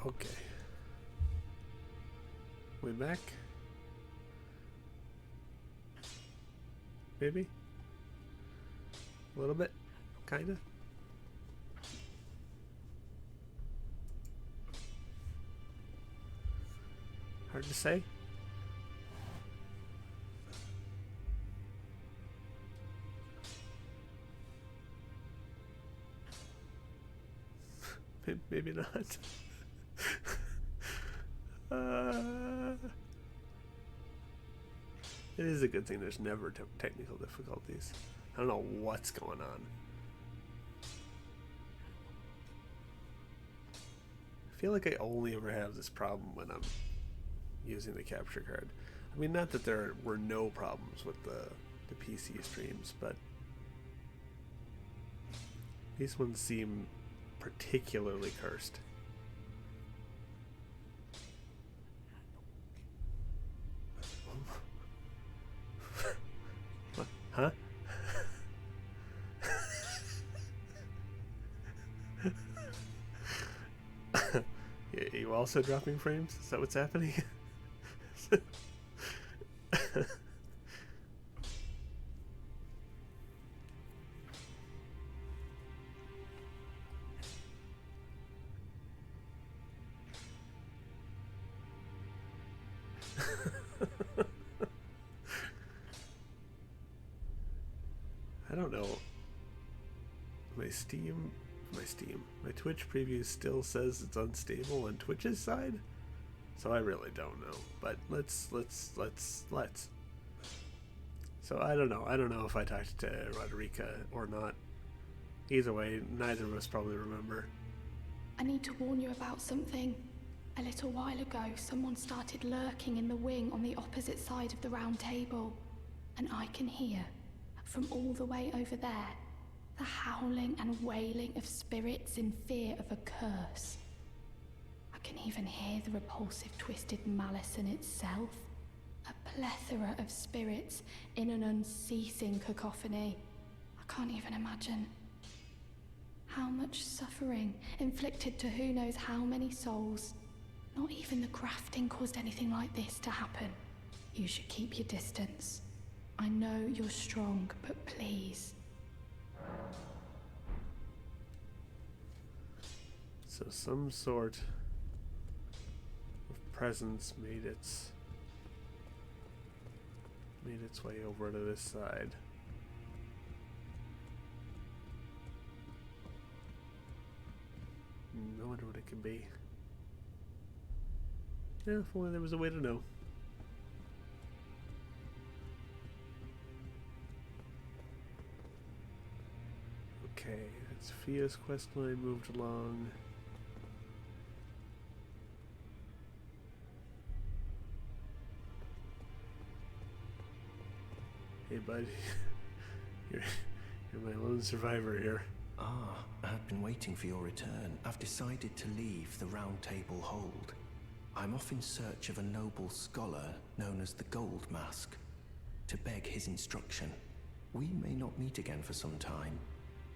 Okay. Way back? Maybe? A little bit? Kinda? Hard to say. Maybe not. It is a good thing there's never technical difficulties. I don't know what's going on. I feel like I only ever have this problem when I'm using the capture card. I mean, not that there were no problems with the PC streams, but these ones seem particularly cursed. Huh? You also dropping frames? Is that what's happening? I don't know. My Twitch preview still says it's unstable on Twitch's side, so I really don't know. But let's. So I don't know. I don't know if I talked to Roderica or not. Either way, neither of us probably remember. I need to warn you about something. A little while ago, someone started lurking in the wing on the opposite side of the round table, and I can hear, from all the way over there, the howling and wailing of spirits in fear of a curse. I can even hear the repulsive twisted malice in itself. A plethora of spirits in an unceasing cacophony. I can't even imagine. How much suffering inflicted to who knows how many souls. Not even the grafting caused anything like this to happen. You should keep your distance. I know you're strong, but please. So some sort of presence made its way over to this side. I wonder what it could be. Yeah, if only there was a way to know. Okay, that's Fia's questline moved along. Hey bud, you're my lone survivor here. Ah, I've been waiting for your return. I've decided to leave the Round Table hold. I'm off in search of a noble scholar known as the Gold Mask, to beg his instruction. We may not meet again for some time.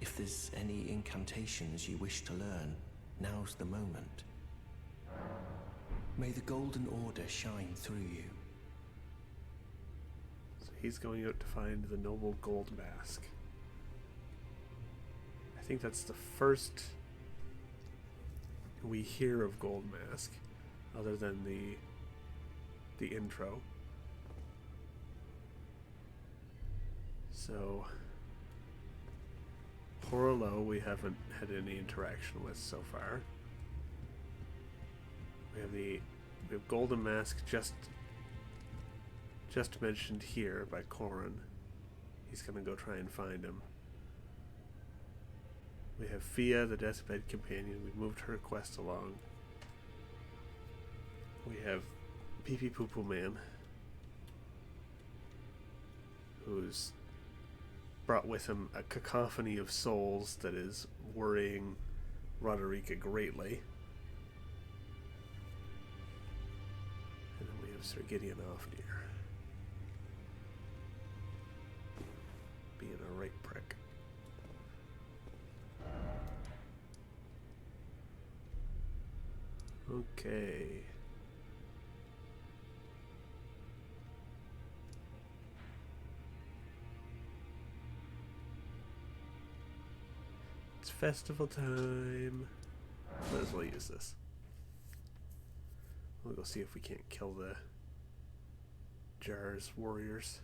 If there's any incantations you wish to learn, now's the moment. May the Golden Order shine through you. So he's going out to find the noble Gold Mask. I think that's the first we hear of Gold Mask, other than the intro. So Horlo we haven't had any interaction with so far. We have Golden Mask just mentioned here by Corrin. He's gonna go try and find him. We have Fia, the deathbed companion. We moved her quest along. We have Pee Pee Poo Poo Man, who's brought with him a cacophony of souls that is worrying Roderica greatly. And then we have Sir Gideon Ofnir, being a right prick. Okay. It's festival time. Might as well use this. We'll go see if we can't kill the Jar's warriors.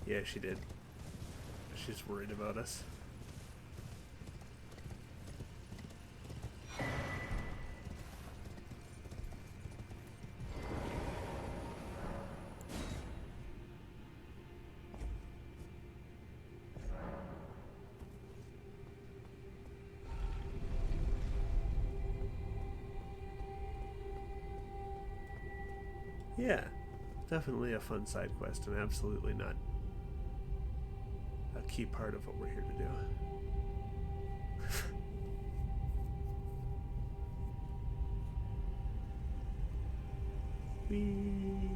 Yeah, she did. She's worried about us. Yeah, definitely a fun side quest and absolutely not a key part of what we're here to do. Whee!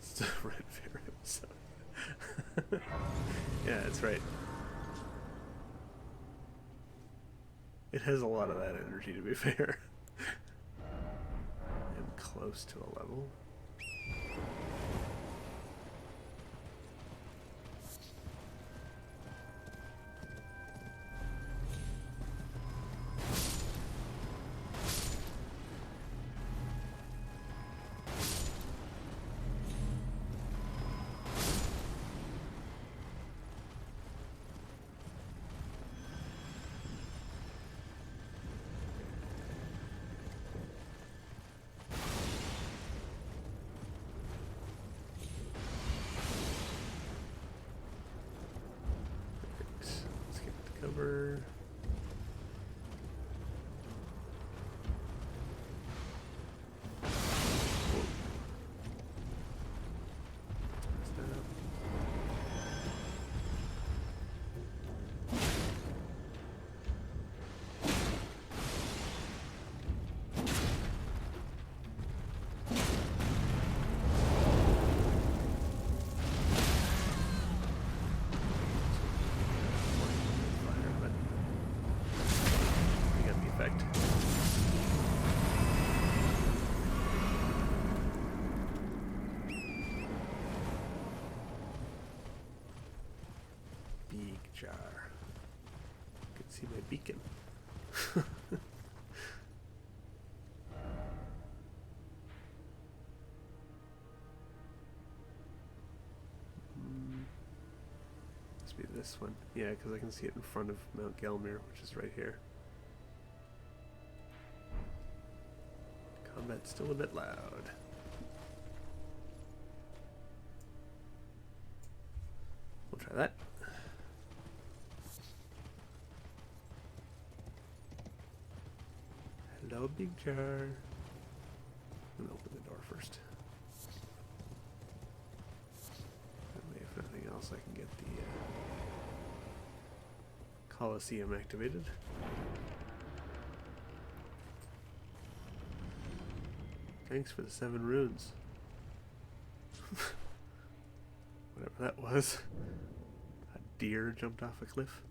Still red Pharaoh, so yeah, that's right. It has a lot of that energy, to be fair. I'm close to a level. Let's get the cover. Jar. You can see my beacon. Must be this one. Yeah, because I can see it in front of Mount Gelmir, which is right here. Combat's still a bit loud. We'll try that. Hello, big jar. I'm gonna open the door first. That way, if nothing else, I can get the Colosseum activated. Thanks for the 7 runes. Whatever that was. A deer jumped off a cliff.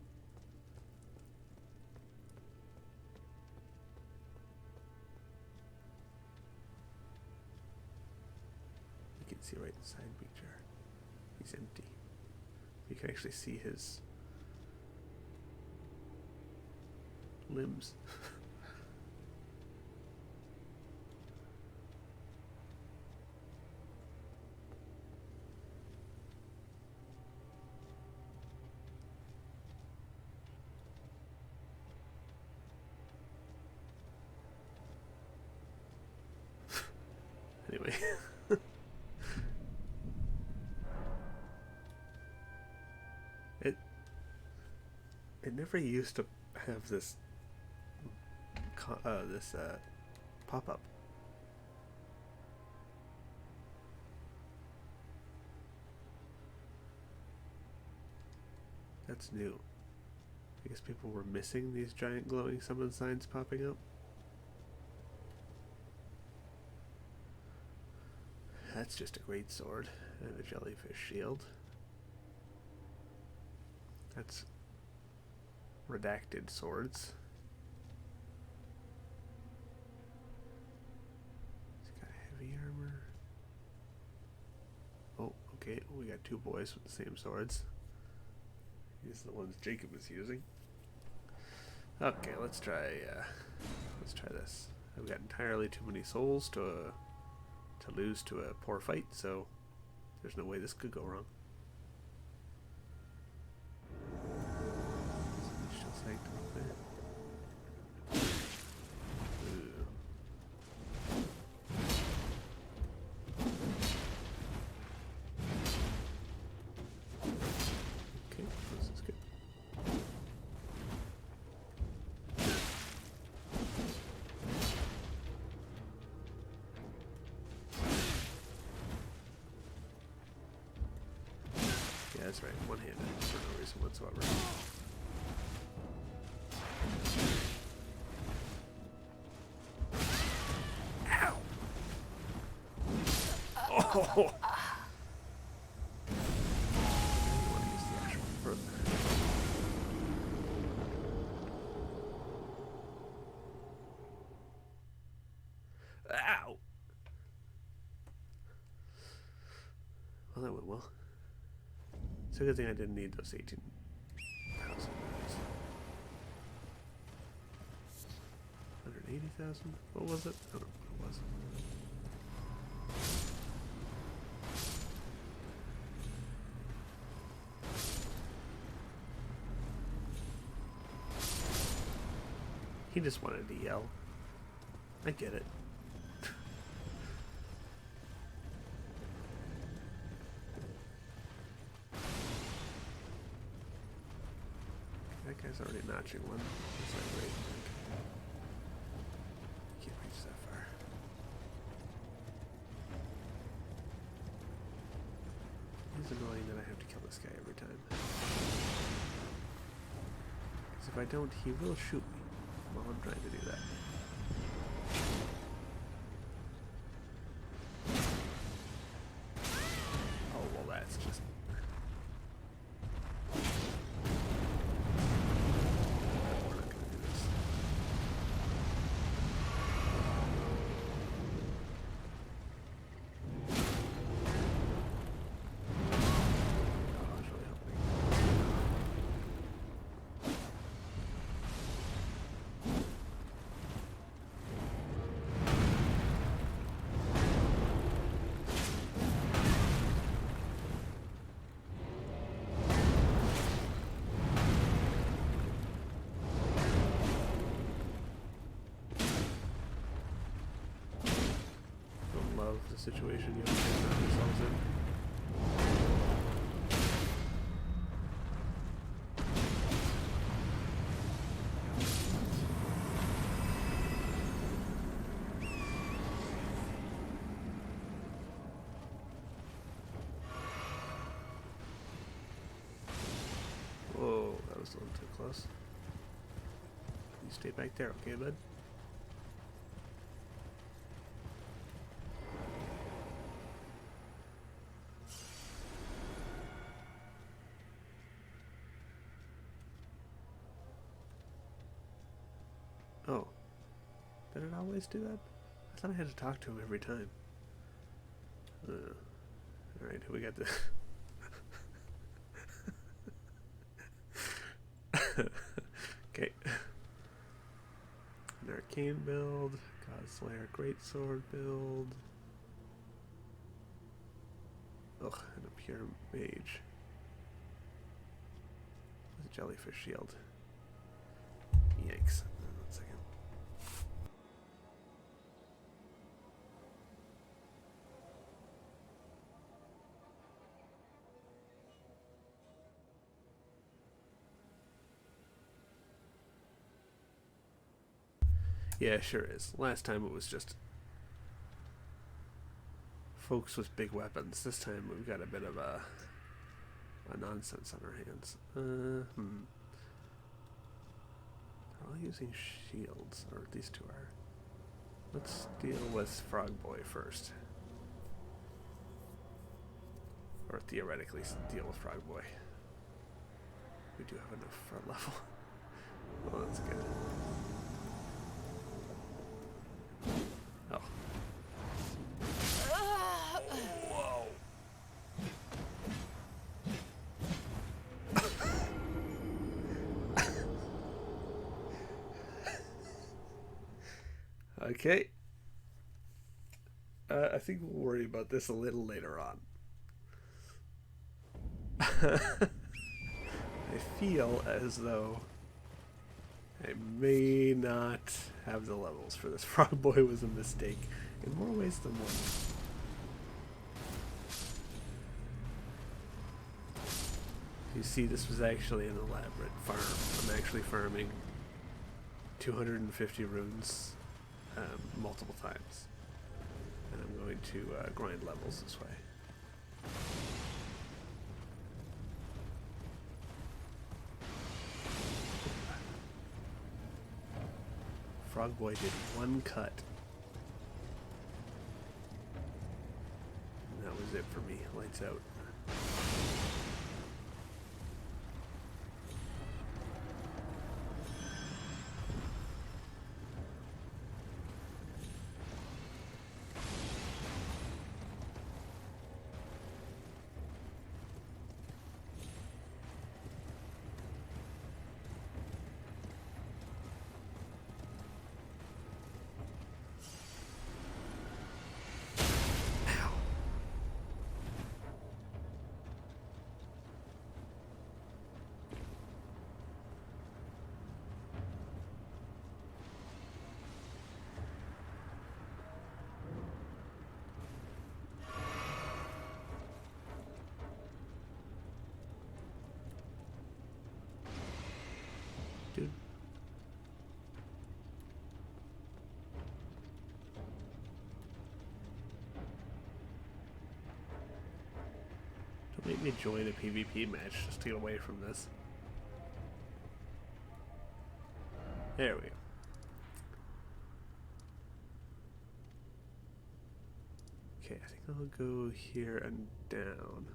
You can see right inside Big Jar. He's empty. You can actually see his limbs. Anyway. It never used to have this pop-up. That's new. I guess people were missing these giant glowing summon signs popping up. That's just a great sword and a jellyfish shield. That's redacted swords. He's got heavy armor. Oh, okay. We got two boys with the same swords. These are the ones Jacob was using. Okay, let's try this. I've got entirely too many souls to lose to a poor fight, so there's no way this could go wrong. Celestial Sanctum up there. Ooh. Okay, this is good. Yeah, that's right. One-handed for no reason whatsoever. Ow! Oh! I want to use the actual fruit. Ow! Well, that went well. It's a good thing I didn't need those 18,000. 180,000? What was it? I don't know what it was. He just wanted to yell. I get it. That guy's already notching one. That's not great. Can't reach that far. It's annoying that I have to kill this guy every time. Because if I don't, he will shoot me while I'm trying to do that. Oh, well, that's just... We're not going to do this. Oh, it's really helping. Don't love the situation you have to find yourselves in. Whoa, that was a little too close. You stay back there, okay, bud? Oh. Did it always do that? I thought I had to talk to him every time. Alright, who we got this? Okay. An arcane build, Godslayer Greatsword build. Ugh, and a pure mage. With a jellyfish shield. Yikes. 1 second. Yeah, sure is. Last time it was just folks with big weapons. This time we've got a bit of a a nonsense on our hands. They're all using shields, or these two are. Let's deal with Frog Boy first. Or theoretically deal with Frog Boy. We do have enough for a level. Well, that's good. Oh. Whoa. Okay. I think we'll worry about this a little later on. I feel as though I may not have the levels for this. Frog Boy was a mistake in more ways than one. You see, this was actually an elaborate farm. I'm actually farming 250 runes multiple times. And I'm going to grind levels this way. Frog Boy did one cut. And that was it for me. Lights out. Dude. Don't make me join a PvP match just to get away from this. There we go. Okay, I think I'll go here and down.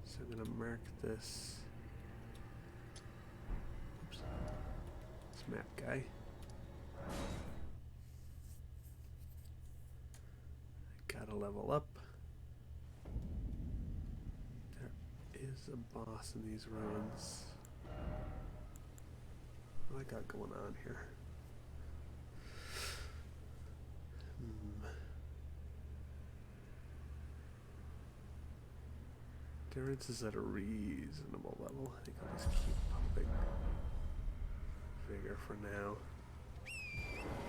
So I'm gonna mark this. Oops. This map guy. Gotta level up. There is a boss in these ruins. What I got going on here? Endurance is at a reasonable level. I think I'll just keep pumping vigor for now.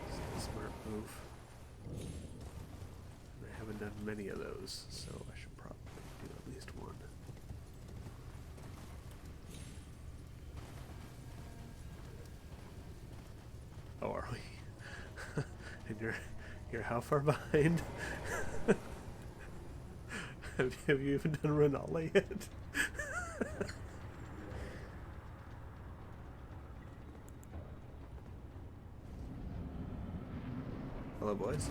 It's a smart move. And I haven't done many of those, so I should probably do at least one. Oh, are we? And you're how far behind? Have you even done Renala yet? Hello, boys.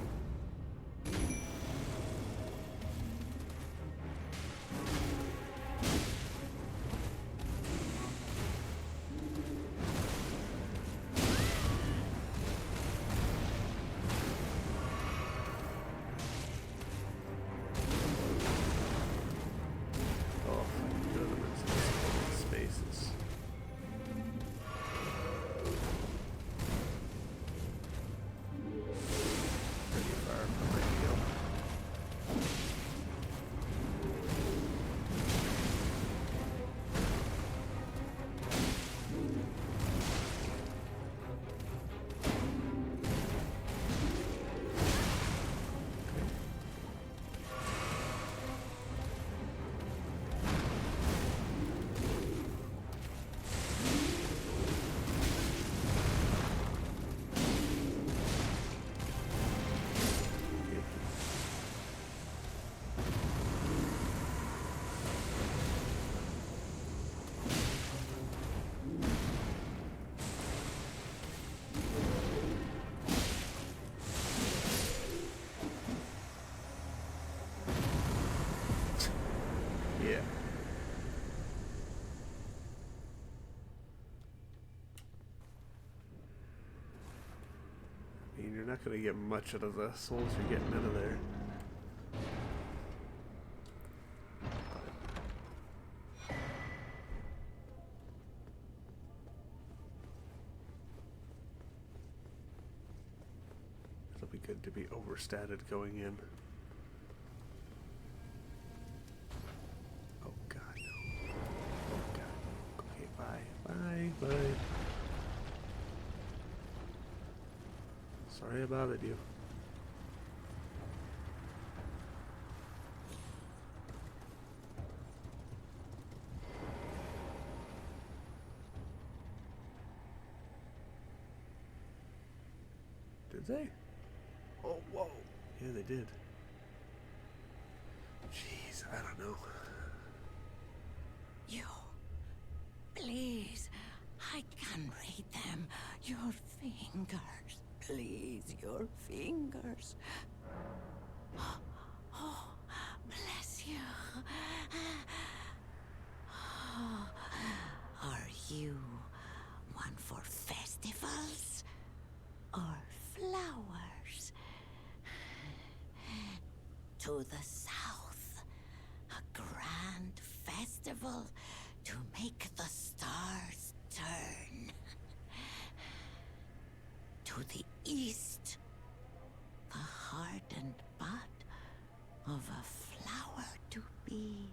not going to get much out of the souls you're getting out of there. It'll be good to be overstated going in. Oh god, no. Oh god. Okay, bye. Bye. Bye. Sorry I bothered you. Did they? Oh, whoa. Yeah, they did. Jeez, I don't know. You. Please. I can read them. Your fingers. Please, your fingers. Oh, bless you. Oh, are you one for festivals or flowers? To the south, a grand festival to make the stars turn. To the east, the hardened bud of a flower to be.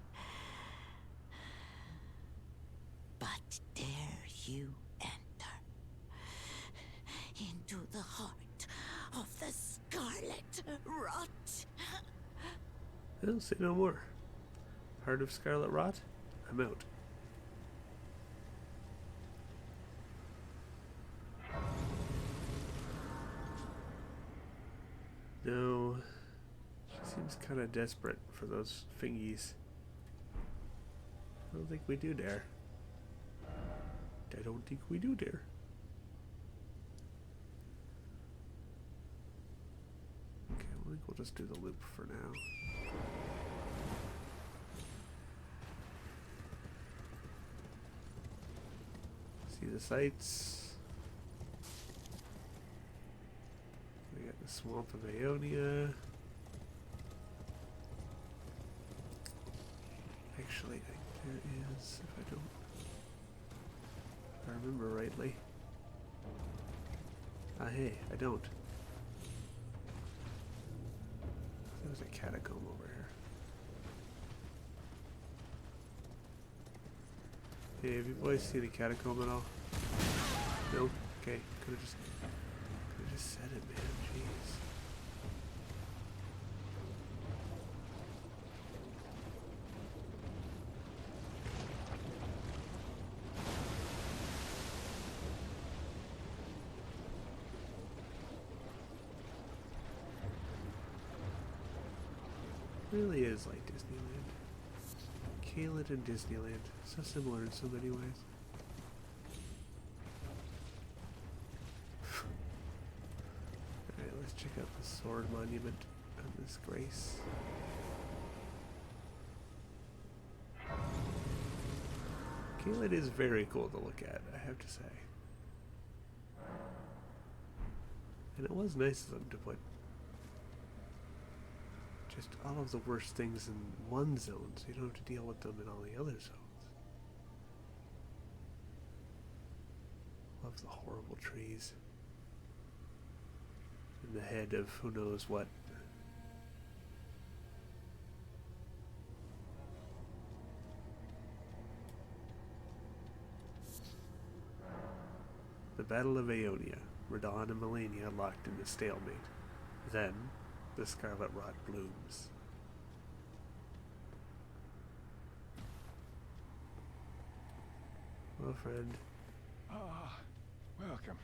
But dare you enter into the heart of the scarlet rot? I'll say no more. Heart of Scarlet Rot? I'm out. No. She seems kind of desperate for those fingies. I don't think we do dare. I don't think we do dare. Okay, I think we'll just do the loop for now. See the sights. We got the Swamp of Aeonia. Actually, I think there is, if I remember rightly. Ah, hey, I don't. There's a catacomb over here. Hey, have you boys seen a catacomb at all? No? Okay, could've just said it, man. Jeez. Really is like Disneyland. Caelid and Disneyland. So similar in so many ways. Alright, let's check out the sword monument of this grace. Caelid is very cool to look at, I have to say. And it was nice of them to put just all of the worst things in one zone, so you don't have to deal with them in all the other zones. Love the horrible trees. And the head of who knows what. The Battle of Aeonia. Radon and Melania locked in a stalemate. Then, the Scarlet Rot blooms. Well, friend. Ah, welcome,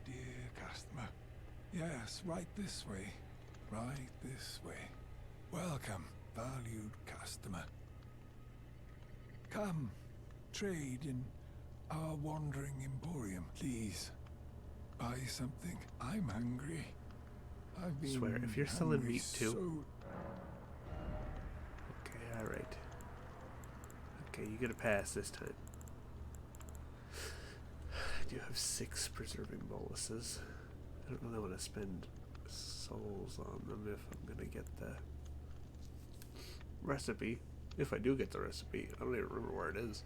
dear customer. Yes, right this way. Right this way. Welcome, valued customer. Come, trade in our wandering emporium, please. Buy something. I'm hungry. I've been Swear, if you're selling hungry meat too. so Okay, alright. Okay, you get a pass this time. I do have 6 preserving boluses. I don't really want to spend souls on them if I'm gonna get the recipe. If I do get the recipe, I don't even remember where it is.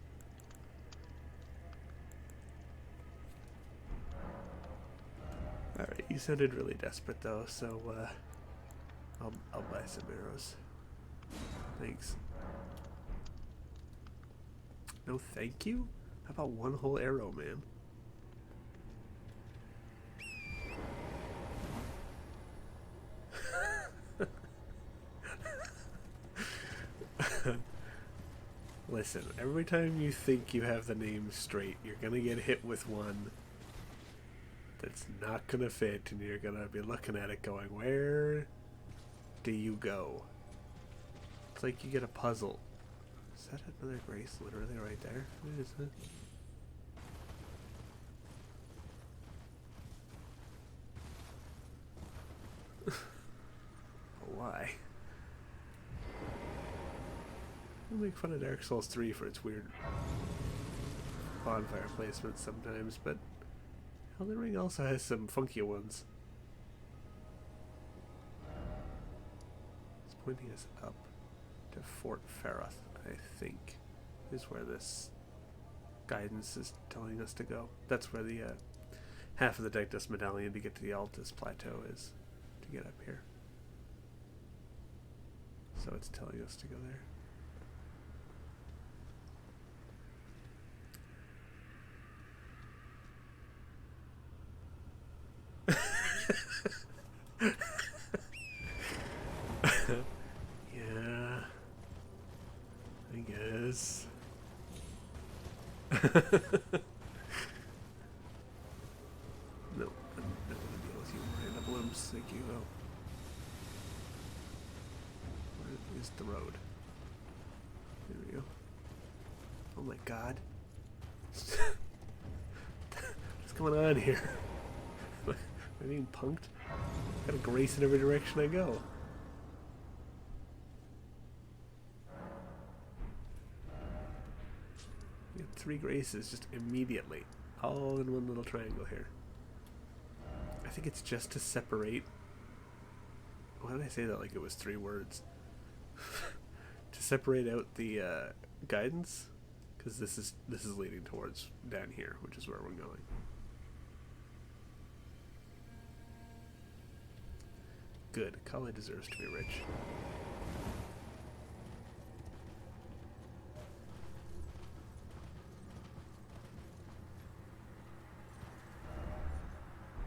Alright, you sounded really desperate though, so I'll buy some arrows. Thanks. No thank you? How about one whole arrow, man? Listen, every time you think you have the name straight, you're gonna get hit with one that's not gonna fit, and you're gonna be looking at it going, where do you go? It's like you get a puzzle. Is that another grace literally right there? What is it? Why? I make fun of Dark Souls 3 for its weird bonfire placements sometimes, but Elden Ring also has some funky ones. It's pointing us up to Fort Faroth, I think, is where this guidance is telling us to go. That's where the half of the Dectus Medallion to get to the Altus Plateau is, to get up here. So it's telling us to go there. Yeah, I guess. No, I'm not gonna deal with you, random limbs. Thank you. Oh. Where is the road? There we go. Oh my god. What's going on here? Am I being punked? Gotta grace in every direction I go. You get 3 graces just immediately. All in one little triangle here. I think it's just to separate. Why did I say that like it was 3 words? To separate out the guidance, because this is leading towards down here, which is where we're going. Good. Kali deserves to be rich.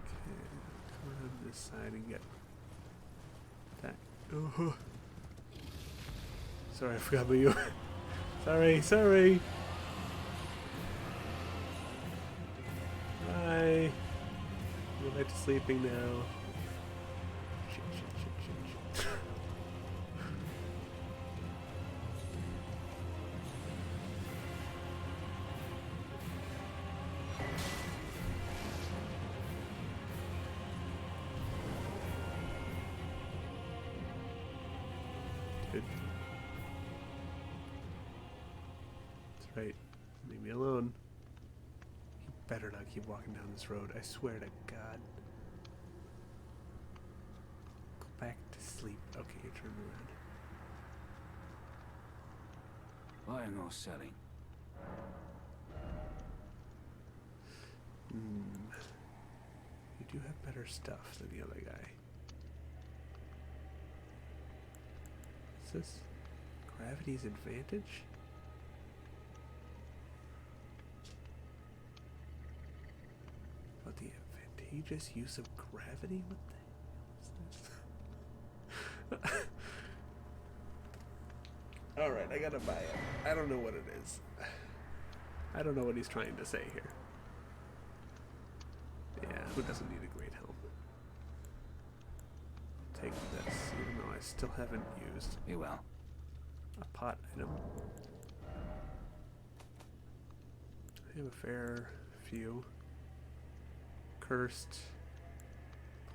Okay, come around this side and get that. Oh. Sorry, I forgot about you. Sorry. Bye. Go back to sleeping now. Shit. Dude. That's right. Leave me alone. You better not keep walking down this road. I swear to God. Go back to sleep. Okay, you turn around. Buying or selling? You do have better stuff than the other guy. Is this gravity's advantage? About the advantageous use of gravity? What the hell is this? Alright, I gotta buy it. I don't know what it is. I don't know what he's trying to say here. Yeah, who doesn't need a great helm? I'll take this, even though I still haven't used Be well. a pot item. I have a fair few. Cursed,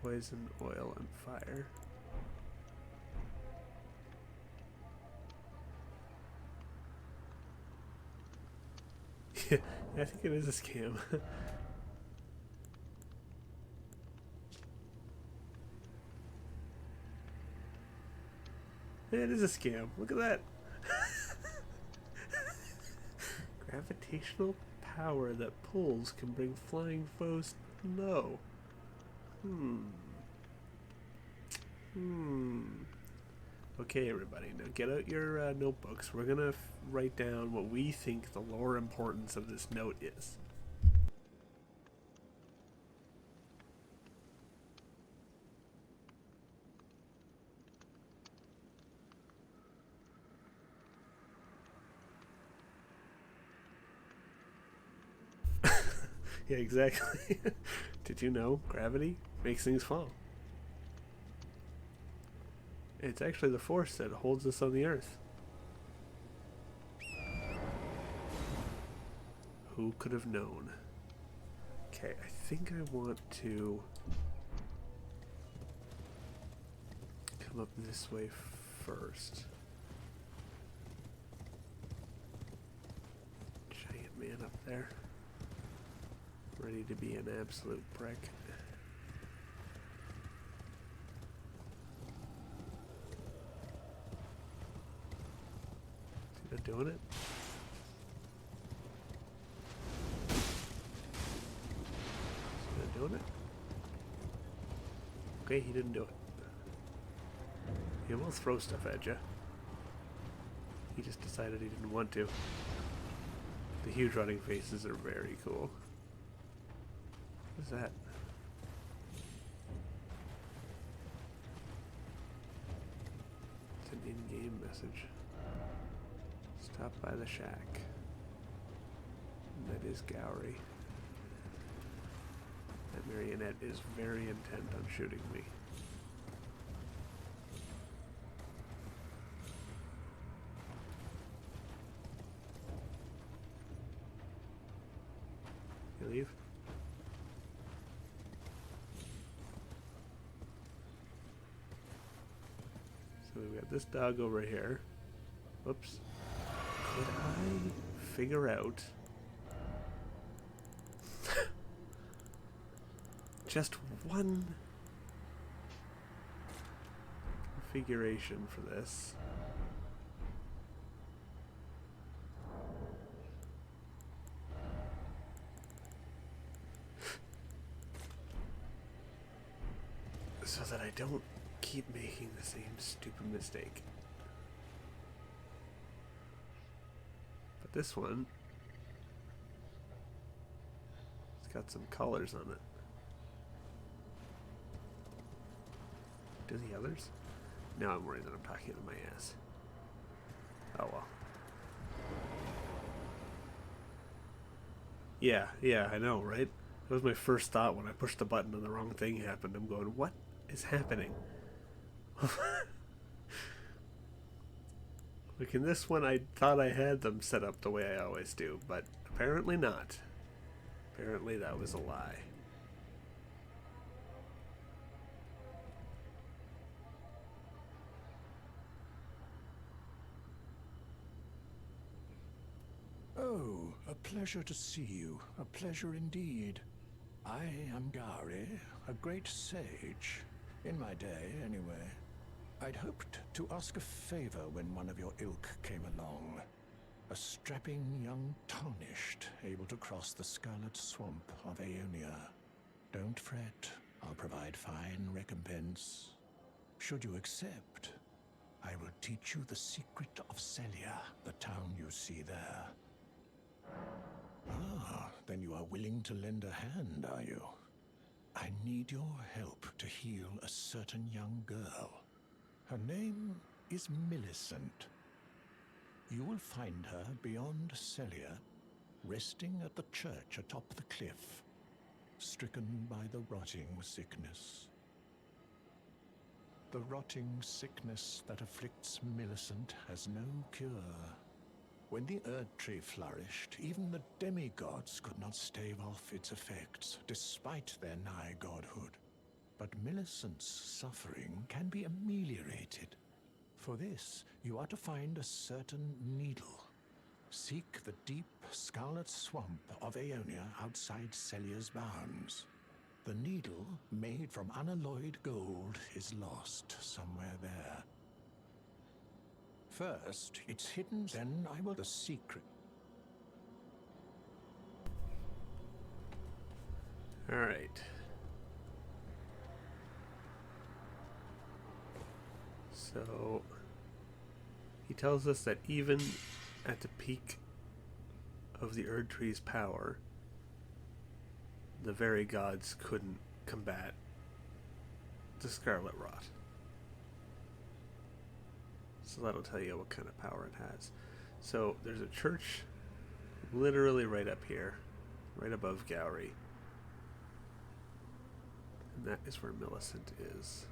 poison, oil, and fire. Yeah, I think it is a scam. It is a scam. Look at that. Gravitational power that pulls can bring flying foes low. Okay, everybody, now get out your notebooks. We're gonna write down what we think the lore importance of this note is. Yeah, exactly. Did you know gravity makes things fall? It's actually the force that holds us on the earth. Who could have known? Okay, I think I want to come up this way first. Giant man up there. Ready to be an absolute prick. Is he not doing it? Is he not doing it? Okay, he didn't do it. He will throw stuff at you. He just decided he didn't want to. The huge running faces are very cool. What is that? It's an in-game message. Stop by the shack. And that is Gowry. That marionette is very intent on shooting me. You leave? So we've got this dog over here. Whoops. Could I figure out just one configuration for this? So that I don't keep making the same stupid mistake. But this one, it's got some colors on it. Do the others? Now I'm worried that I'm talking to my ass. Oh well. Yeah, I know, right? That was my first thought when I pushed the button and the wrong thing happened. I'm going, what is happening? Like in this one, I thought I had them set up the way I always do, but apparently not. Apparently that was a lie. Oh, a pleasure to see you. A pleasure indeed. I am Gowry, a great sage. In my day, anyway. I'd hoped to ask a favor when one of your ilk came along. A strapping young tarnished, able to cross the scarlet swamp of Aeonia. Don't fret, I'll provide fine recompense. Should you accept, I will teach you the secret of Celia, the town you see there. Ah, then you are willing to lend a hand, are you? I need your help to heal a certain young girl. Her name is Millicent. You will find her beyond Celia, resting at the church atop the cliff, stricken by the rotting sickness. The rotting sickness that afflicts Millicent has no cure. When the Erd Tree flourished, even the demigods could not stave off its effects, despite their nigh godhood. But Millicent's suffering can be ameliorated. For this, you are to find a certain needle. Seek the deep scarlet swamp of Aeonia outside Celia's bounds. The needle, made from unalloyed gold, is lost somewhere there. first, it's hidden, then I will the secret. All right. So he tells us that even at the peak of the Erd Tree's power, the very gods couldn't combat the Scarlet Rot. So that'll tell you what kind of power it has. So there's a church literally right up here, right above Gowrie. And that is where Millicent is.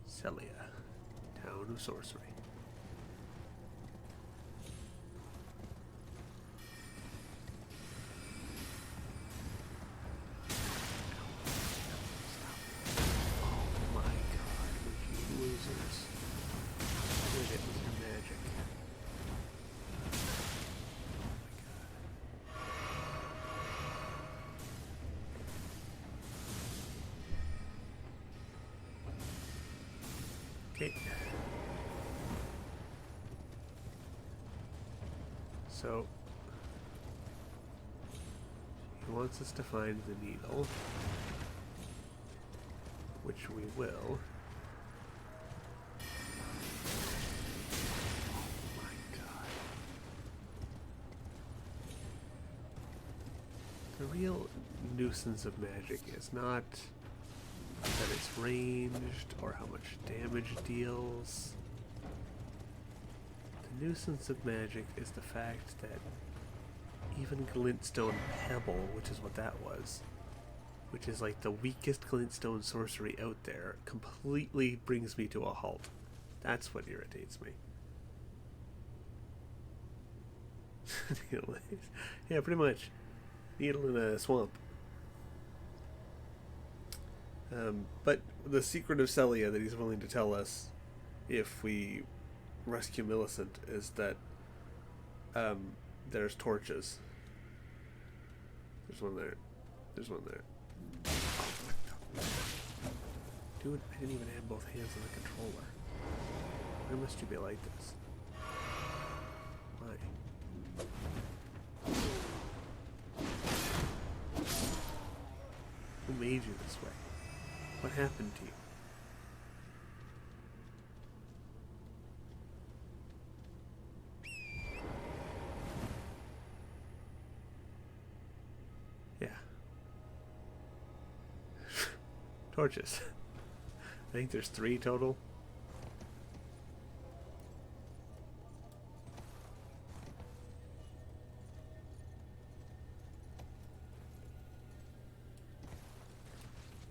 Celia, town of sorcery. Oh my god, you losers. Did it with your magic. Okay. So he wants us to find the needle, which we will. Oh my god. The real nuisance of magic is not that it's ranged or how much damage it deals. The nuisance of magic is the fact that even glintstone pebble, which is what that was, which is like the weakest glintstone sorcery out there, completely brings me to a halt. That's what irritates me. Yeah, pretty much. Needle in a swamp. But the secret of Celia that he's willing to tell us if we rescue Millicent is that there's torches. There's one there. There's one there. Dude, I didn't even have both hands on the controller. Why must you be like this? Why? Who made you this way? What happened to you? Yeah. Torches. I think there's 3 total.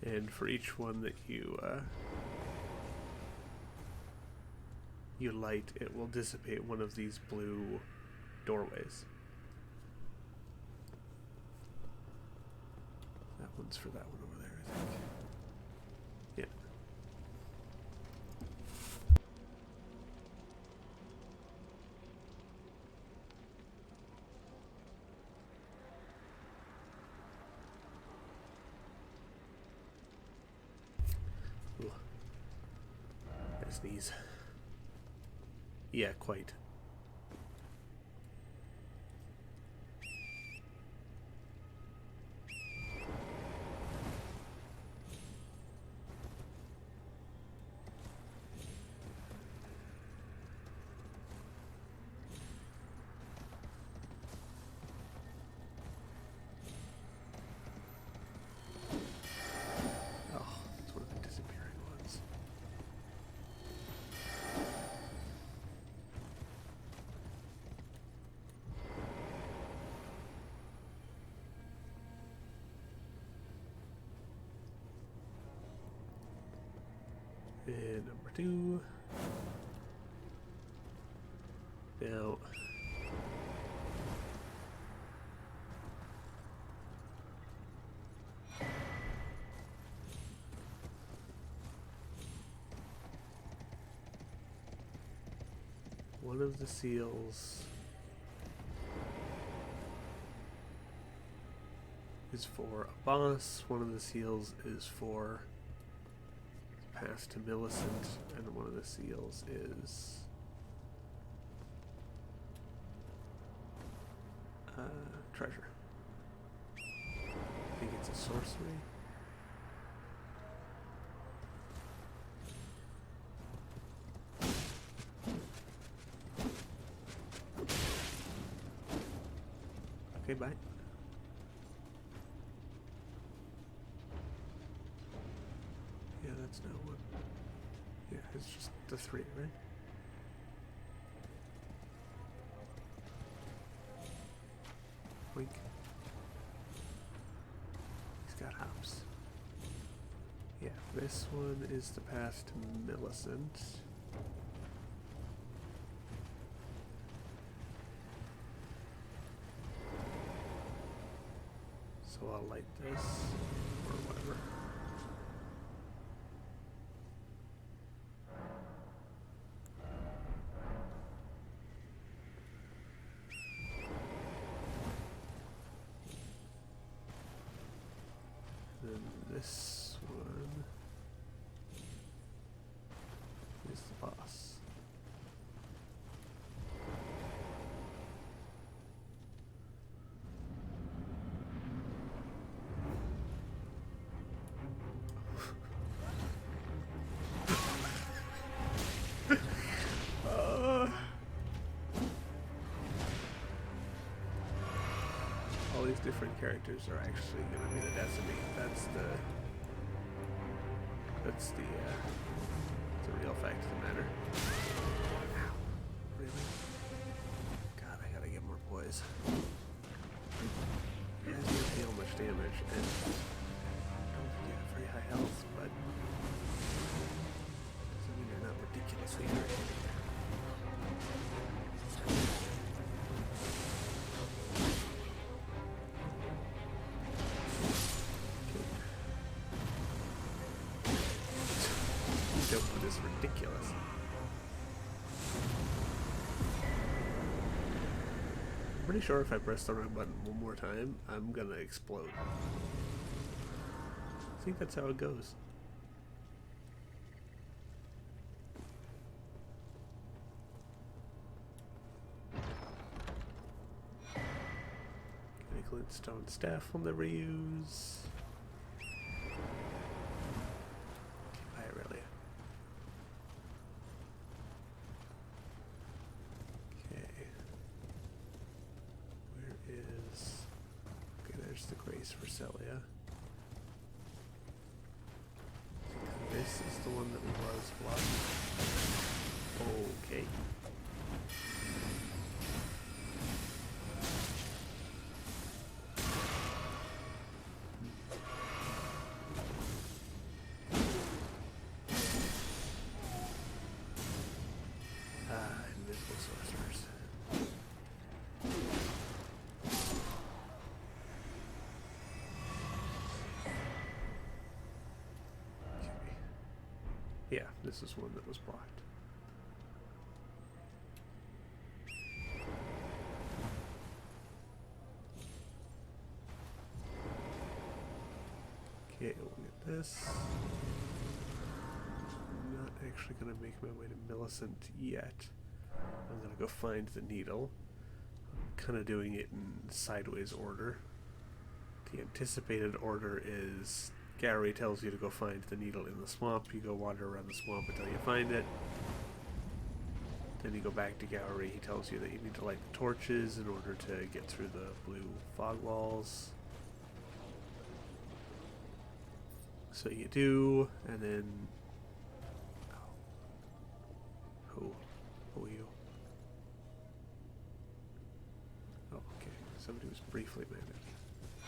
And for each one that you light, it will dissipate one of these blue doorways. That one's for that one over there, I think. Yeah. Ooh. I sneeze. Yeah, quite. Oh, it's one of the disappearing ones. And number 2. Now, one of the seals is for a boss, one of the seals is for pass to Millicent, and one of the seals is treasure. I think it's a sorcery. Okay, bye. Yeah, that's no one. Yeah, it's just the three, right? Wink. He's got hops. Yeah, this one is the path to Millicent. So I'll light this, or whatever. Then this one is the boss. All these different characters are actually going to be the decimate. That's the real fact of the matter. Ow. Really? God, I gotta get more poise. You guys don't deal much damage, and don't get very high health, but doesn't mean they're not ridiculously irritating. Is ridiculous. I'm pretty sure if I press the wrong button one more time, I'm gonna explode. I think that's how it goes. Glintstone staff we'll never use. For Celia. This is the one that was blocked. Okay. Invisible sorcerers. Yeah, this is one that was blocked. Okay, we'll get this. I'm not actually going to make my way to Millicent yet. I'm going to go find the needle. I'm kind of doing it in sideways order. The anticipated order is Gary tells you to go find the needle in the swamp. You go wander around the swamp until you find it. Then you go back to Gary. He tells you that you need to light the torches in order to get through the blue fog walls. So you do, and then... Who are you? Oh, okay. Somebody was briefly managed.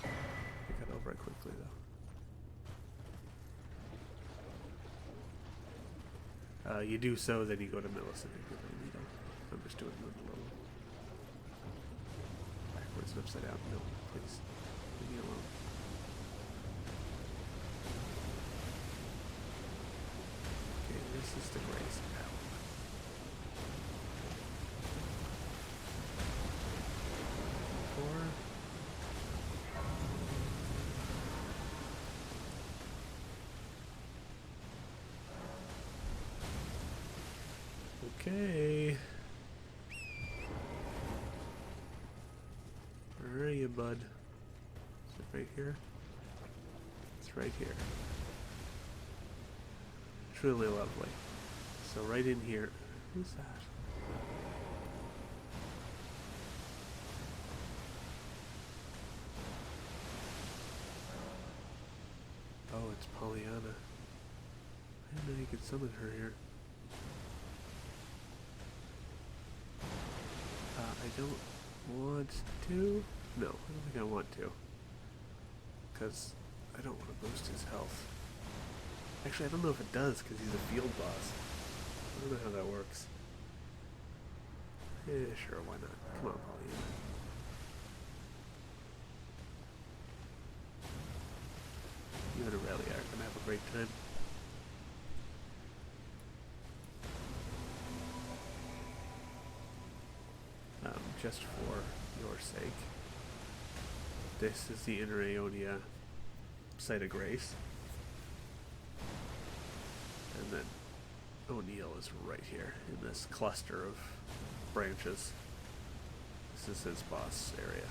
I got over it quickly, though. You do so, then you go to Millicent and get the needle. I'm just doing it a little backwards and upside down. No, please. Leave me alone. Okay, this is the Grace Power. Where are you, bud? Is it right here? It's right here. Truly lovely. So right in here. Who's that? Oh, it's Pollyanna. I didn't know you could summon her here. I don't want to. No, I don't think I want to. Because I don't want to boost his health. Actually, I don't know if it does because he's a field boss. I don't know how that works. Yeah, sure, why not? Come on, Pollyanna. You and Aurelia are going to have a great time. Just for your sake. This is the Inner Aeonia Site of Grace. And then O'Neill is right here in this cluster of branches. This is his boss area.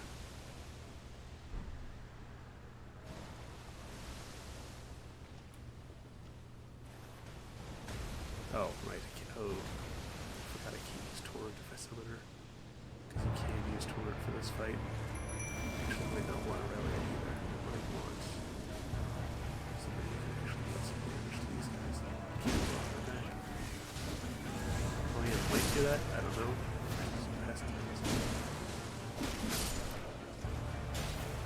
Oh, right. Oh, forgot I can't use Torrent if I summon her. Because you can use Torrent for this fight. Actually, I don't want Aurelia either. What I want is somebody who can actually get some damage to these guys. Can't block her back. Oh yeah, might do that? I don't know. She's past times.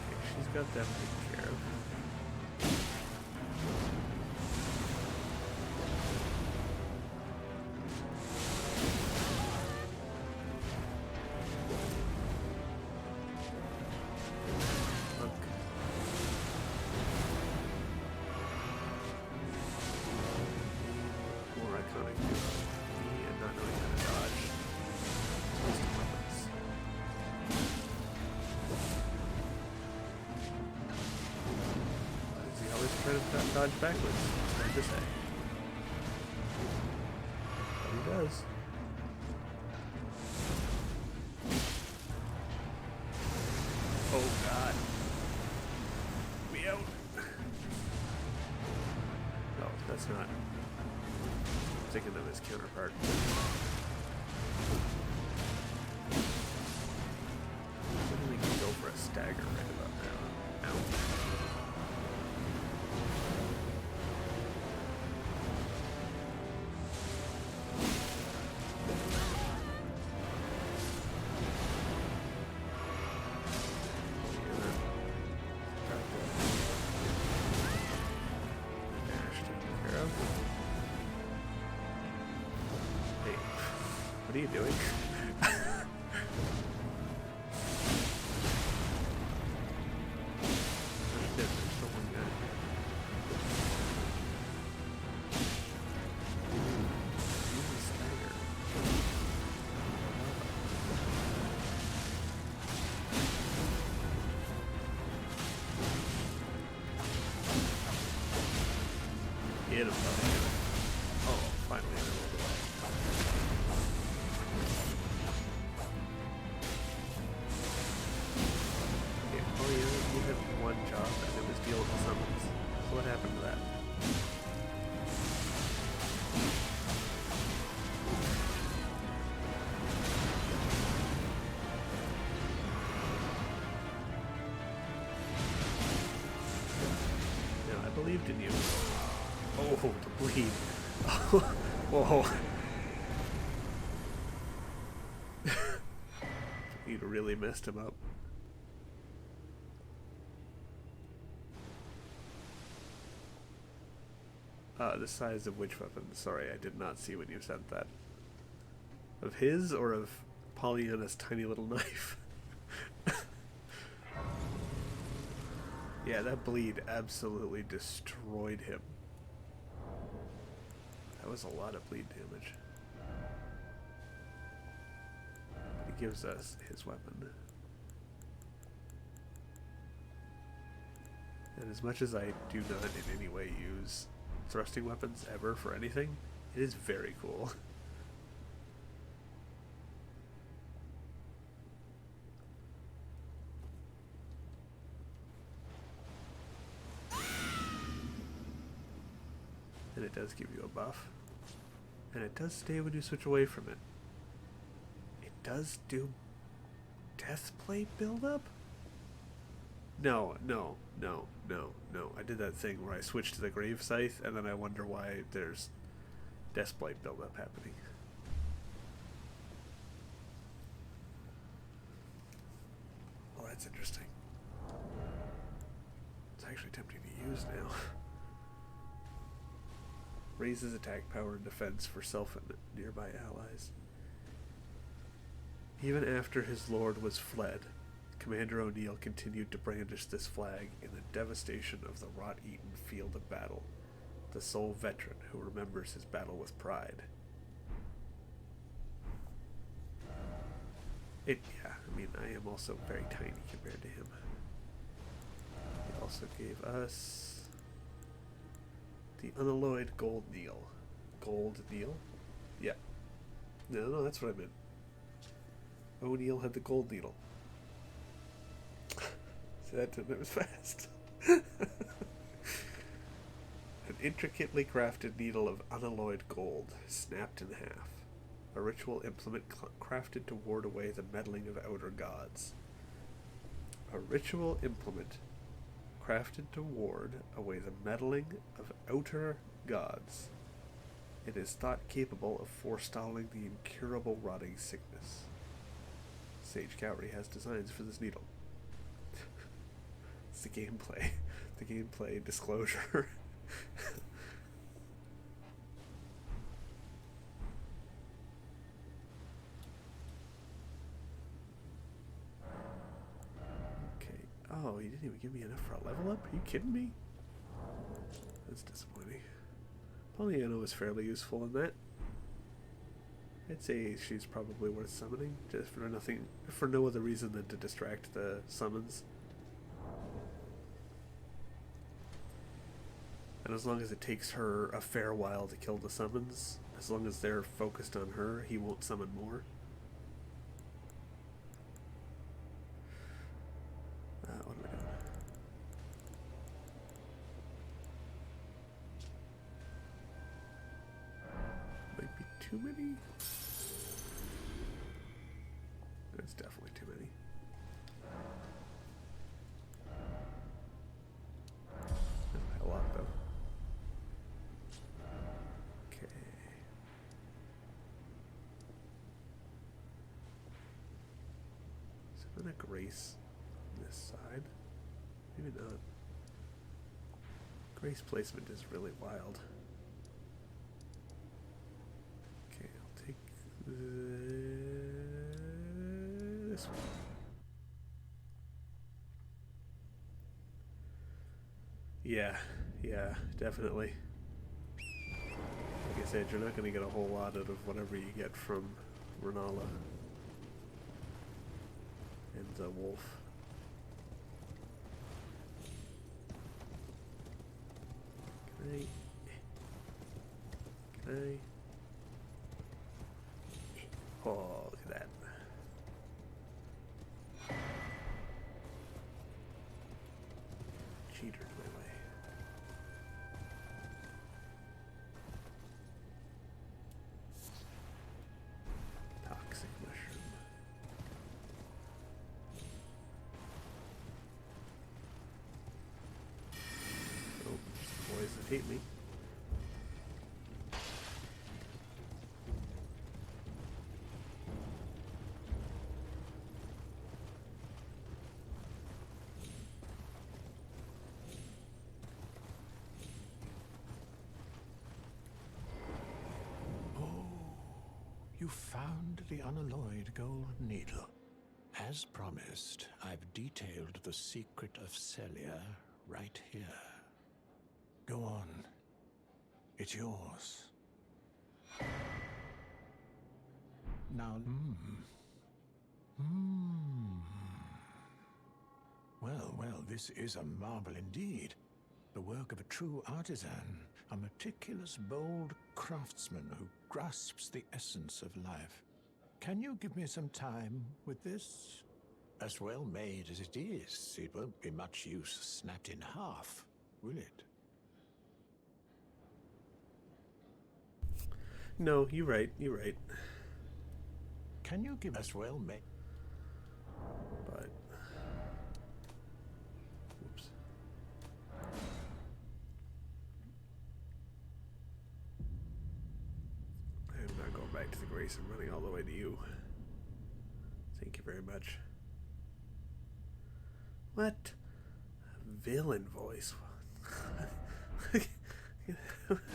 Okay, she's got them taken care of. Dodge backwards. Hard to say. But he does. Oh god. We out. Oh, that's not. I'm thinking of his counterpart. Maybe we can go for a stagger right about now. Ow. What are you doing? There's still one guy. Use the stagger. Hit him, buddy. Oh, finally I rolled away. You had one job and it was deal with the summons. So what happened to that? No, I believed in you. Oh, the bleed. Whoa. You really messed him up. The size of which weapon? Sorry, I did not see when you said that. Of his or of Pollyanna's tiny little knife? Yeah, that bleed absolutely destroyed him. That was a lot of bleed damage. But he gives us his weapon. And as much as I do not in any way use thrusting weapons ever for anything, it is very cool. it does give you a buff. And it does stay when you switch away from it. It does do death plate buildup? No. I did that thing where I switched to the grave scythe, and then I wonder why there's death plate buildup happening. Well, that's interesting. It's actually tempting to use now. Raises attack power and defense for self and nearby allies. Even after his lord was fled, Commander O'Neill continued to brandish this flag in the devastation of the rot-eaten field of battle, the sole veteran who remembers his battle with pride. I mean, I am also very tiny compared to him. He also gave us the unalloyed gold needle. Gold needle? Yeah. No, that's what I meant. O'Neill had the gold needle. See, that was fast. An intricately crafted needle of unalloyed gold, snapped in half. A ritual implement crafted to ward away the meddling of outer gods. A ritual implement crafted to ward away the meddling of outer gods. It is thought capable of forestalling the incurable rotting sickness. Sage Cowrie has designs for this needle. It's the gameplay. The gameplay disclosure. Okay. Oh, you didn't even give me enough for a level up? Are you kidding me? That's disappointing. Polyano is fairly useful in that. I'd say she's probably worth summoning, just for no other reason than to distract the summons. And as long as it takes her a fair while to kill the summons, as long as they're focused on her, he won't summon more. What am I doing? Might be too many. That's definitely too many. That's a lot, though. Okay. Is there a grace on this side? Maybe not. Grace placement is really wild. Okay, I'll take this one. Yeah, definitely. Like I said, you're not going to get a whole lot out of whatever you get from Renala and the wolf. Can I? Oh, look at that. Cheatered my way. Toxic mushroom. Oh, boys that hate me. You found the unalloyed gold needle. As promised, I've detailed the secret of Celia right here. Go on. It's yours. Now, Well, this is a marvel indeed. The work of a true artisan, a meticulous, bold craftsman who grasps the essence of life. Can you give me some time with this? As well made as it is, it won't be much use snapped in half, will it? No, you're right. You're right. Can you give us well, mate? But whoops. I'm not going back to the Grace. I'm running all the way to you. Thank you very much. What? Villain voice?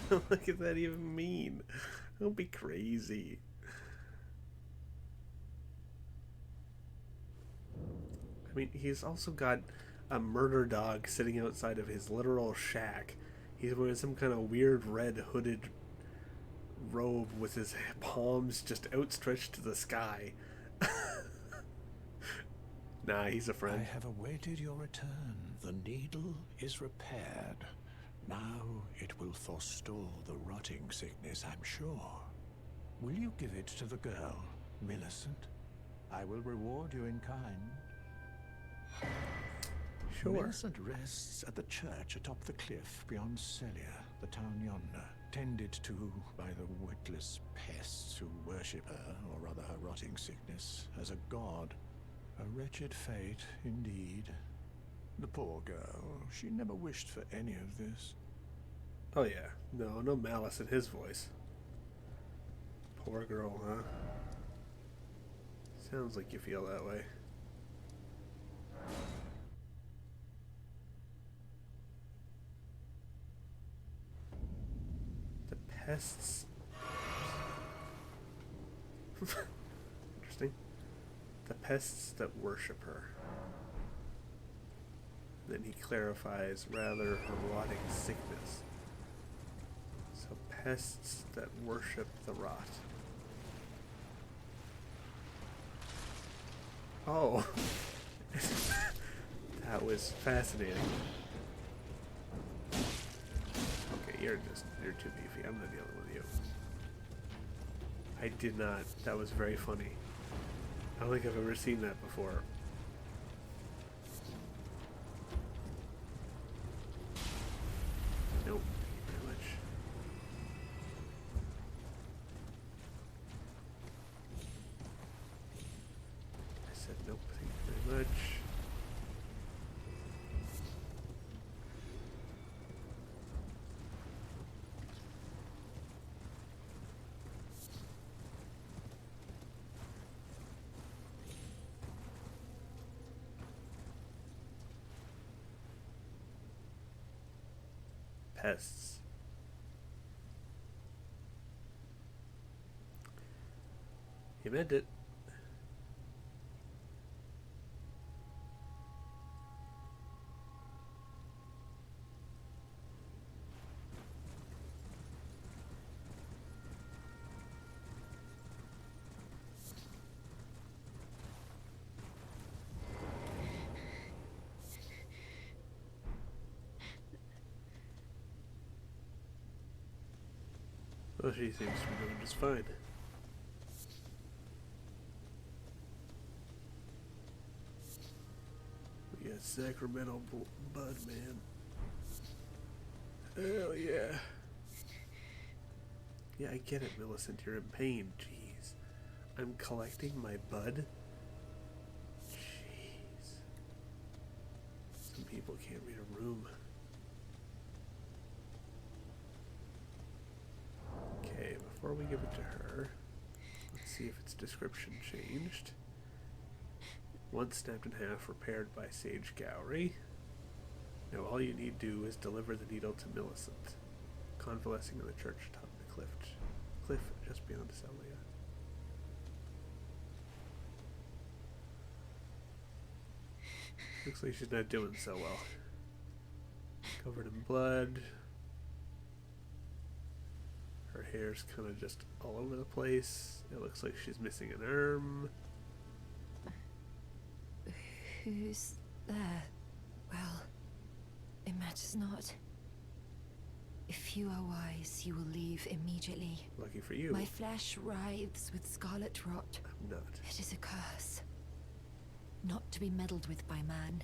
What does that even mean? Don't be crazy. I mean, he's also got a murder dog sitting outside of his literal shack. He's wearing some kind of weird red hooded robe with his palms just outstretched to the sky. Nah, he's a friend. I have awaited your return. The needle is repaired. Now it will forestall the rotting sickness, I'm sure. Will you give it to the girl, Millicent? I will reward you in kind. Sure. Millicent rests at the church atop the cliff beyond Celia, the town yonder, tended to by the witless pests who worship her, or rather her rotting sickness, as a god. A wretched fate, indeed. The poor girl, she never wished for any of this. Oh yeah, no malice in his voice. Poor girl, huh? Sounds like you feel that way. The pests. Interesting. The pests that worship her. Then he clarifies rather her rotting sickness. So pests that worship the rot. Oh. That was fascinating. Okay, you're too beefy. I'm not dealing with you. I did not. That was very funny. I don't think I've ever seen that before. Nope. Thank you very much. I said nope. Thank you very much. Pests. He meant it. Well, she seems to be doing just fine. We got Sacramento Bud, man. Hell yeah. Yeah, I get it, Millicent. You're in pain. Jeez. I'm collecting my bud? Jeez. Some people can't read a room. Okay, before we give it to her, let's see if its description changed. Once snapped in half, repaired by Sage Gowry. Now all you need do is deliver the needle to Millicent, convalescing on the church atop the cliff just beyond Celia. Looks like she's not doing so well. Covered in blood. Her hair's kind of just all over the place. It looks like she's missing an arm. Who's there? Well, it matters not. If you are wise, you will leave immediately. Lucky for you. My flesh writhes with scarlet rot. I'm not. It is a curse. Not to be meddled with by man.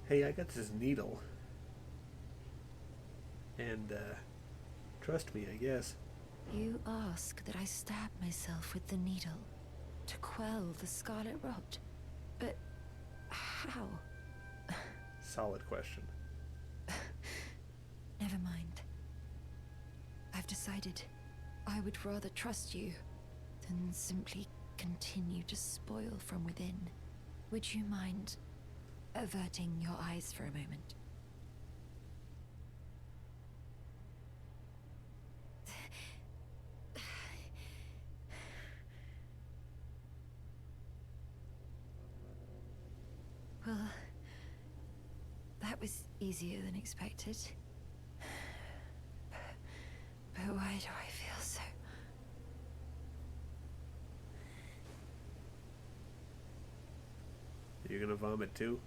Hey, I got this needle. And, Trust me, I guess. You ask that I stab myself with the needle to quell the scarlet rot. But how? Solid question. Never mind. I've decided I would rather trust you than simply continue to spoil from within. Would you mind averting your eyes for a moment? Well, that was easier than expected. But why do I feel so... You're gonna vomit too?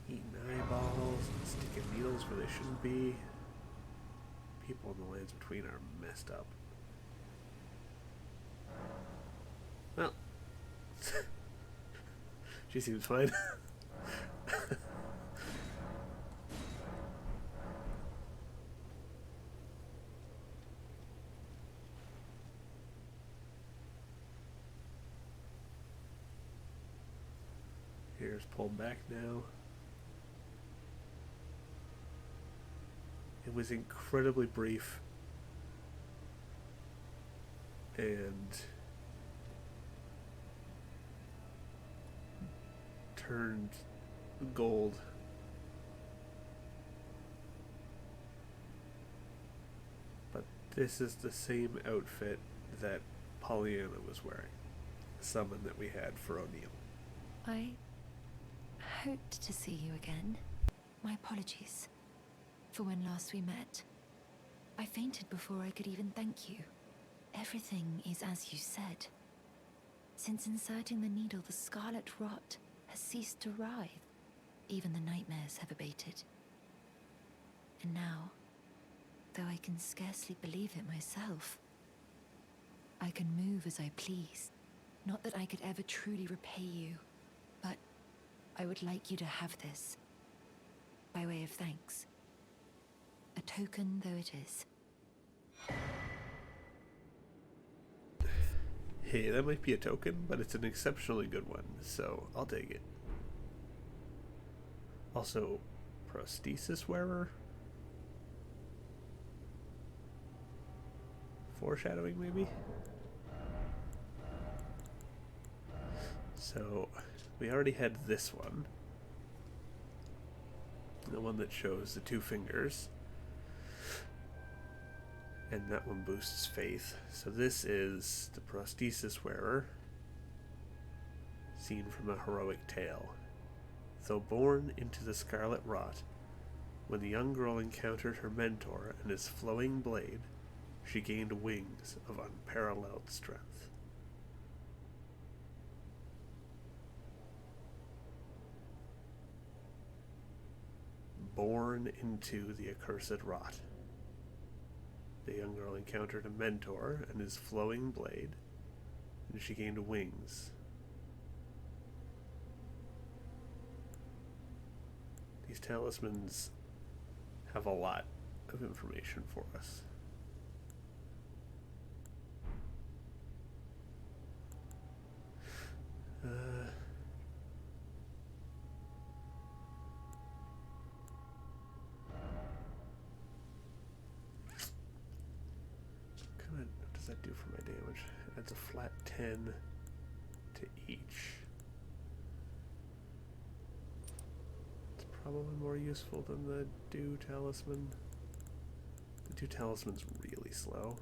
Eating eyeballs and sticking needles where they shouldn't be. People in the lands between are messed up. Well, she seems fine. Hair's pulled back now. It was incredibly brief and turned gold. But this is the same outfit that Pollyanna was wearing. The summon that we had for O'Neill. I hoped to see you again. My apologies for when last we met. I fainted before I could even thank you. Everything is as you said. Since inserting the needle, the scarlet rot has ceased to writhe. Even the nightmares have abated. And now, though I can scarcely believe it myself, I can move as I please. Not that I could ever truly repay you, but I would like you to have this, by way of thanks. A token though it is. Hey, that might be a token, but it's an exceptionally good one, so I'll take it. Also, prosthesis wearer? Foreshadowing, maybe? So, we already had this one. The one that shows the two fingers. And that one boosts faith. So this is the prosthesis wearer, seen from a heroic tale. Though born into the scarlet rot, when the young girl encountered her mentor and his flowing blade, she gained wings of unparalleled strength. Born into the accursed rot. The young girl encountered a mentor and his flowing blade, and she gained wings. These talismans have a lot of information for us. What does that do for my damage? It adds a flat 10 to each. It's probably more useful than the Dew Talisman. The Dew Talisman's really slow.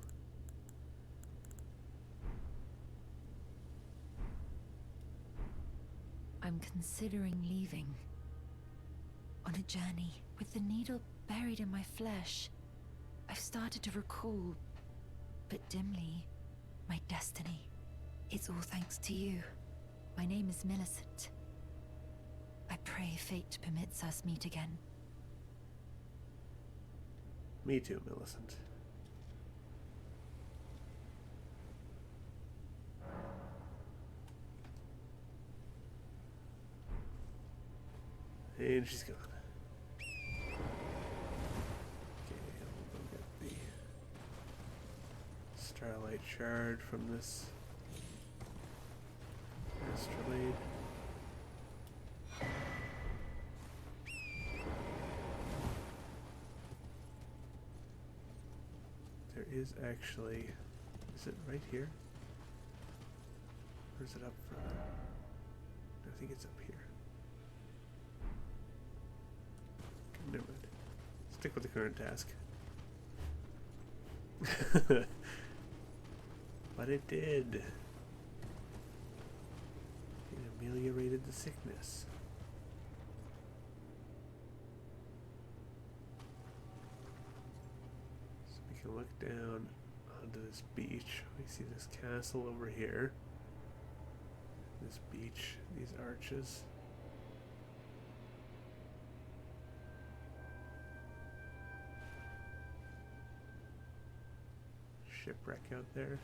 I'm considering leaving. On a journey, with the needle buried in my flesh. I've started to recall, but dimly, my destiny. It's all thanks to you. My name is Millicent. I pray fate permits us meet again. Me too, Millicent. And she's gone. Okay, we'll go get the Starlight Shard from this astrolabe. There is actually... Is it right here? Or is it up further? I think it's up here. Okay, never mind. Stick with the current task. But it did. It ameliorated the sickness. So we can look down onto this beach. We see this castle over here. This beach, these arches. Shipwreck out there.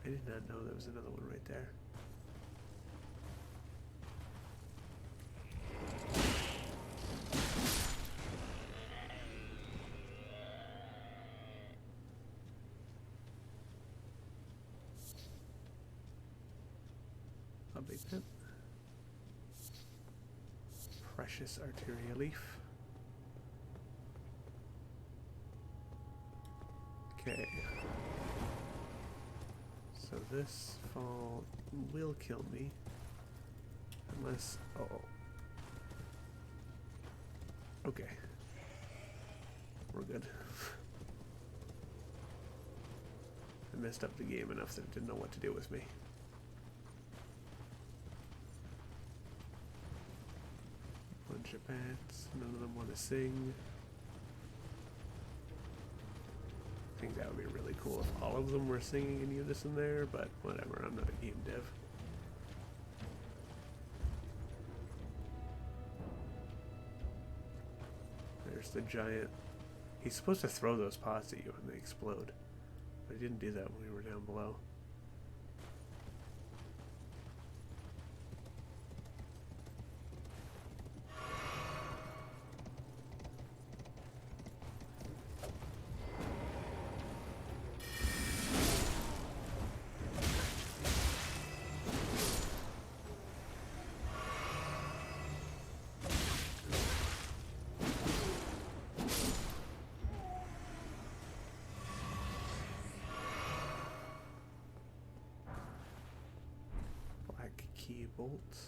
I did not know there was another one right there. A big pit. Precious arteria leaf. Okay. So this fall will kill me. Unless... oh. Okay. We're good. I messed up the game enough that it didn't know what to do with me. Bunch of bats. None of them want to sing. I think that would be really cool if all of them were singing in unison there, but whatever, I'm not a game dev. There's the giant. He's supposed to throw those pots at you and they explode, but he didn't do that when we were down below. Key bolts.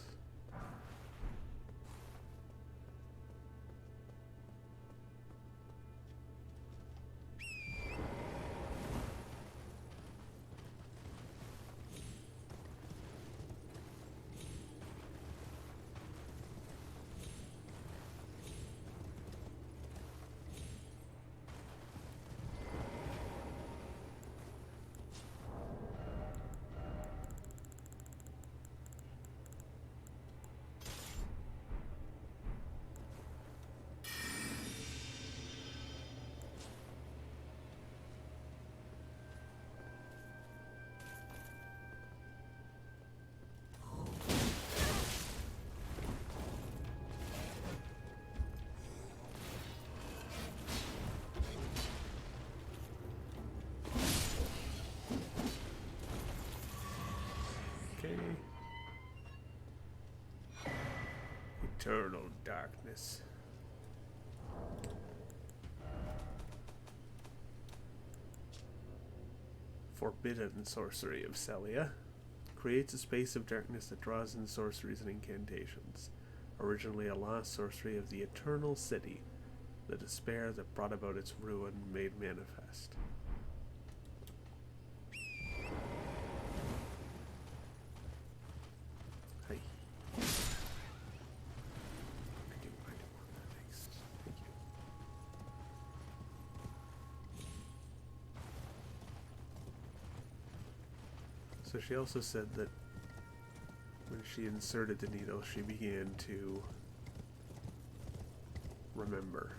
Eternal darkness. Forbidden sorcery of Celia. Creates a space of darkness that draws in sorceries and incantations. Originally a lost sorcery of the Eternal City. The despair that brought about its ruin made manifest. Hey. I do want that, thanks. Thank you. So she also said that when she inserted the needle, she began to remember.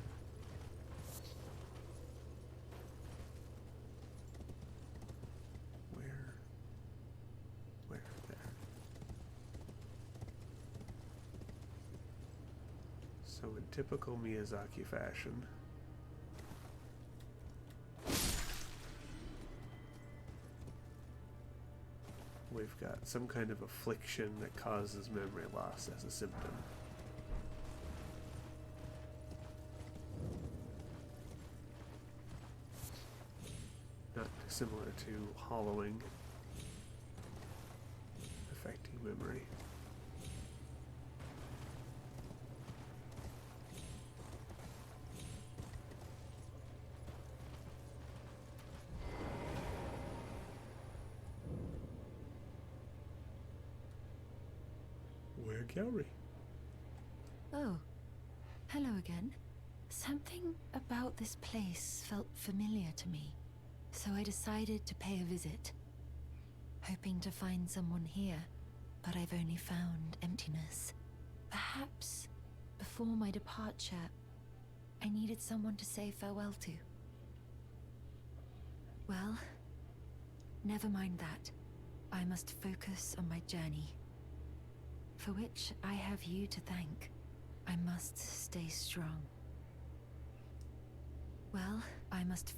Where? There. So in typical Miyazaki fashion, we've got some kind of affliction that causes memory loss as a symptom. Not similar to hollowing affecting memory. Where Gowry? Oh, hello again. Something about this place felt familiar to me, so I decided to pay a visit. Hoping to find someone here, but I've only found emptiness. Perhaps, before my departure, I needed someone to say farewell to. Well, never mind that. I must focus on my journey, for which I have you to thank. I must stay strong. Well, I must.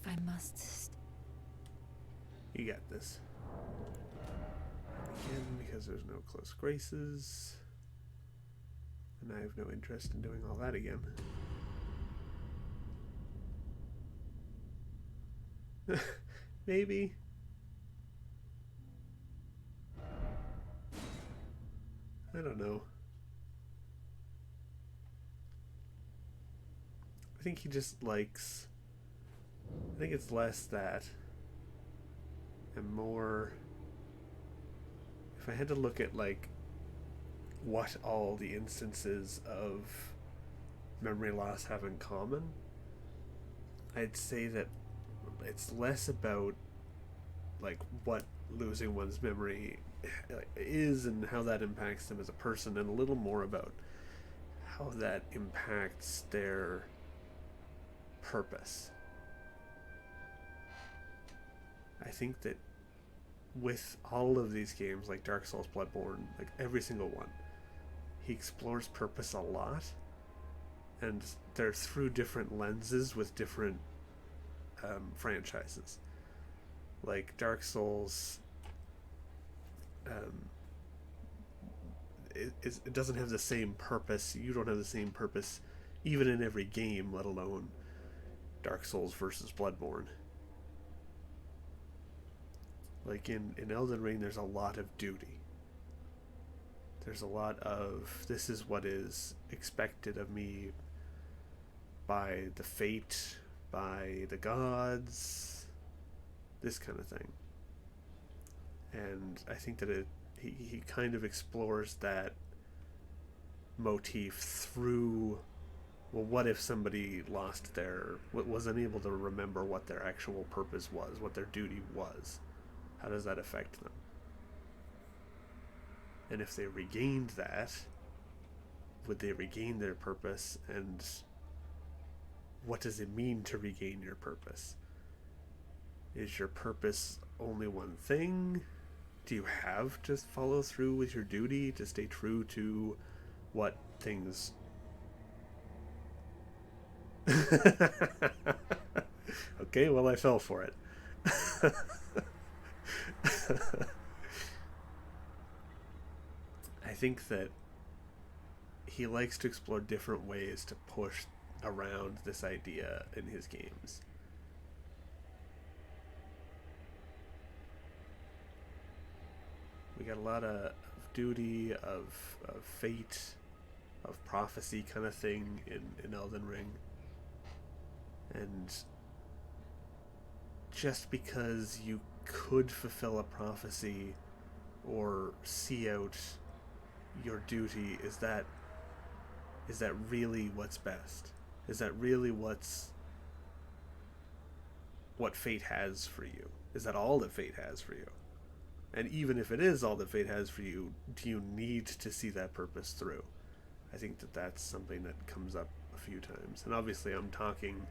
You got this. Again, because there's no close graces. And I have no interest in doing all that again. Maybe. I don't know. I think he just likes... I think it's less that and more... If I had to look at, like, what all the instances of memory loss have in common, I'd say that it's less about, like, what losing one's memory is and how that impacts them as a person, and a little more about how that impacts their purpose. I think that with all of these games, like Dark Souls, Bloodborne, like every single one, he explores purpose a lot, and they're through different lenses with different franchises. Like Dark Souls, it doesn't have the same purpose. You don't have the same purpose, even in every game, let alone Dark Souls versus Bloodborne. Like in Elden Ring, there's a lot of duty. There's a lot of, this is what is expected of me by the fate, by the gods, this kind of thing. And I think that he kind of explores that motif through, well, what if somebody lost was unable to remember what their actual purpose was, what their duty was? How does that affect them? And if they regained that, would they regain their purpose? And what does it mean to regain your purpose? Is your purpose only one thing? Do you have to follow through with your duty to stay true to what things... Okay, well, I fell for it. I think that he likes to explore different ways to push around this idea in his games. We got a lot of duty, of fate, of prophecy kind of thing in Elden Ring. And just because you could fulfill a prophecy or see out your duty, is that really what's best? Is that really what fate has for you? Is that all that fate has for you? And even if it is all that fate has for you, do you need to see that purpose through? I think that that's something that comes up a few times. And obviously I'm talking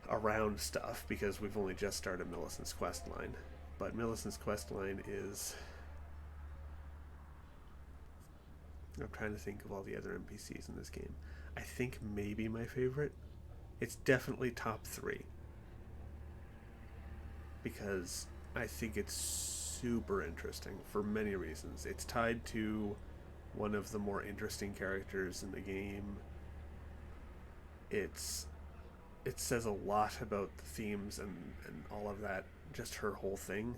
around stuff because we've only just started Millicent's quest line. But Millicent's quest line is... I'm trying to think of all the other NPCs in this game. I think maybe my favorite. It's definitely top 3. Because I think it's super interesting for many reasons. It's tied to one of the more interesting characters in the game. It says a lot about the themes and all of that. Just her whole thing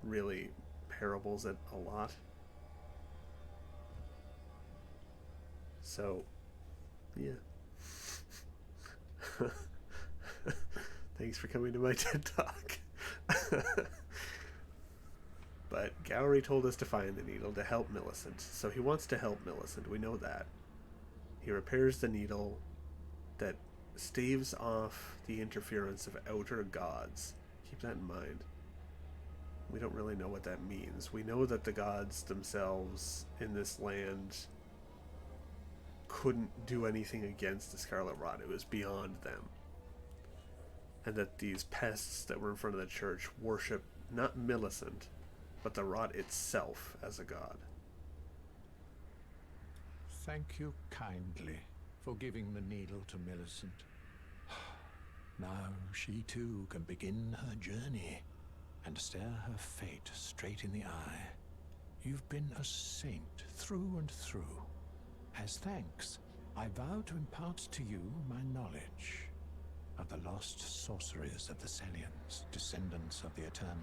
really parables it a lot. So, yeah. Thanks for coming to my TED Talk. But Gowry told us to find the needle to help Millicent, so he wants to help Millicent, we know that. He repairs the needle that staves off the interference of outer gods. Keep that in mind. We don't really know what that means. We know that the gods themselves in this land couldn't do anything against the Scarlet Rot. It was beyond them. And that these pests that were in front of the church worship not Millicent, but the rot itself as a god. Thank you kindly for giving the needle to Millicent. Now she too can begin her journey and stare her fate straight in the eye. You've been a saint through and through. As thanks, I vow to impart to you my knowledge of the lost sorceries of the Celians, descendants of the Eternal.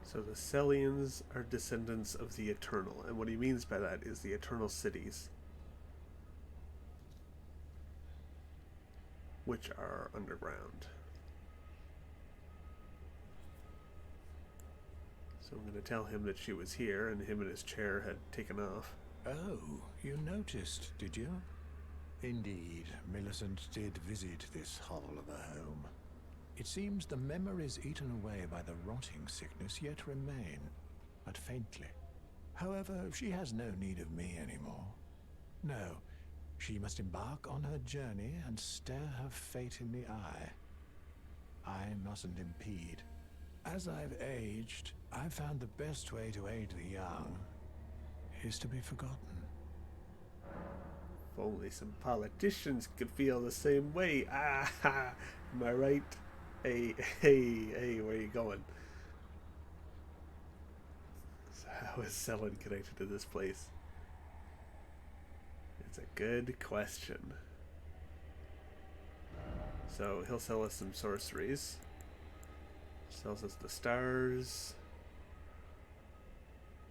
So the Celians are descendants of the Eternal, and what he means by that is the Eternal Cities, which are underground. So I'm going to tell him that she was here, and him and his chair had taken off. Oh, you noticed, did you? Indeed, Millicent did visit this hovel of a home. It seems the memories eaten away by the rotting sickness yet remain, but faintly. However, she has no need of me anymore. No, she must embark on her journey and stare her fate in the eye. I mustn't impede. As I've aged, I've found the best way to aid the young is to be forgotten. If only some politicians could feel the same way. Ah, am I right? Hey, where are you going? So how is Selin connected to this place? It's a good question. So he'll sell us some sorceries. Sells us the stars.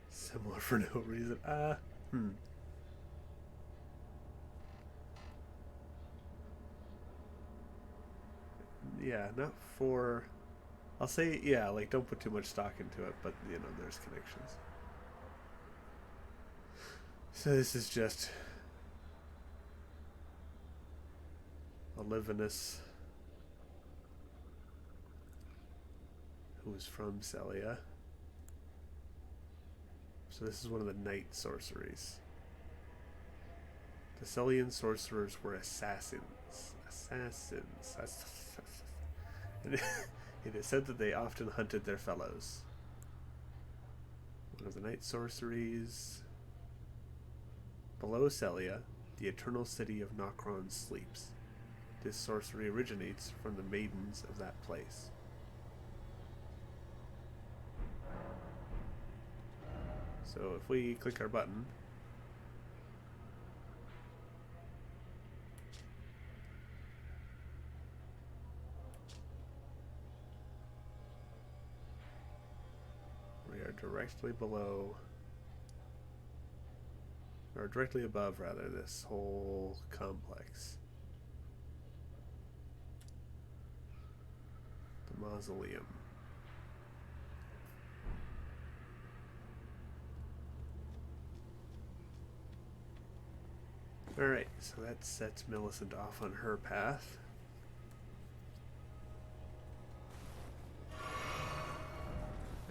Similar for no reason. Yeah, not for... I'll say, yeah, like, don't put too much stock into it, but, you know, there's connections. So this is just... Olivinus, who is from Celia. So this is one of the night sorceries. The Celian sorcerers were assassins. It is said that they often hunted their fellows. One of the night sorceries. Below Celia, the eternal city of Nokron sleeps. This sorcery originates from the maidens of that place. So if we click our button, we are directly below, or directly above rather, this whole complex. The mausoleum. Alright, so that sets Millicent off on her path.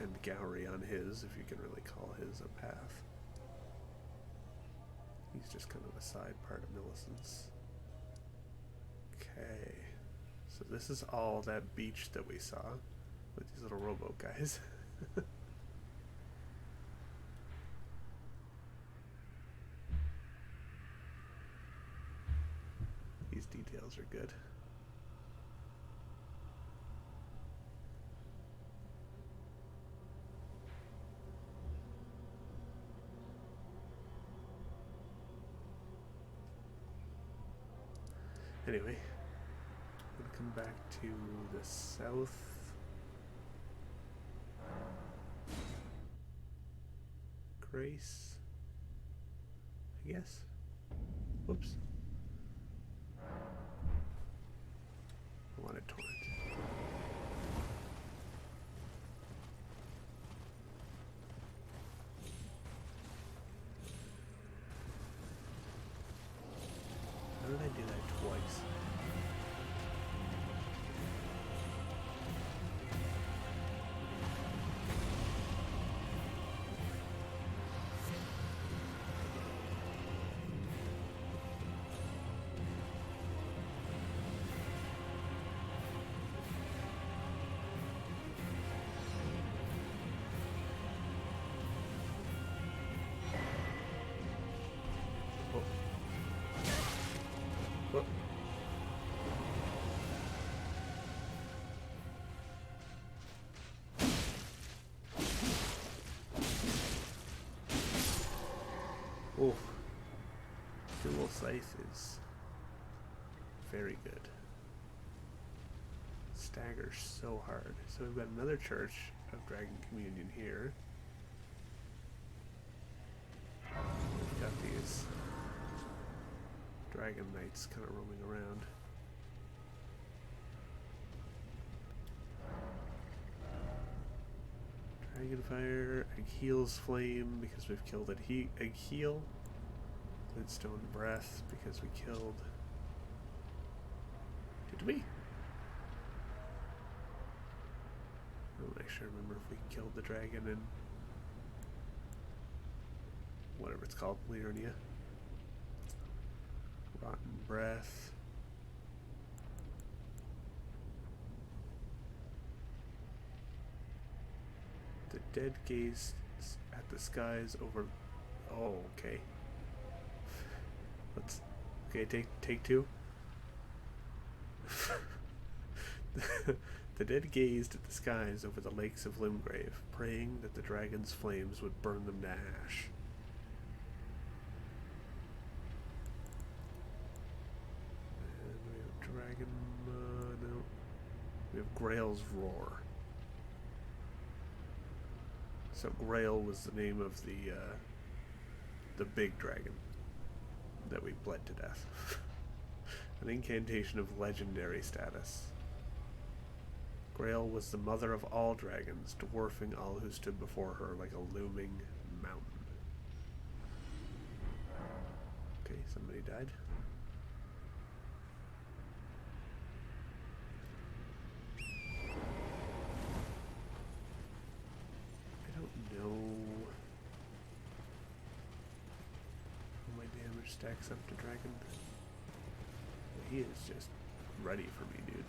And Gowry on his, if you can really call his a path. He's just kind of a side part of Millicent's. Okay. So this is all that beach that we saw with these little rowboat guys. These details are good. Anyway, I'm gonna come back to the south. Grace, I guess. Whoops. I wanted torrent. How did I do that twice? Whoop. Oh, dual scythe is very good. Staggers so hard. So we've got another Church of Dragon Communion here. We've got these Dragon Knights kind of roaming around. Dragonfire, Agheel's Flame because we've killed Agheel. Glintstone Breath because we killed... Did we? I don't actually remember if we killed the dragon in... whatever it's called, Liurnia. Rotten Breath. The dead gaze at the skies over... Oh, okay. Let's... Okay, take two. The dead gazed at the skies over the lakes of Limgrave, praying that the dragon's flames would burn them to ash. Dragon, no. We have Grail's Roar. So Grail was the name of the big dragon that we bled to death. An incantation of legendary status. Grail was the mother of all dragons, dwarfing all who stood before her like a looming mountain. Okay, somebody died. Stacks up to Dragon. He is just ready for me, dude.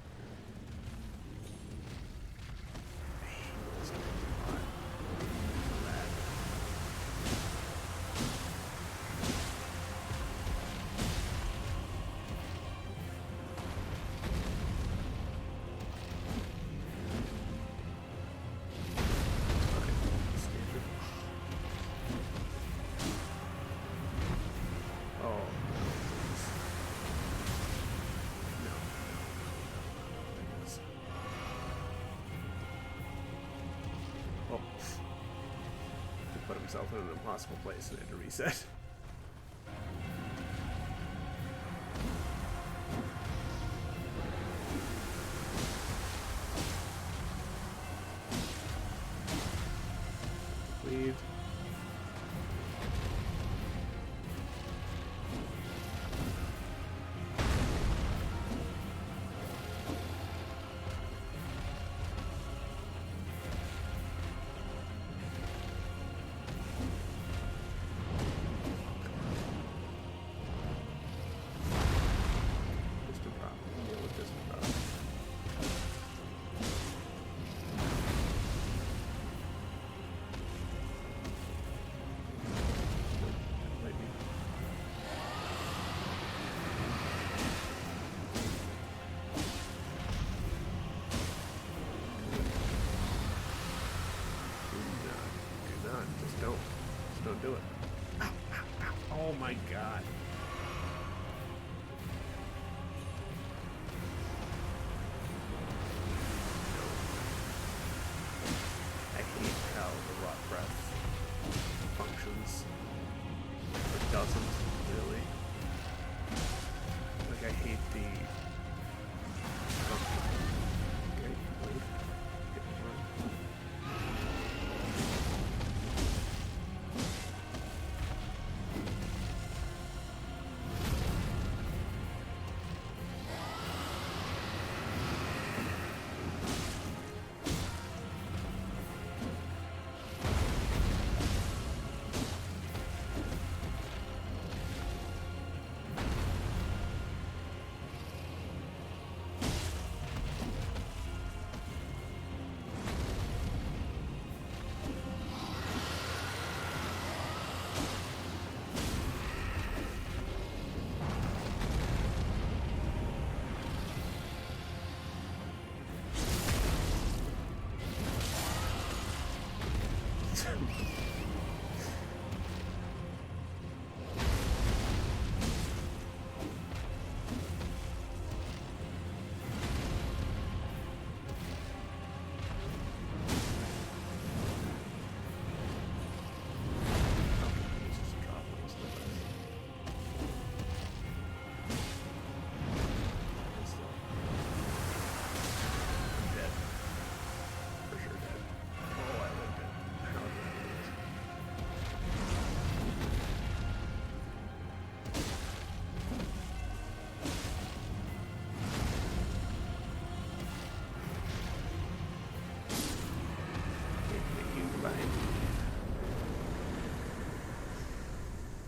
Himself in an impossible place and had to reset. Leave.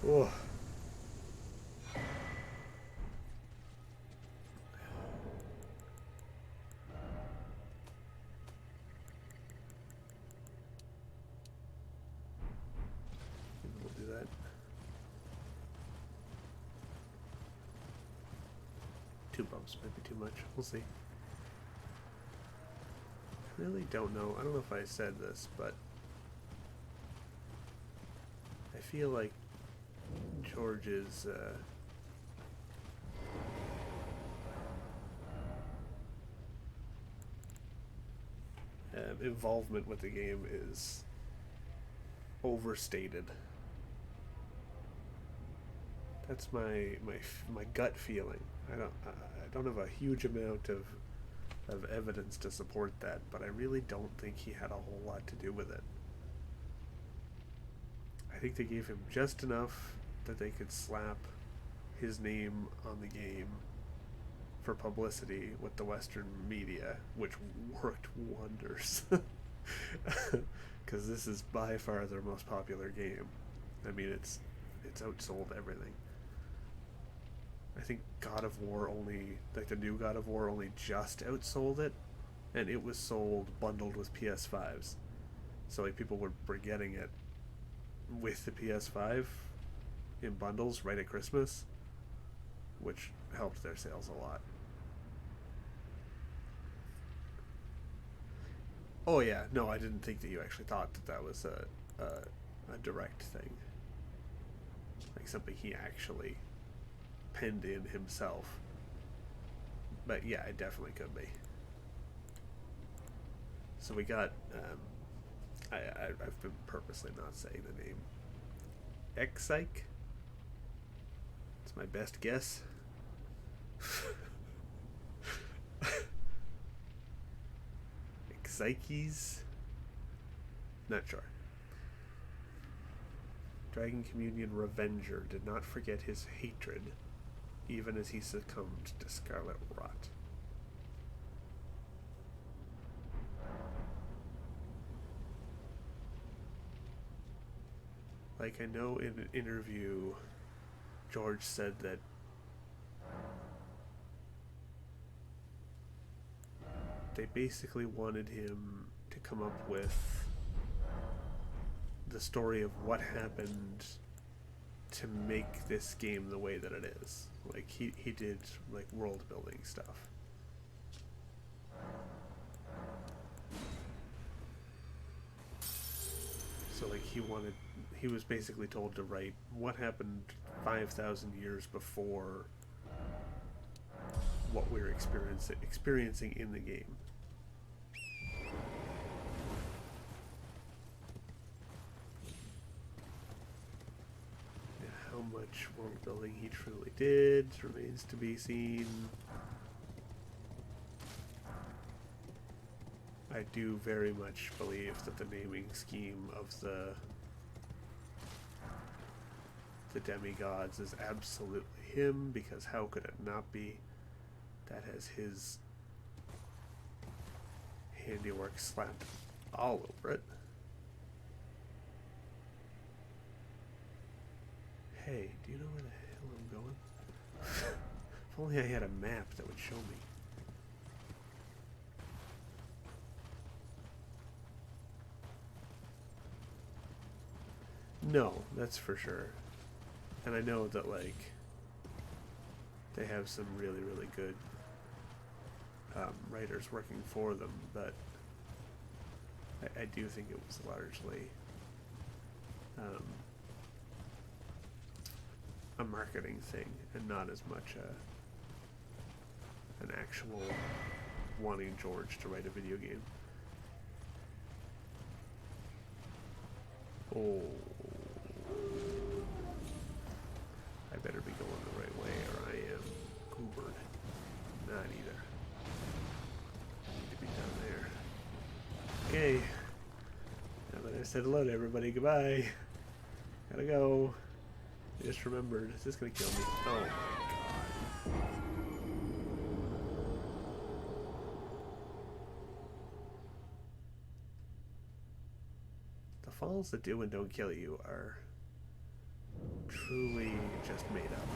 Oh. We'll do that. Two bumps might be too much. We'll see. I really don't know. I don't know if I said this, but I feel like George's involvement with the game is overstated. That's my gut feeling. I don't have a huge amount of evidence to support that, but I really don't think he had a whole lot to do with it. I think they gave him just enough that they could slap his name on the game for publicity with the Western media, which worked wonders. Because this is by far their most popular game. I mean, it's outsold everything. I think God of War only, like the new God of War only just outsold it, and it was sold bundled with PS5s. So like people were getting it with the PS5 in bundles right at Christmas, which helped their sales a lot. Oh yeah, no, I didn't think that you actually thought that was a direct thing, like something he actually penned in himself. But yeah, it definitely could be. So we got I've been purposely not saying the name. Exike? It's my best guess. Exikes? Not sure. Dragon Communion Revenger did not forget his hatred, even as he succumbed to Scarlet Rot. Like, I know in an interview, George said that they basically wanted him to come up with the story of what happened to make this game the way that it is. Like, he did, like, world building stuff. So, like, he was basically told to write what happened 5,000 years before what we're experiencing in the game. And how much world building he truly did remains to be seen. I do very much believe that the naming scheme of the demigods is absolutely him, because how could it not be? That has his handiwork slapped all over it. Hey, do you know where the hell I'm going? If only I had a map that would show me. No, that's for sure. And I know that, like, they have some really, really good writers working for them, but I do think it was largely a marketing thing and not as much an actual wanting George to write a video game. Oh, I better be going the right way or I am goobered. Not either. I need to be down there. Okay. Now that I said hello to everybody, goodbye. Gotta go. I just remembered. Is this gonna kill me? Oh my god. The falls that do and don't kill you are truly just made up.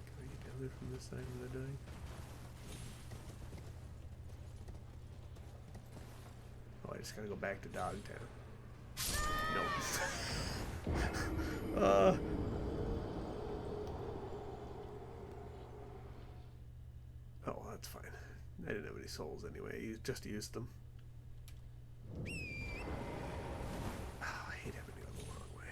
Can I get down there from this side without dying? Oh, I just gotta go back to Dogtown. No. Oh, that's fine. I didn't have any souls anyway. You just used them. Oh, I hate having to go the long way.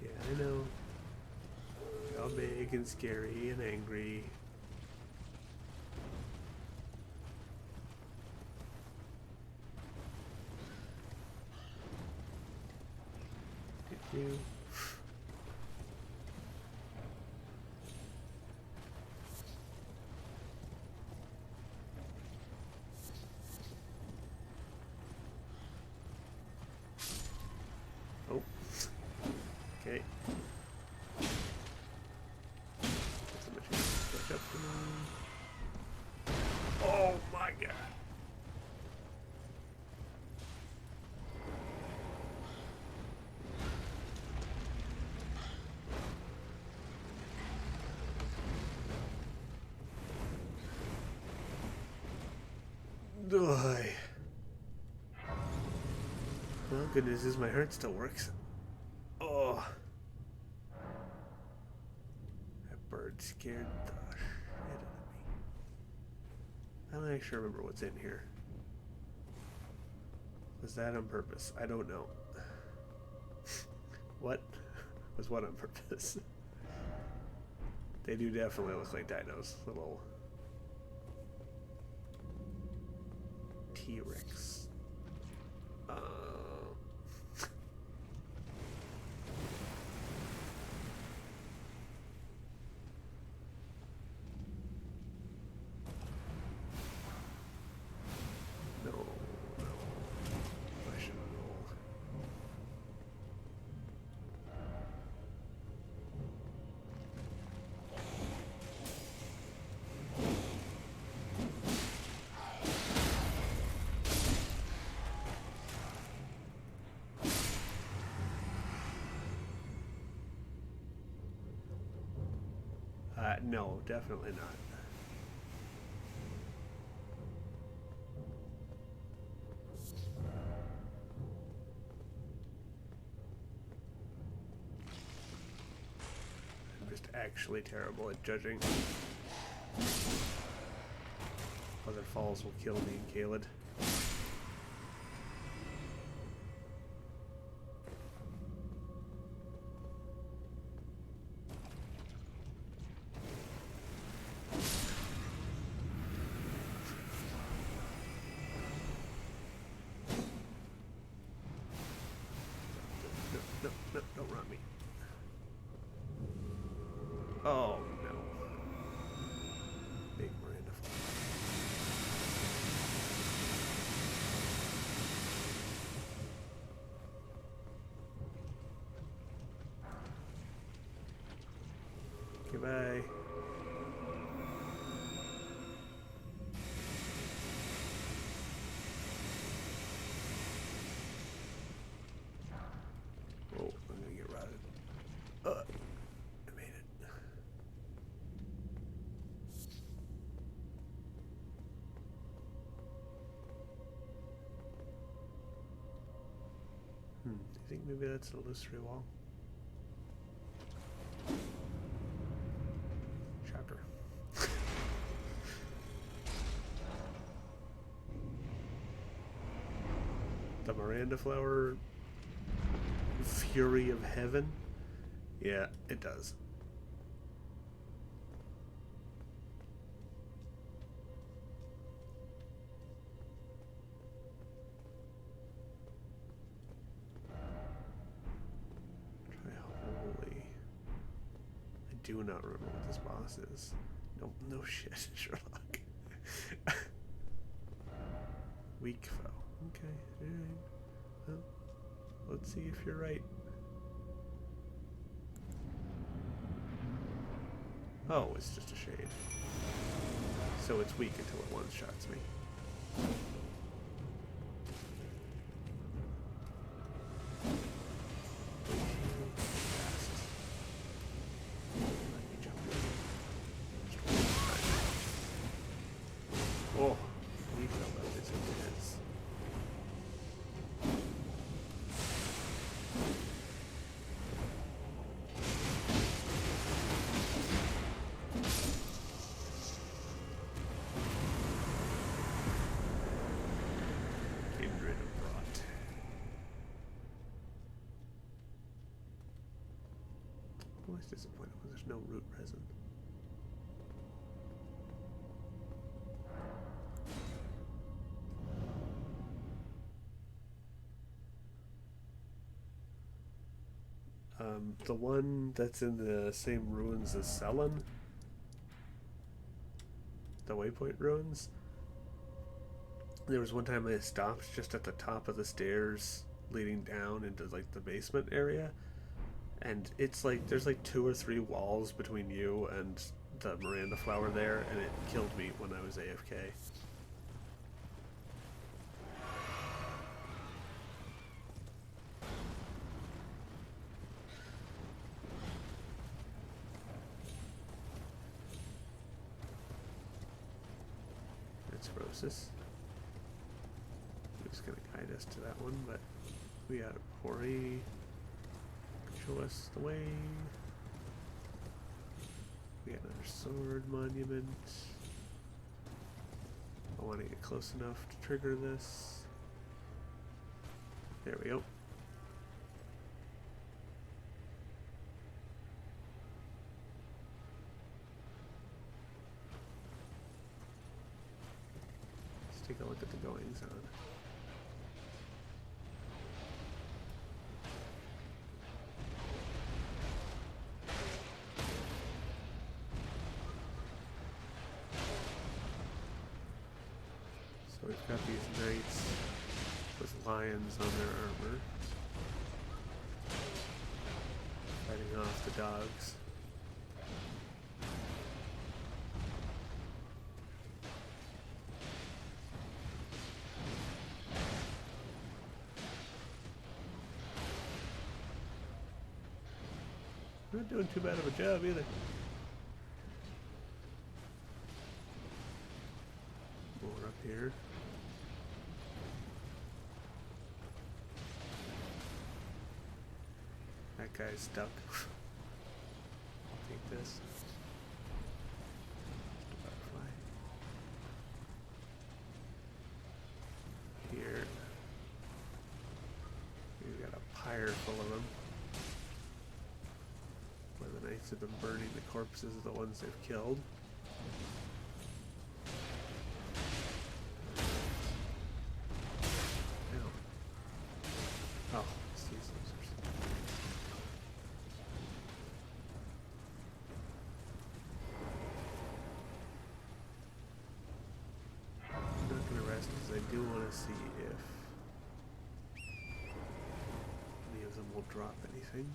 Yeah, I know. You're all big and scary and angry. You. Oh. Okay. Somebody catch up to me. Oh my god. Ugh. Well, good news is my heart still works. Oh. That bird scared the shit out of me. I don't actually remember what's in here. Was that on purpose? I don't know. What was what on purpose? They do definitely look like dinos. Little T-Rex. No. I should roll. No, definitely not. I'm just actually terrible at judging. Other falls will kill me and Caled. No, don't run me. Oh, no. Big Miranda fly. Goodbye. Oh, I'm gonna get routed. I made it. Do you think maybe that's an illusory wall? Shocker. The Miranda flower fury of heaven? Yeah, it does. Holy. I do not remember what this boss is. Nope, no shit, Sherlock. Weak foe. Okay, alright. Well, Let's see if you're right. Oh, it's just a shade. So it's weak until it one-shots me. Oh, he fell out. It's intense. Kindred of Rot. I'm always disappointed when there's no root resin. The one that's in the same ruins as Selen, the Waypoint ruins. There was one time I stopped just at the top of the stairs leading down into like the basement area, and it's like there's like 2 or 3 walls between you and the Miranda flower there, and it killed me when I was AFK. Roses. Who's gonna guide us to that one, but we got Hori. Show us the way. We got another sword monument. I want to get close enough to trigger this. There we go. Take a look at the goings on. So we've got these knights with lions on their armor, fighting off the dogs. Not doing too bad of a job either. More up here. That guy's stuck. I'll take this. Butterfly. Here. We've got a pyre full of them. The knights have been burning the corpses of the ones they've killed. Ow. Oh, it's these losers. I'm not going to rest because I do want to see if any of them will drop anything.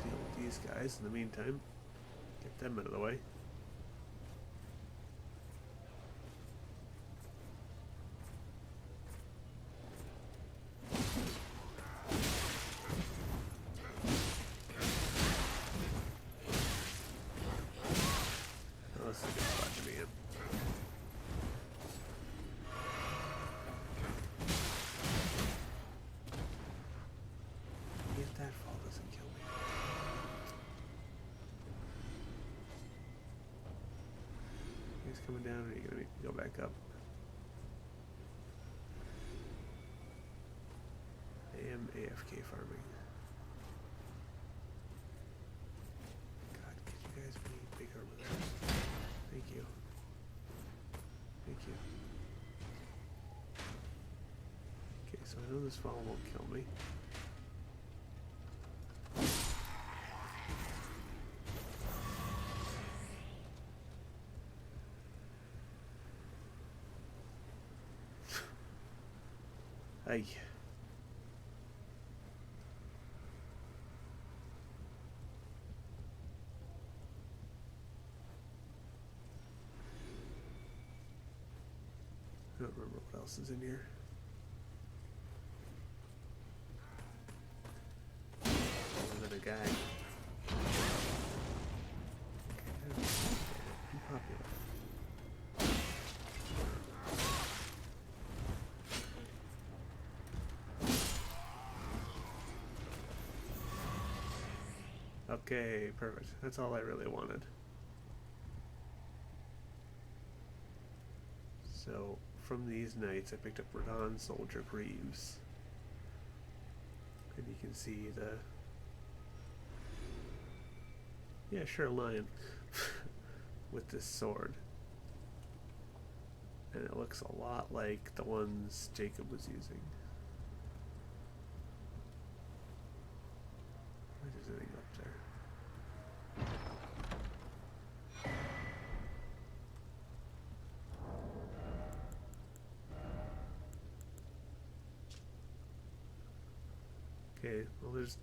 Deal with these guys in the meantime. Get them out of the way. Oh, this is a good spot to be in. If that fall doesn't kill me. He's coming down, or are you gonna need to go back up? I am AFK farming. God, could you guys be bigger with us? Thank you. Thank you. Okay, so I know this fall won't kill me. Aye. remember what else is in here. Other than a guy. Unpopular. Okay, perfect. That's all I really wanted. So, from these knights, I picked up Radon Soldier Greaves. And you can see the... Yeah, sure, lion. With this sword. And it looks a lot like the ones Jacob was using. Why is anything up there? Okay, well there's...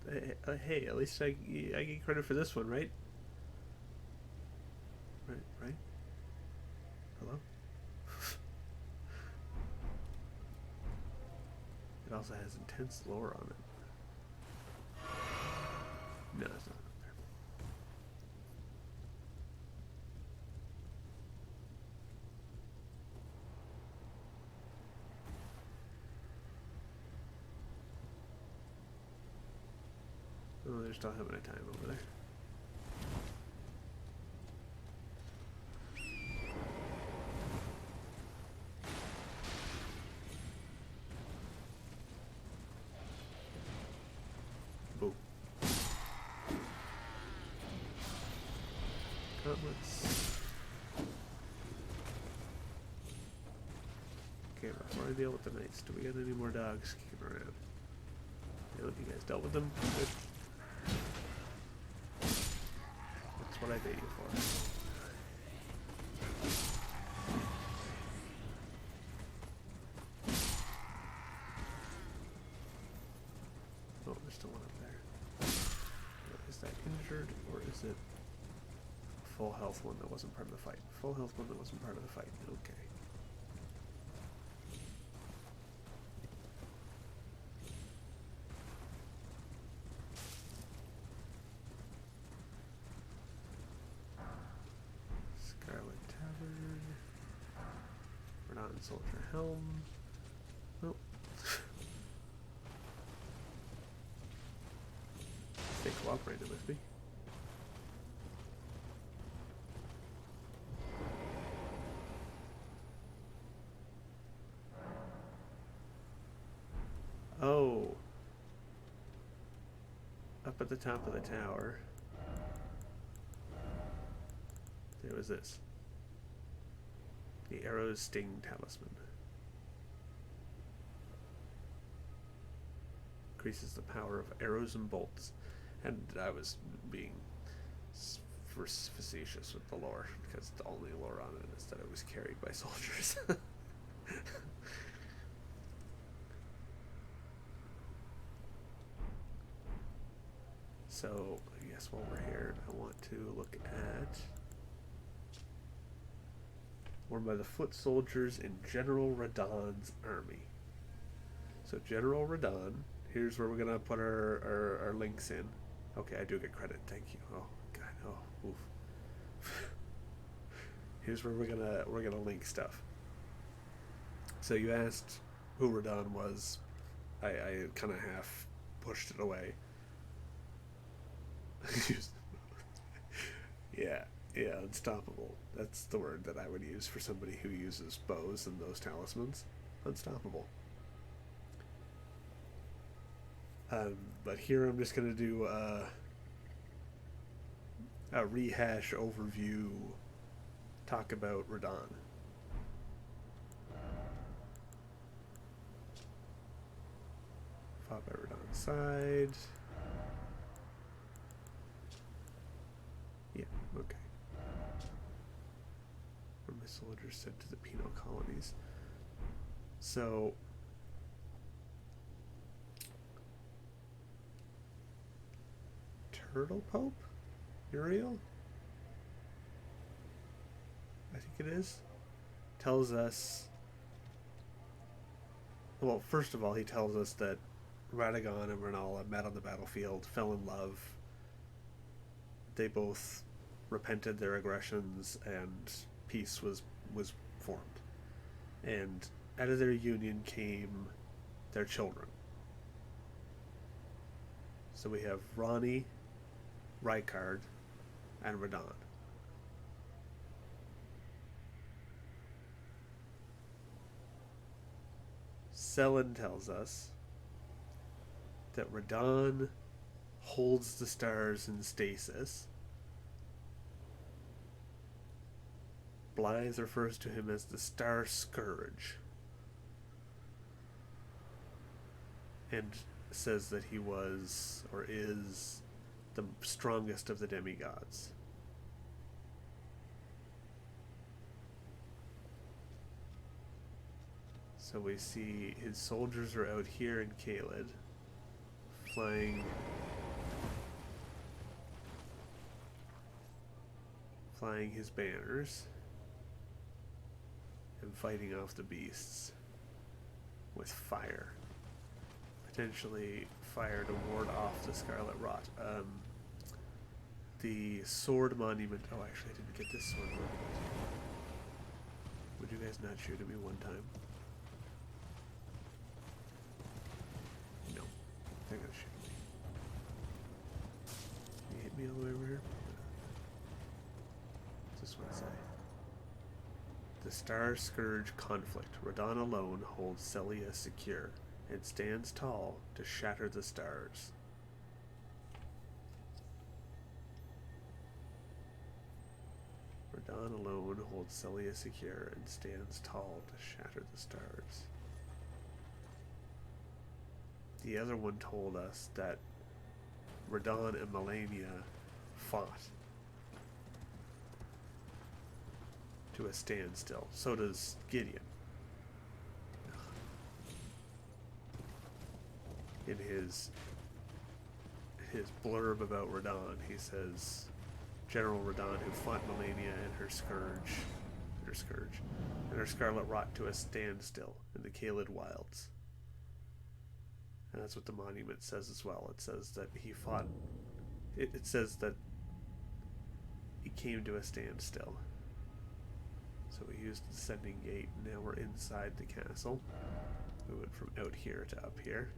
hey, at least I get credit for this one, right? Right? Hello? It also has intense lore on it. No, it's not up there. Oh, they're still having a time over there. Boom. Gauntlets. Okay, before I deal with the knights, do we got any more dogs kicking around? You guys dealt with them? Good. That's what I paid you for. Oh, there's still one up there. Is that injured, or is it a full health one that wasn't part of the fight? Full health one that wasn't part of the fight. Okay. Soldier helm. Oh. They cooperated with me. Oh. Up at the top of the tower. There was this. The Arrow's Sting Talisman. Increases the power of arrows and bolts. And I was being facetious with the lore, because the only lore on it is that it was carried by soldiers. So, I guess while we're here, I want to look at... worn by the foot soldiers in General Radon's army. So General Radon, here's where we're gonna put our links in. Okay, I do get credit, thank you. Oh god, oh oof. Here's where we're gonna link stuff. So you asked who Radon was. I kinda half pushed it away. Yeah, unstoppable. That's the word that I would use for somebody who uses bows and those talismans. Unstoppable. But here I'm just going to do a rehash overview, talk about Radon. Fought by Radon's side. Yeah, okay. Where my soldiers sent to the penal colonies. So Turtle Pope? Uriel? I think it is. Tells us Well, first of all, he tells us that Radagon and Renala met on the battlefield, fell in love. They both repented their aggressions, and peace was formed. And out of their union came their children. So we have Ronnie, Rykard, and Radon. Selen tells us that Radon holds the stars in stasis. Blythe refers to him as the Star Scourge, and says that he was, or is, the strongest of the demigods. So we see his soldiers are out here in Caelid, flying his banners and fighting off the beasts with fire. Potentially fire to ward off the Scarlet Rot. The sword monument. Oh, actually, I didn't get this sword monument. Would you guys not shoot at me one time? No. They're gonna shoot me. Can you hit me all the way over here? What's this one say? The Star Scourge conflict. Radon alone holds Celia secure and stands tall to shatter the stars. Radon alone holds Celia secure and stands tall to shatter the stars. The other one told us that Radon and Melania fought to a standstill. So does Gideon. In his blurb about Radon, he says General Radon, who fought Melania and her Scarlet Rot to a standstill in the Caelid Wilds. And that's what the monument says as well. It says that he fought. It says that he came to a standstill. So we used the Descending Gate. Now we're inside the castle. We went from out here to up here.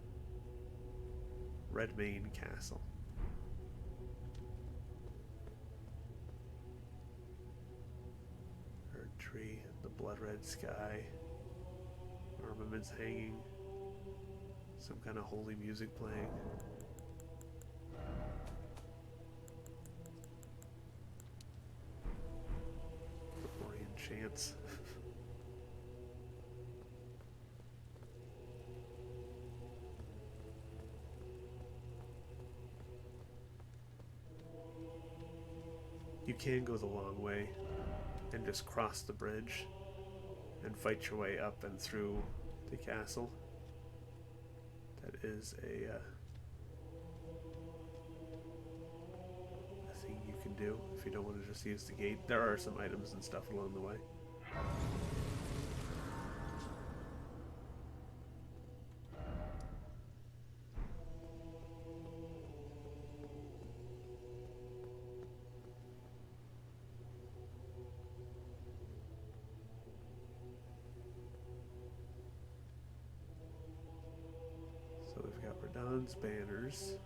Redmane Castle. Erd tree, the blood red sky, armaments hanging, some kind of holy music playing. Gregorian chants. You can go the long way and just cross the bridge and fight your way up and through the castle. That is a thing you can do if you don't want to just use the gate. There are some items and stuff along the way. So we've got Radon's banners.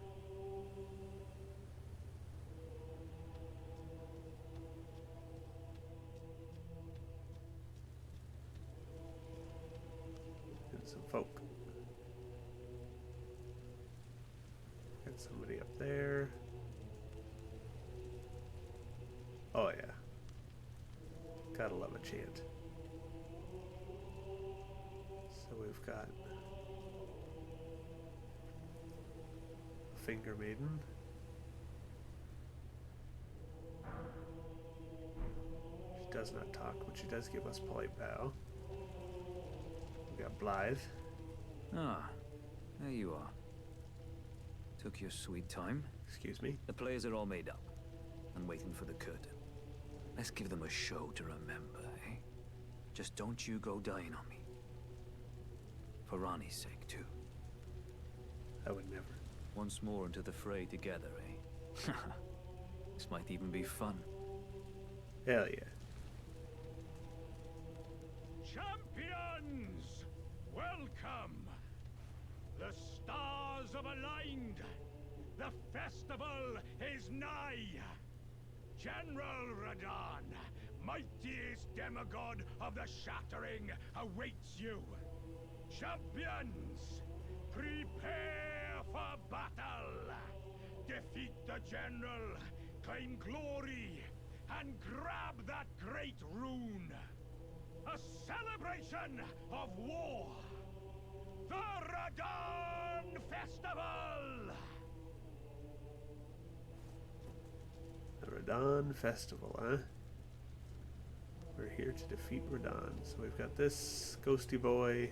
And some folk. Got somebody up there. Oh yeah. Gotta love a chant. So we've got Finger Maiden. She does not talk, but she does give us polite bow. We got Blythe. Ah, there you are. Took your sweet time. Excuse me. The players are all made up and waiting for the curtain. Let's give them a show to remember, eh? Just don't you go dying on me. For Rani's sake, too. I would never. Once more into the fray together, eh? This might even be fun. Hell yeah. Champions! Welcome! The stars have aligned! The festival is nigh! General Radahn, mightiest demigod of the Shattering, awaits you! Champions! Prepare for battle! Defeat the General, claim glory, and grab that great rune! A celebration of war! The Radahn Festival! The Radahn Festival, huh? We're here to defeat Radahn. So we've got this Ghosty Boy,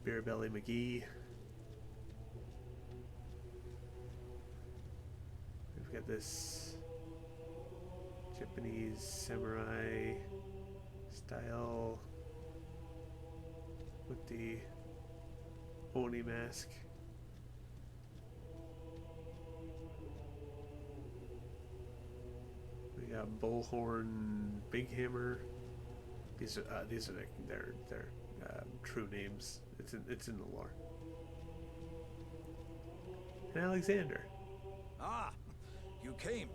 Beer Belly McGee. We've got this Japanese samurai style with the Oni mask. We got Bullhorn, Big Hammer. These are their true names. It's in the lore. And Alexander. Ah, you came.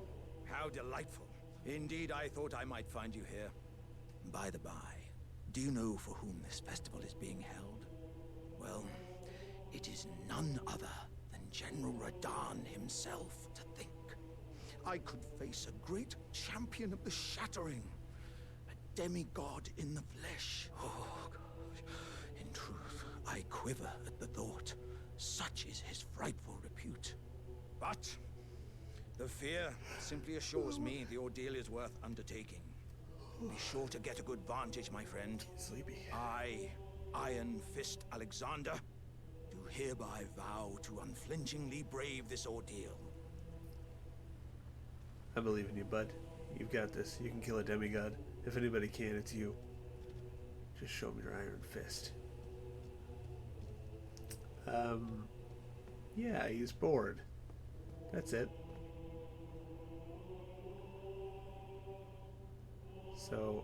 How delightful. Indeed, I thought I might find you here. By the by, do you know for whom this festival is being held? Well, it is none other than General Radahn himself, to think. I could face a great champion of the Shattering. A demigod in the flesh. Oh, gosh. In truth, I quiver at the thought. Such is his frightful repute. But the fear simply assures me the ordeal is worth undertaking. Be sure to get a good vantage, my friend. Sleepy. I, Iron Fist Alexander, do hereby vow to unflinchingly brave this ordeal. I believe in you, bud. You've got this. You can kill a demigod. If anybody can, it's you. Just show me your iron fist. Yeah, he's bored. That's it. So,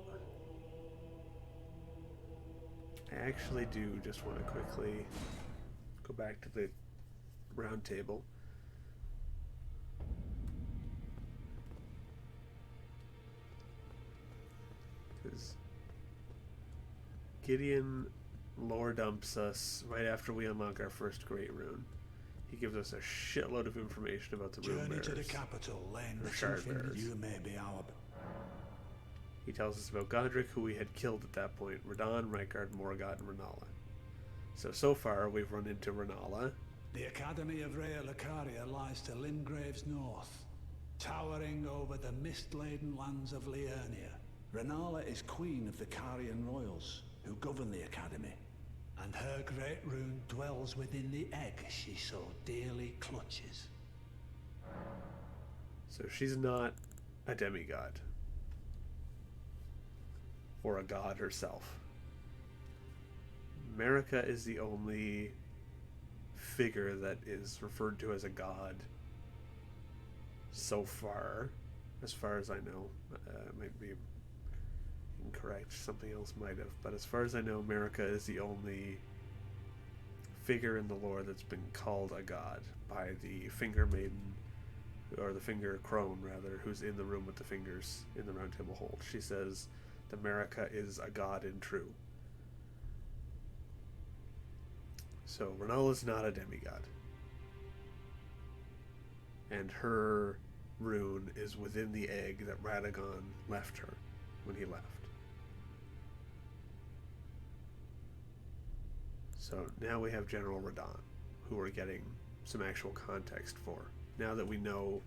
I actually do just want to quickly go back to the round table. Because Gideon lore dumps us right after we unlock our first great rune. He gives us a shitload of information about the rune Journey bearers. to the capital, lend Or something shard that bearers. you may be our. He tells us about Godric, who we had killed at that point, Radahn, Rykard, Morgott, and Renala. So far, we've run into Renala. The Academy of Rhea Lucaria lies to Limgrave's north, towering over the mist-laden lands of Liurnia. Renala is queen of the Carian royals, who govern the Academy, and her great rune dwells within the egg she so dearly clutches. So she's not a demigod. Or a god herself. Marika is the only figure that is referred to as a god so far as I know. It might be incorrect, something else might have, but as far as I know, Marika is the only figure in the lore that's been called a god by the Finger Maiden, or the Finger Crone rather, who's in the room with the fingers in the Round Table Hold. She says the Marika is a god in true. So Renala's not a demigod. And her rune is within the egg that Radagon left her when he left. So now we have General Radahn, who we're getting some actual context for. Now that we know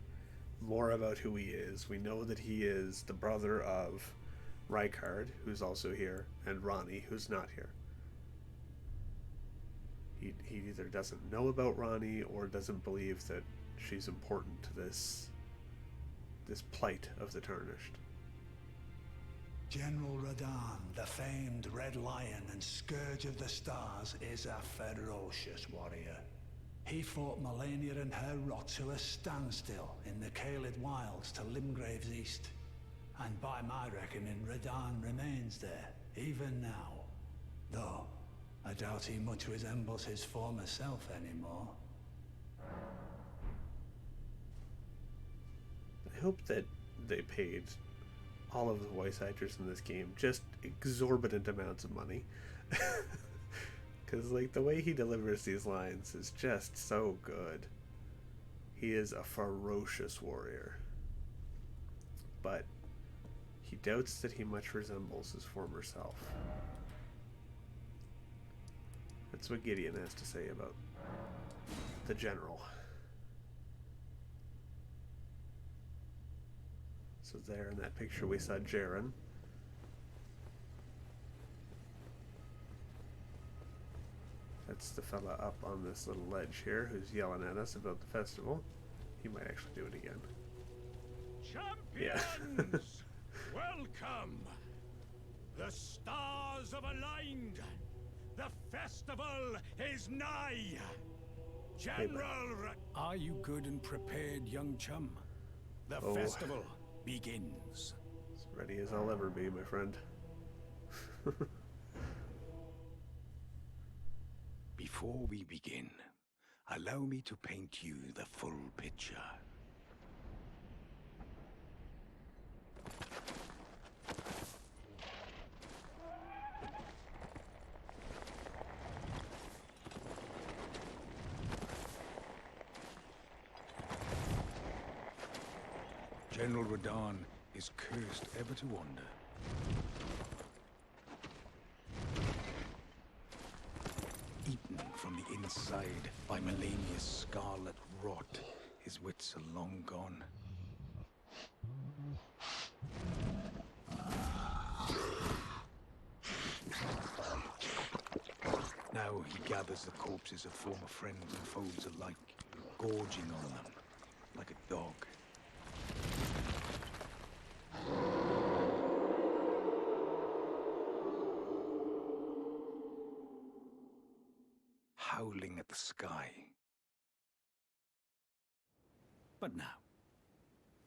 more about who he is, we know that he is the brother of Rykard, who's also here, and Ranni, who's not here. He either doesn't know about Ranni or doesn't believe that she's important to this plight of the Tarnished. General Radahn, the famed Red Lion and Scourge of the Stars, is a ferocious warrior. He fought Melania and her rot to a standstill in the Caelid Wilds to Limgrave's east. And by my reckoning, Radahn remains there, even now. Though, I doubt he much resembles his former self anymore. I hope that they paid all of the voice actors in this game just exorbitant amounts of money. Because, like, the way he delivers these lines is just so good. He is a ferocious warrior. But he doubts that he much resembles his former self. That's what Gideon has to say about the general. So there in that picture we saw Jaren. That's the fella up on this little ledge here who's yelling at us about the festival. He might actually do it again. Champions! Welcome! The stars have aligned! The festival is nigh! General... Are you good and prepared, young chum? The festival begins. As ready as I'll ever be, my friend. Before we begin, allow me to paint you the full picture. General Radahn is cursed ever to wander. Eaten from the inside by Melania's scarlet rot, his wits are long gone. Now he gathers the corpses of former friends and foes alike, gorging on them like a dog. Howling at the sky. But now,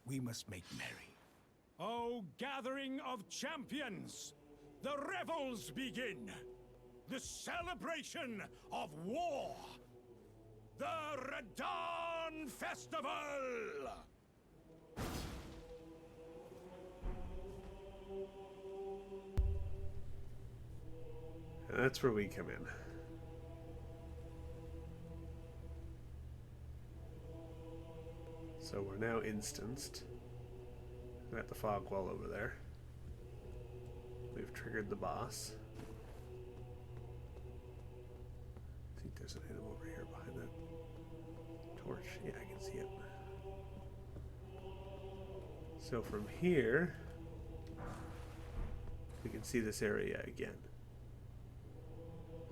we must make merry. O gathering of champions! The revels begin! The celebration of war! The Radahn Festival! And that's where we come in. So we're now instanced. We've got the fog wall over there. We've triggered the boss. I think there's an item over here behind that torch. Yeah, I can see it. So from here, we can see this area again.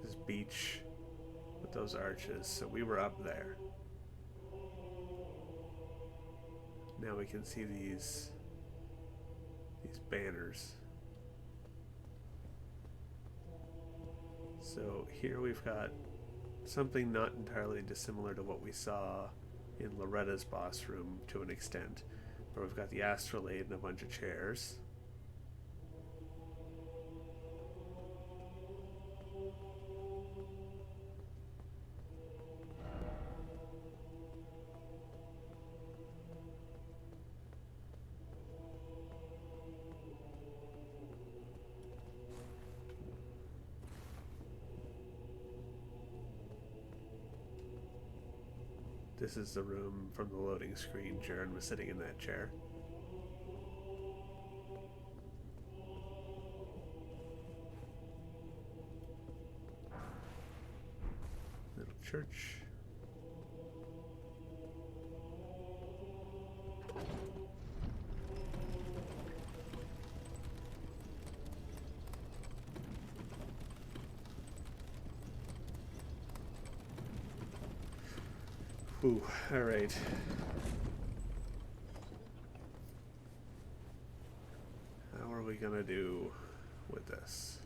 This beach with those arches. So we were up there. Now we can see these banners. So here we've got something not entirely dissimilar to what we saw in Loretta's boss room to an extent, where we've got the astrolabe and a bunch of chairs. This is the room from the loading screen. Jaren was sitting in that chair. Little church. Ooh, all right. How are we gonna do with this?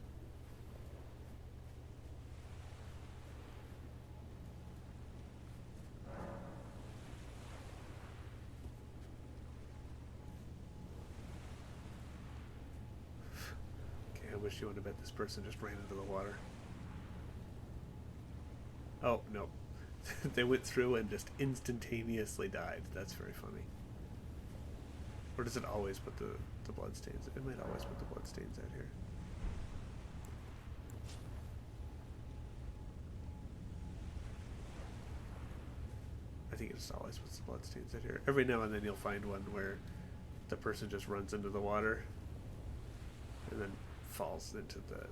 Okay, how much do you want to bet this person just ran into the water? Oh, no. They went through and just instantaneously died. That's very funny. Or does it always put the bloodstains? It might always put the bloodstains out here. I think it just always puts the bloodstains out here. Every now and then you'll find one where the person just runs into the water and then falls into the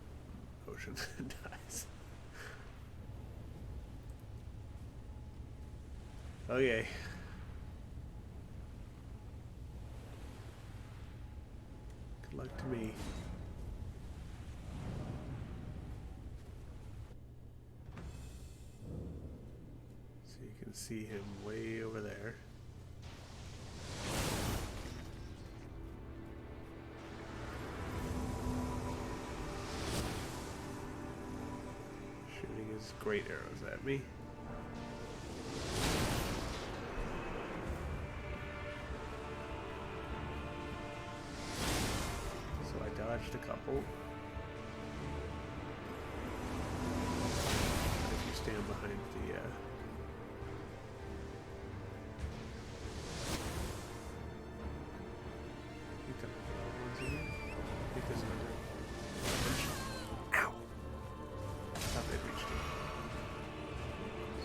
ocean and dies. Okay. Good luck to me. So you can see him way over there. Shooting his great arrows at me. Dodged a couple. If you stand behind the I think there are ones in here. I think there's another bunch. Ow! I thought they reached him.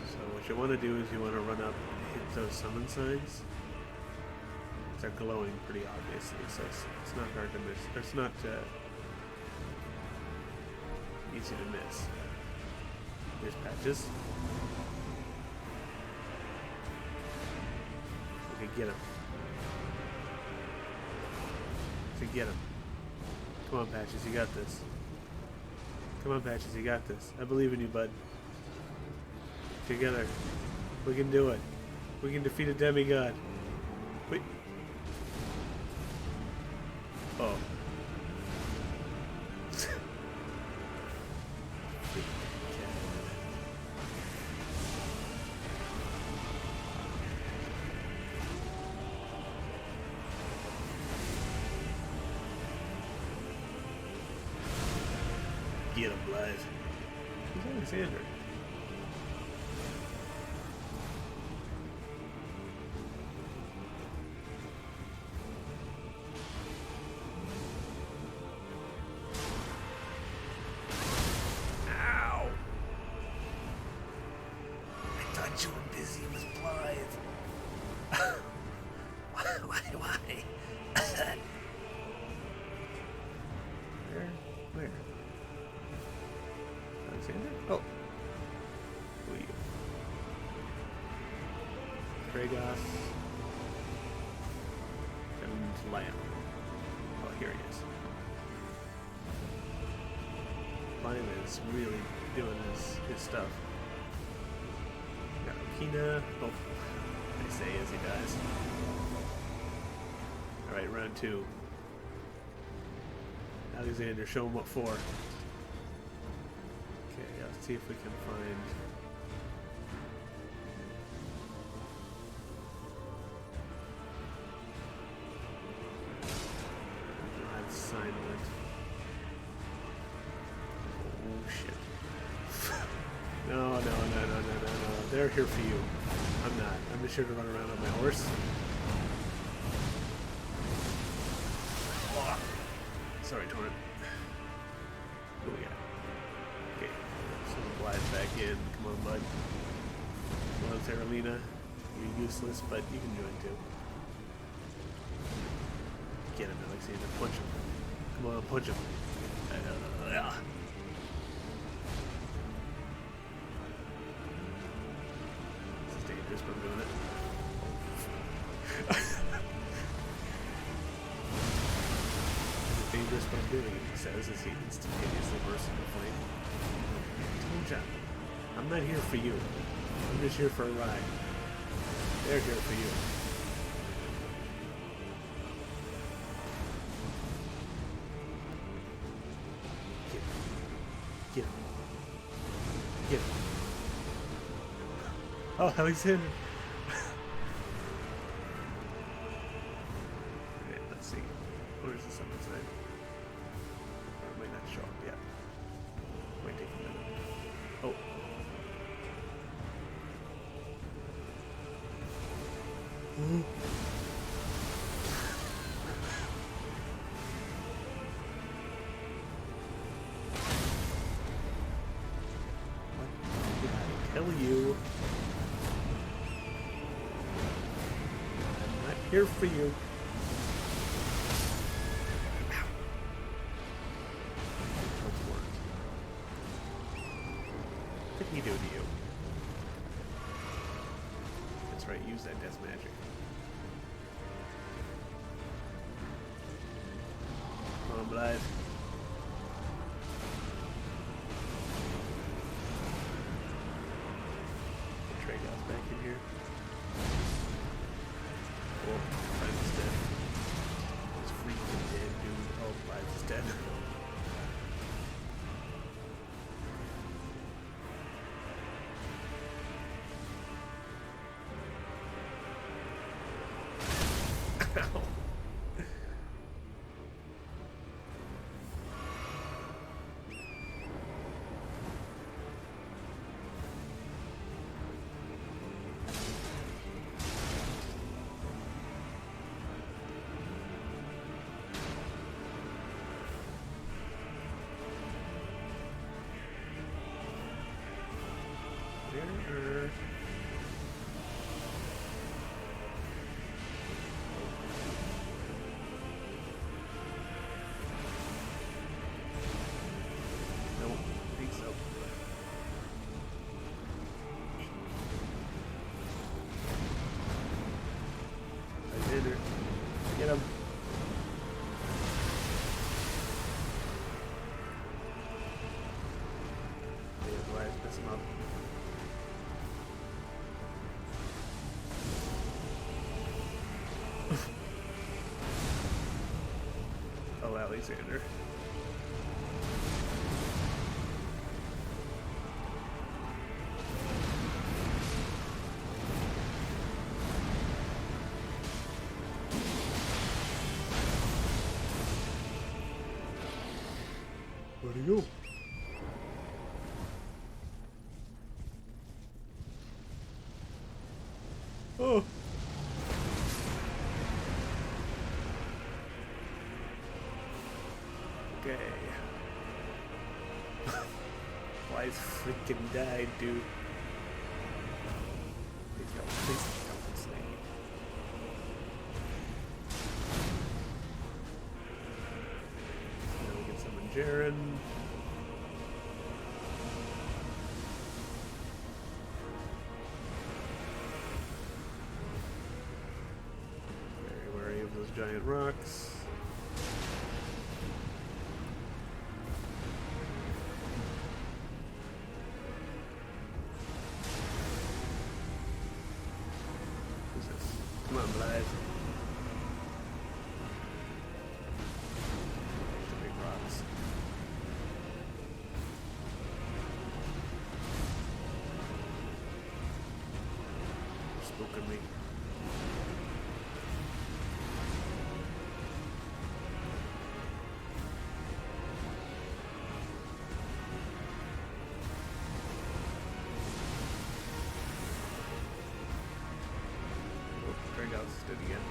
So what you want to do is you want to run up and hit those summon signs. They're glowing pretty obviously, so it's not hard to miss. It's not easy to miss. There's patches. Okay, get him. So get him. Come on, Patches, you got this. Come on, Patches, you got this. I believe in you, bud. Together, we can do it. We can defeat a demigod. Wait. Oh. Get him, Blythe. Who's Alexander? You were busy with Blythe. Why? Where? Alexander? Oh. Who are you? Kragos. And Lion. Oh, here he is. Lion is really doing his stuff. Kina. Oh, I say as he dies. Alright, round 2. Alexander, show him what for. Okay, let's see if we can find... That's silent. Oh, shit. No. They're here for you. I'm not. I'm just here to run around on my horse. Oh. Sorry, Torrent. What do we got? Okay. Someone glides back in. Come on, bud. Come on, Theralina. You're useless, but you can join too. Get him, Alexander. Punch him. Come on, punch him. Dangerous, but I'm doing it. It's dangerous, but I'm doing it, he says as he instantaneously bursts into flame. Told ya, I'm not here for you. I'm just here for a ride. They're here for you. Oh, Alexander. Okay, let's see. Where's the summon sign? Or it might not show up yet. Might take a minute. Oh. What did I tell you? I'm not here for you. What did he do to you? That's right, use that death magic. Come on, Blythe. Trey God's back in here. Oh, Blythe's dead. He's freaking dead, dude. Oh, Blythe's dead. Ow. There. Nope, I think so. I did it. Get him. Yeah, why piss him up? Oh, Alexander. Where'd he go? Oh. Okay. Why freaking died, dude? Please don't slay me. Now we can summon Jaren. Very wary of those giant rocks. Who's this? Come on, Blythe. The big rocks. Spooking me. Greg House did again.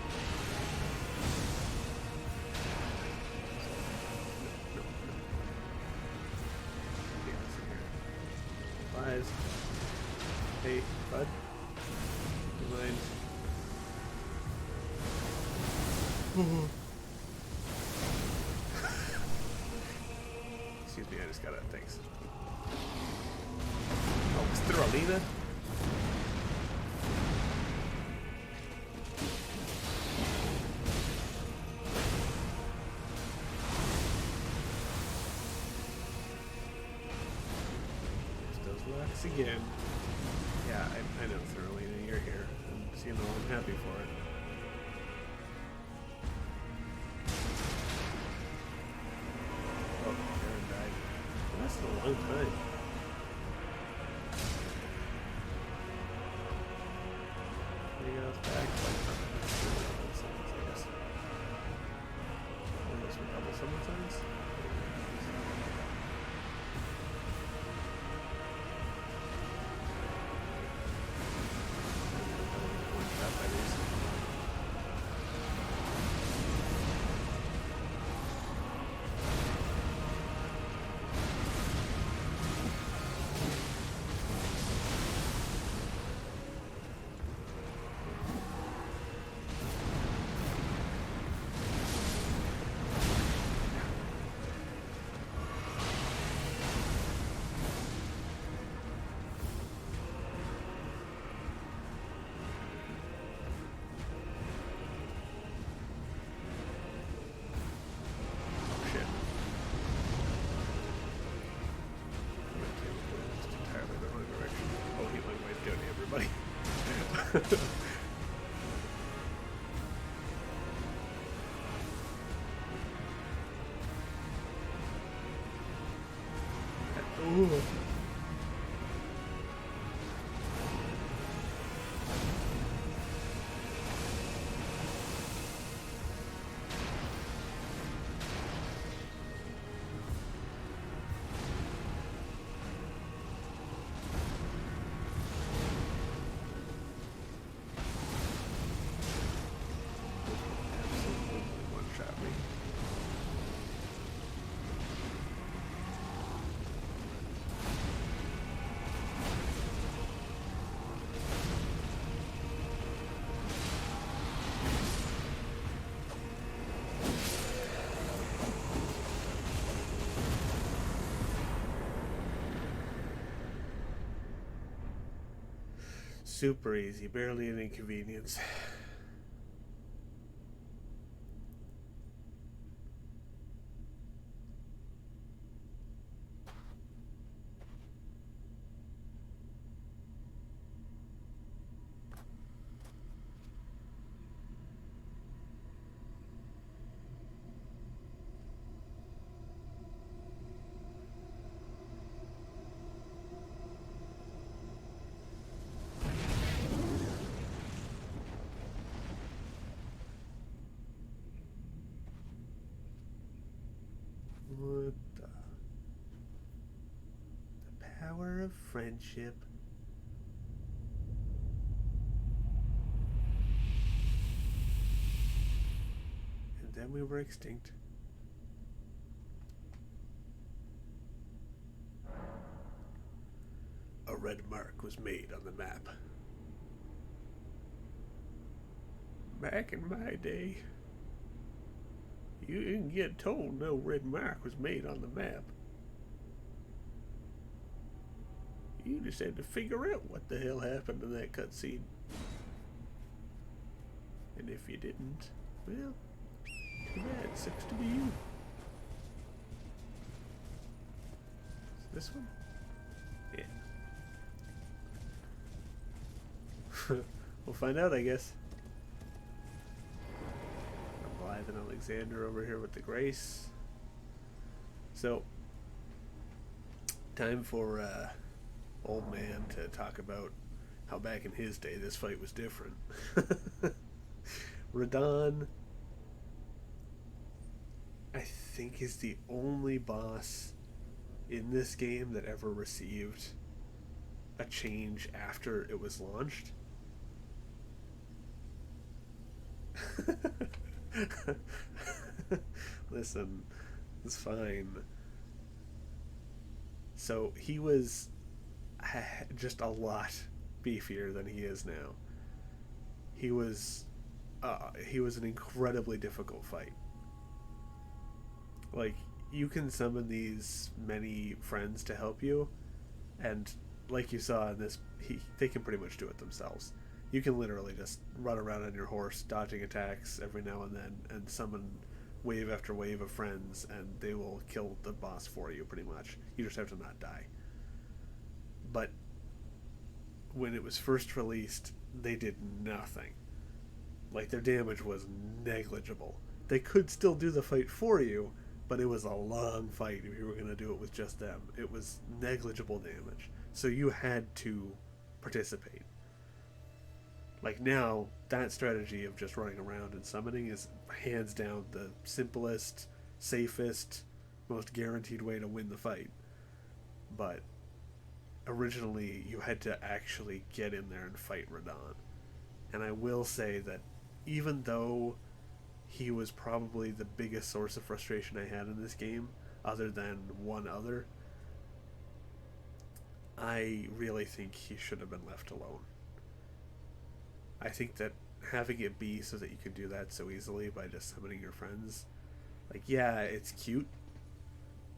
No. Okay, listen here. Lies. Hey, bud. You mind? Excuse me, I just got it. Thanks. Oh, is there Alina? Rocks again. Yeah, I know, Thurlina, you're here. And so, you know, I'm happy for it. Oh, Aaron died. Well, that's a long time. Ooh. One-shot me. Super easy, barely an inconvenience. What the power of friendship. And then we were extinct. A red mark was made on the map. Back in my day, you didn't get told no red mark was made on the map. You just had to figure out what the hell happened in that cutscene. And if you didn't, well, too bad. Sucks to be you. Is this one? Yeah. We'll find out, I guess. Blythe and Alexander over here with the Grace. So, time for old man to talk about how back in his day this fight was different. Radon, I think, is the only boss in this game that ever received a change after it was launched. Listen, it's fine. So he was just a lot beefier than he is now. He was an incredibly difficult fight. Like, you can summon these many friends to help you, and like you saw in this, they can pretty much do it themselves. You can literally just run around on your horse, dodging attacks every now and then, and summon wave after wave of friends, and they will kill the boss for you, pretty much. You just have to not die. But when it was first released, they did nothing. Like, their damage was negligible. They could still do the fight for you, but it was a long fight if you were going to do it with just them. It was negligible damage. So you had to participate. Like, now, that strategy of just running around and summoning is hands down the simplest, safest, most guaranteed way to win the fight. But originally, you had to actually get in there and fight Radon. And I will say that even though he was probably the biggest source of frustration I had in this game, other than one other, I really think he should have been left alone. I think that having it be so that you can do that so easily by just summoning your friends, like, yeah, it's cute,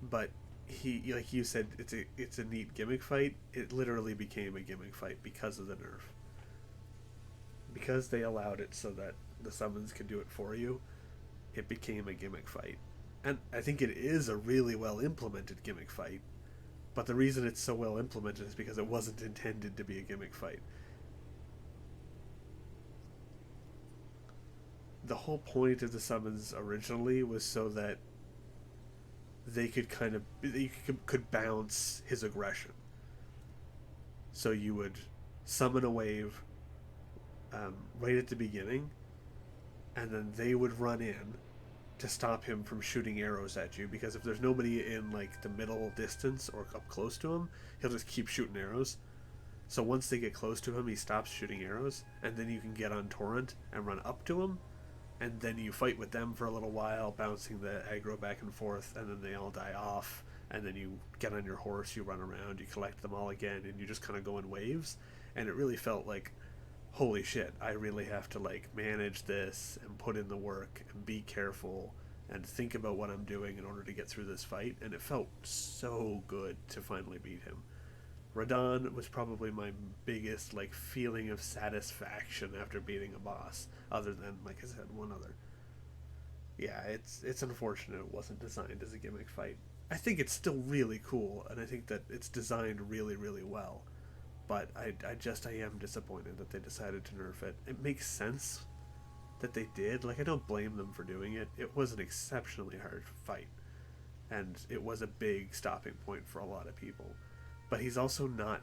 but he, like you said, it's a neat gimmick fight. It literally became a gimmick fight because of the nerf. Because they allowed it so that the summons could do it for you, it became a gimmick fight. And I think it is a really well implemented gimmick fight, but the reason it's so well implemented is because it wasn't intended to be a gimmick fight. the whole point of the summons originally was so that they could could bounce his aggression. So you would summon a wave right at the beginning, and then they would run in to stop him from shooting arrows at you, because if there's nobody in like the middle distance or up close to him, he'll just keep shooting arrows. So once they get close to him, he stops shooting arrows, and then you can get on Torrent and run up to him, and then you fight with them for a little while, bouncing the aggro back and forth, and then they all die off, and then you get on your horse, you run around, you collect them all again, and you just kind of go in waves. And it really felt like, holy shit, I really have to like manage this and put in the work and be careful and think about what I'm doing in order to get through this fight. And it felt so good to finally beat him. Radahn was probably my biggest like feeling of satisfaction after beating a boss, other than, like I said, one other. Yeah, it's unfortunate it wasn't designed as a gimmick fight. I think it's still really cool, and I think that it's designed really, really well. But I am disappointed that they decided to nerf it. It makes sense that they did. Like, I don't blame them for doing it. It was an exceptionally hard fight, and it was a big stopping point for a lot of people. But he's also not...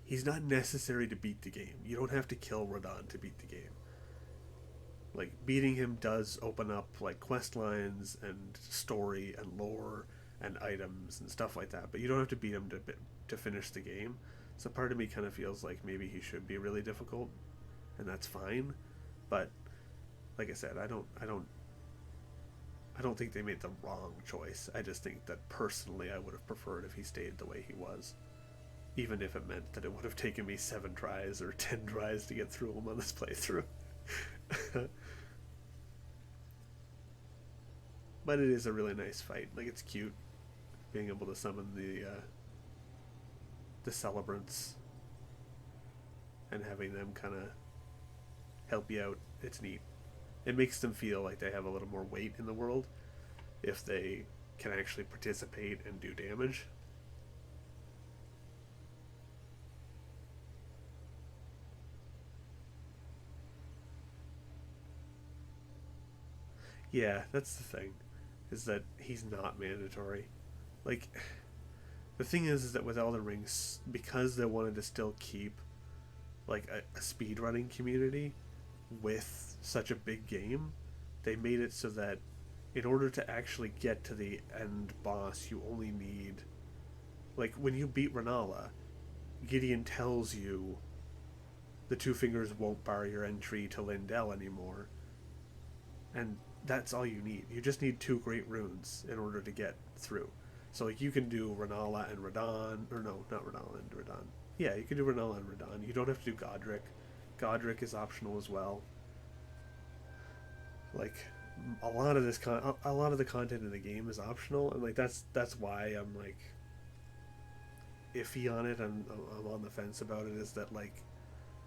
He's not necessary to beat the game. You don't have to kill Radahn to beat the game. Like, beating him does open up, like, quest lines and story and lore and items and stuff like that, but you don't have to beat him to finish the game. So part of me kind of feels like maybe he should be really difficult, and that's fine. But like I said, I don't think they made the wrong choice. I just think that personally I would have preferred if he stayed the way he was, even if it meant that it would have taken me 7 tries or 10 tries to get through him on this playthrough. But it is a really nice fight. Like, it's cute being able to summon the celebrants and having them kind of help you out. It's neat. It makes them feel like they have a little more weight in the world if they can actually participate and do damage. Yeah, that's the thing, is that he's not mandatory. Like, the thing is that with Elden Ring, because they wanted to still keep like a speedrunning community with such a big game, they made it so that in order to actually get to the end boss, you only need, like, when you beat Renala, Gideon tells you the 2 fingers won't bar your entry to Lindell anymore, and that's all you need. You just need 2 great runes in order to get through. So, like, you can do Renala and Radahn, or no, not Renala and Radahn. Yeah, you can do Renala and Radahn. You don't have to do Godric. Godric is optional as well. Like, a lot of the content in the game is optional, and like that's why I'm like iffy on it. I'm on the fence about it. Is that, like,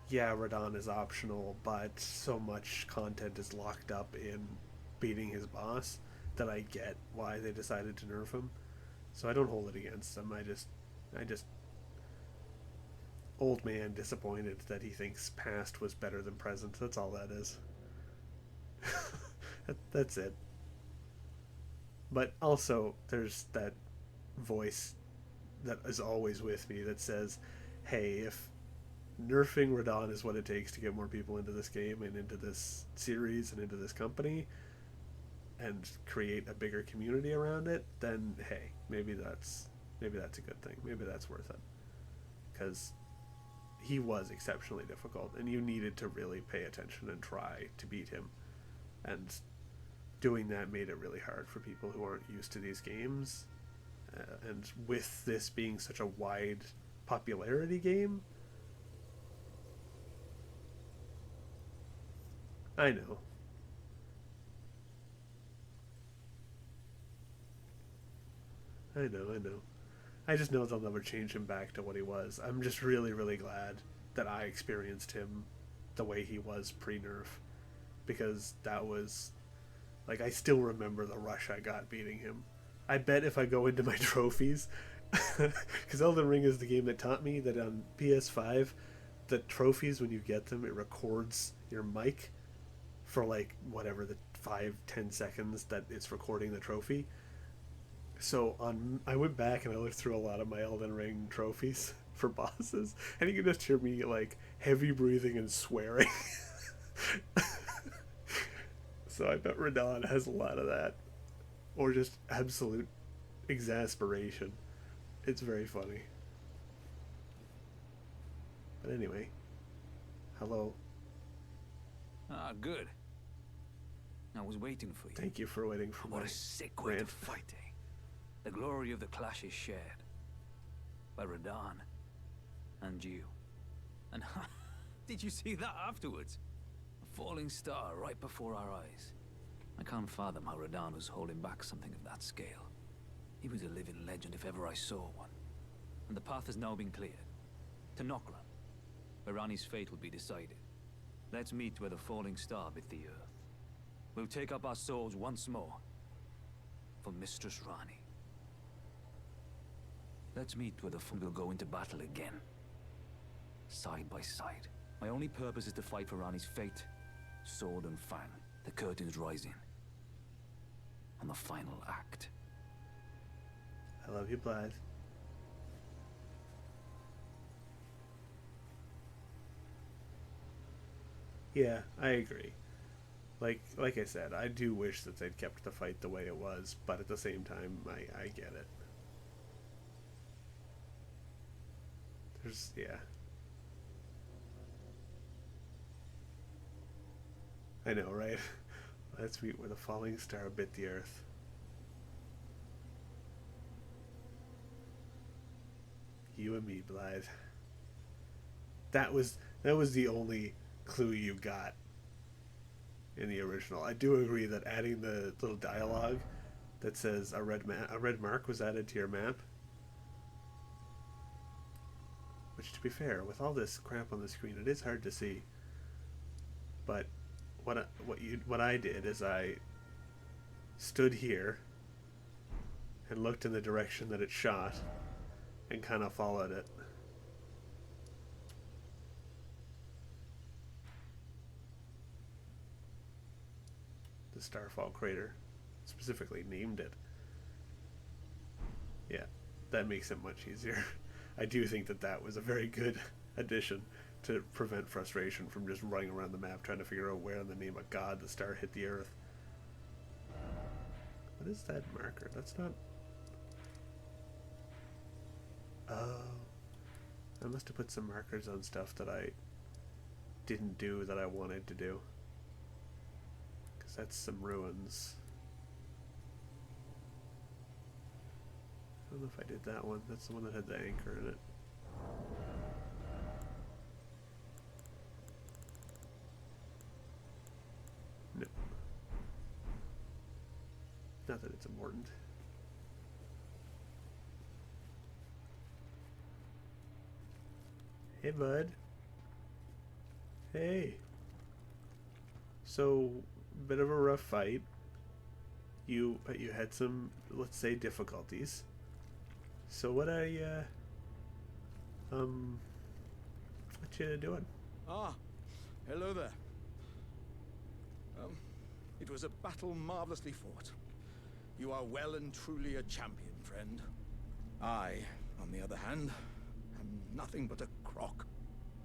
yeah, Radahn is optional, but so much content is locked up in beating his boss that I get why they decided to nerf him. So I don't hold it against them. I just old man disappointed that he thinks past was better than present. That's all that is. That's it. But also, there's that voice that is always with me that says, hey, if nerfing Radahn is what it takes to get more people into this game and into this series and into this company and create a bigger community around it, then hey, maybe that's a good thing. Maybe that's worth it. Because he was exceptionally difficult, and you needed to really pay attention and try to beat him. And doing that made it really hard for people who aren't used to these games. And with this being such a wide popularity game, I know. I just know they'll never change him back to what he was. I'm just really, really glad that I experienced him the way he was pre-nerf. Because that was... like, I still remember the rush I got beating him. I bet if I go into my trophies... because Elden Ring is the game that taught me that on PS5, the trophies, when you get them, it records your mic for like whatever the 5-10 seconds that it's recording the trophy. So I went back and I looked through a lot of my Elden Ring trophies for bosses, and you can just hear me like heavy breathing and swearing. So I bet Radon has a lot of that, or just absolute exasperation. It's very funny. But anyway, hello. Ah, good. I was waiting for you. Thank you for waiting for What my a sick way to rant. fight, eh? The glory of the clash is shared by Radon and you. And did you see that afterwards? A falling star right before our eyes. I can't fathom how Radon was holding back something of that scale. He was a living legend if ever I saw one. And the path has now been cleared. To Nokran, where Rani's fate will be decided. Let's meet where the falling star bit the earth. We'll take up our swords once more for Mistress Rani. Let's meet where the will go into battle again. Side by side. My only purpose is to fight for Rani's fate. Sword and fang. The curtain's rising. On the final act. I love you, Blythe. Yeah, I agree. Like I said, I do wish that they'd kept the fight the way it was, but at the same time, I get it. Yeah. I know, right? Let's meet where the falling star bit the earth. You and me, Blythe. That was the only clue you got in the original. I do agree that adding the little dialogue that says a red mark was added to your map. Which, to be fair, with all this crap on the screen, it is hard to see. But what I did is I stood here and looked in the direction that it shot and kind of followed it. The Starfall crater, specifically named it. Yeah, that makes it much easier. I do think that was a very good addition to prevent frustration from just running around the map trying to figure out where in the name of God the star hit the earth. What is that marker? That's not... Oh. I must have put some markers on stuff that I didn't do that I wanted to do. Because that's some ruins. I don't know if I did that one. That's the one that had the anchor in it. No. Not that it's important. Hey, bud. Hey. So, bit of a rough fight. You had some, let's say, difficulties. So what are you, what you doing? Ah, hello there. It was a battle marvelously fought. You are well and truly a champion, friend. I, on the other hand, am nothing but a crock.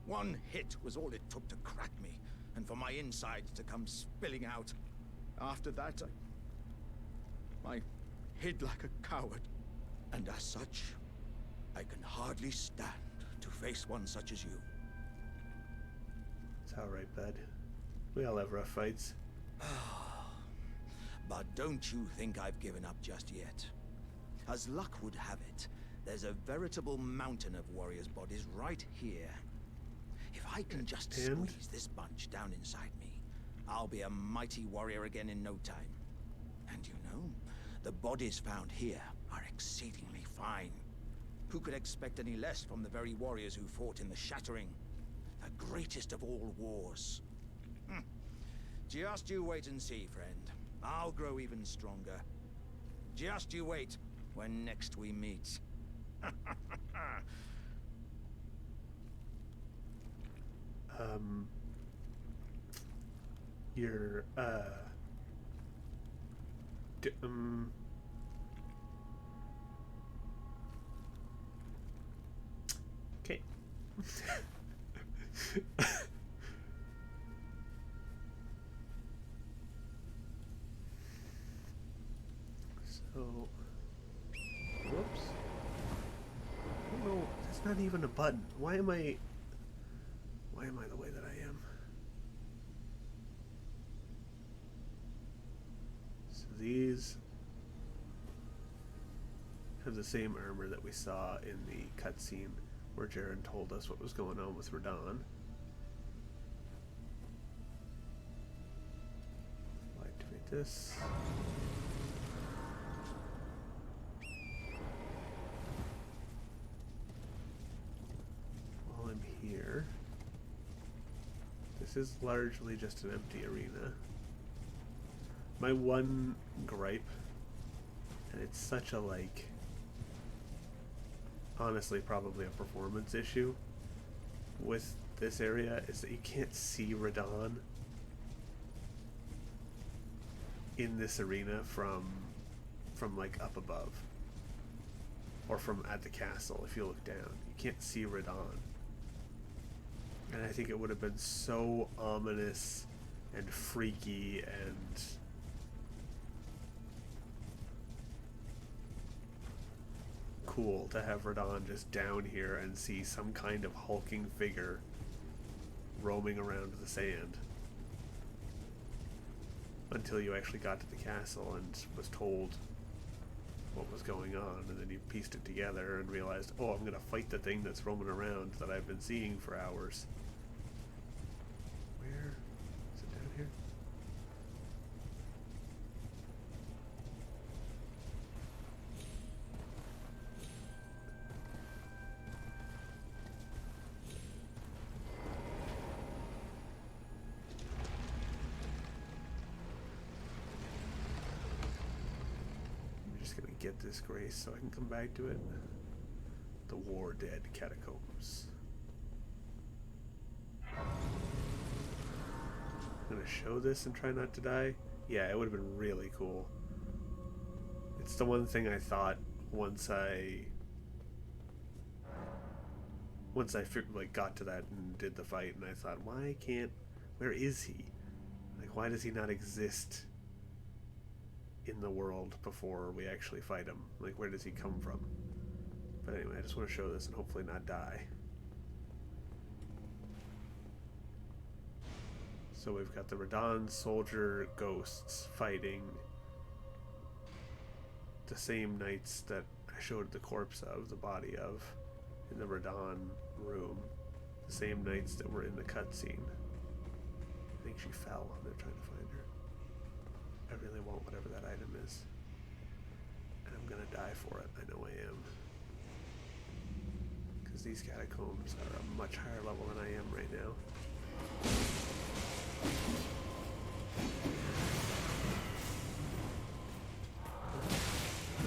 One hit was all it took to crack me, and for my insides to come spilling out. After that, I hid like a coward. And as such, I can hardly stand to face one such as you. It's alright, bud. We all have rough fights. But don't you think I've given up just yet. As luck would have it, there's a veritable mountain of warriors' bodies right here. If I can just squeeze this bunch down inside me, I'll be a mighty warrior again in no time. And you know, the bodies found here are exceedingly fine. Who could expect any less from the very warriors who fought in the Shattering? The greatest of all wars. Just you wait and see, friend. I'll grow even stronger. Just you wait when next we meet. your okay. So, whoops. I don't know. That's not even a button. Why am I the way that I am? So these have the same armor that we saw in the cutscene where Jaren told us what was going on with Radon. I'll activate this. While I'm here, this is largely just an empty arena. My one gripe, and it's such a, like, honestly probably a performance issue with this area, is that you can't see Radon in this arena from like up above, or from at the castle. If you look down, you can't see Radon, and I think it would have been so ominous and freaky and cool to have Radon just down here and see some kind of hulking figure roaming around the sand until you actually got to the castle and was told what was going on, and then you pieced it together and realized, oh, I'm gonna fight the thing that's roaming around that I've been seeing for hours. Where is it? Down here? Get this grace so I can come back to it. The War Dead Catacombs. I'm gonna show this and try not to die. Yeah, it would have been really cool. It's the one thing I thought once I like got to that and did the fight, and I thought, where is he? Like, why does he not exist in the world before we actually fight him? Like, where does he come from? But anyway, I just want to show this and hopefully not die. So we've got the Radon soldier ghosts fighting the same knights that I showed the corpse of, the body of, in the Radon room. The same knights that were in the cutscene. I think she fell. They're trying to find her. I really want whatever that item is. And I'm gonna die for it. I know I am. Because these catacombs are a much higher level than I am right now.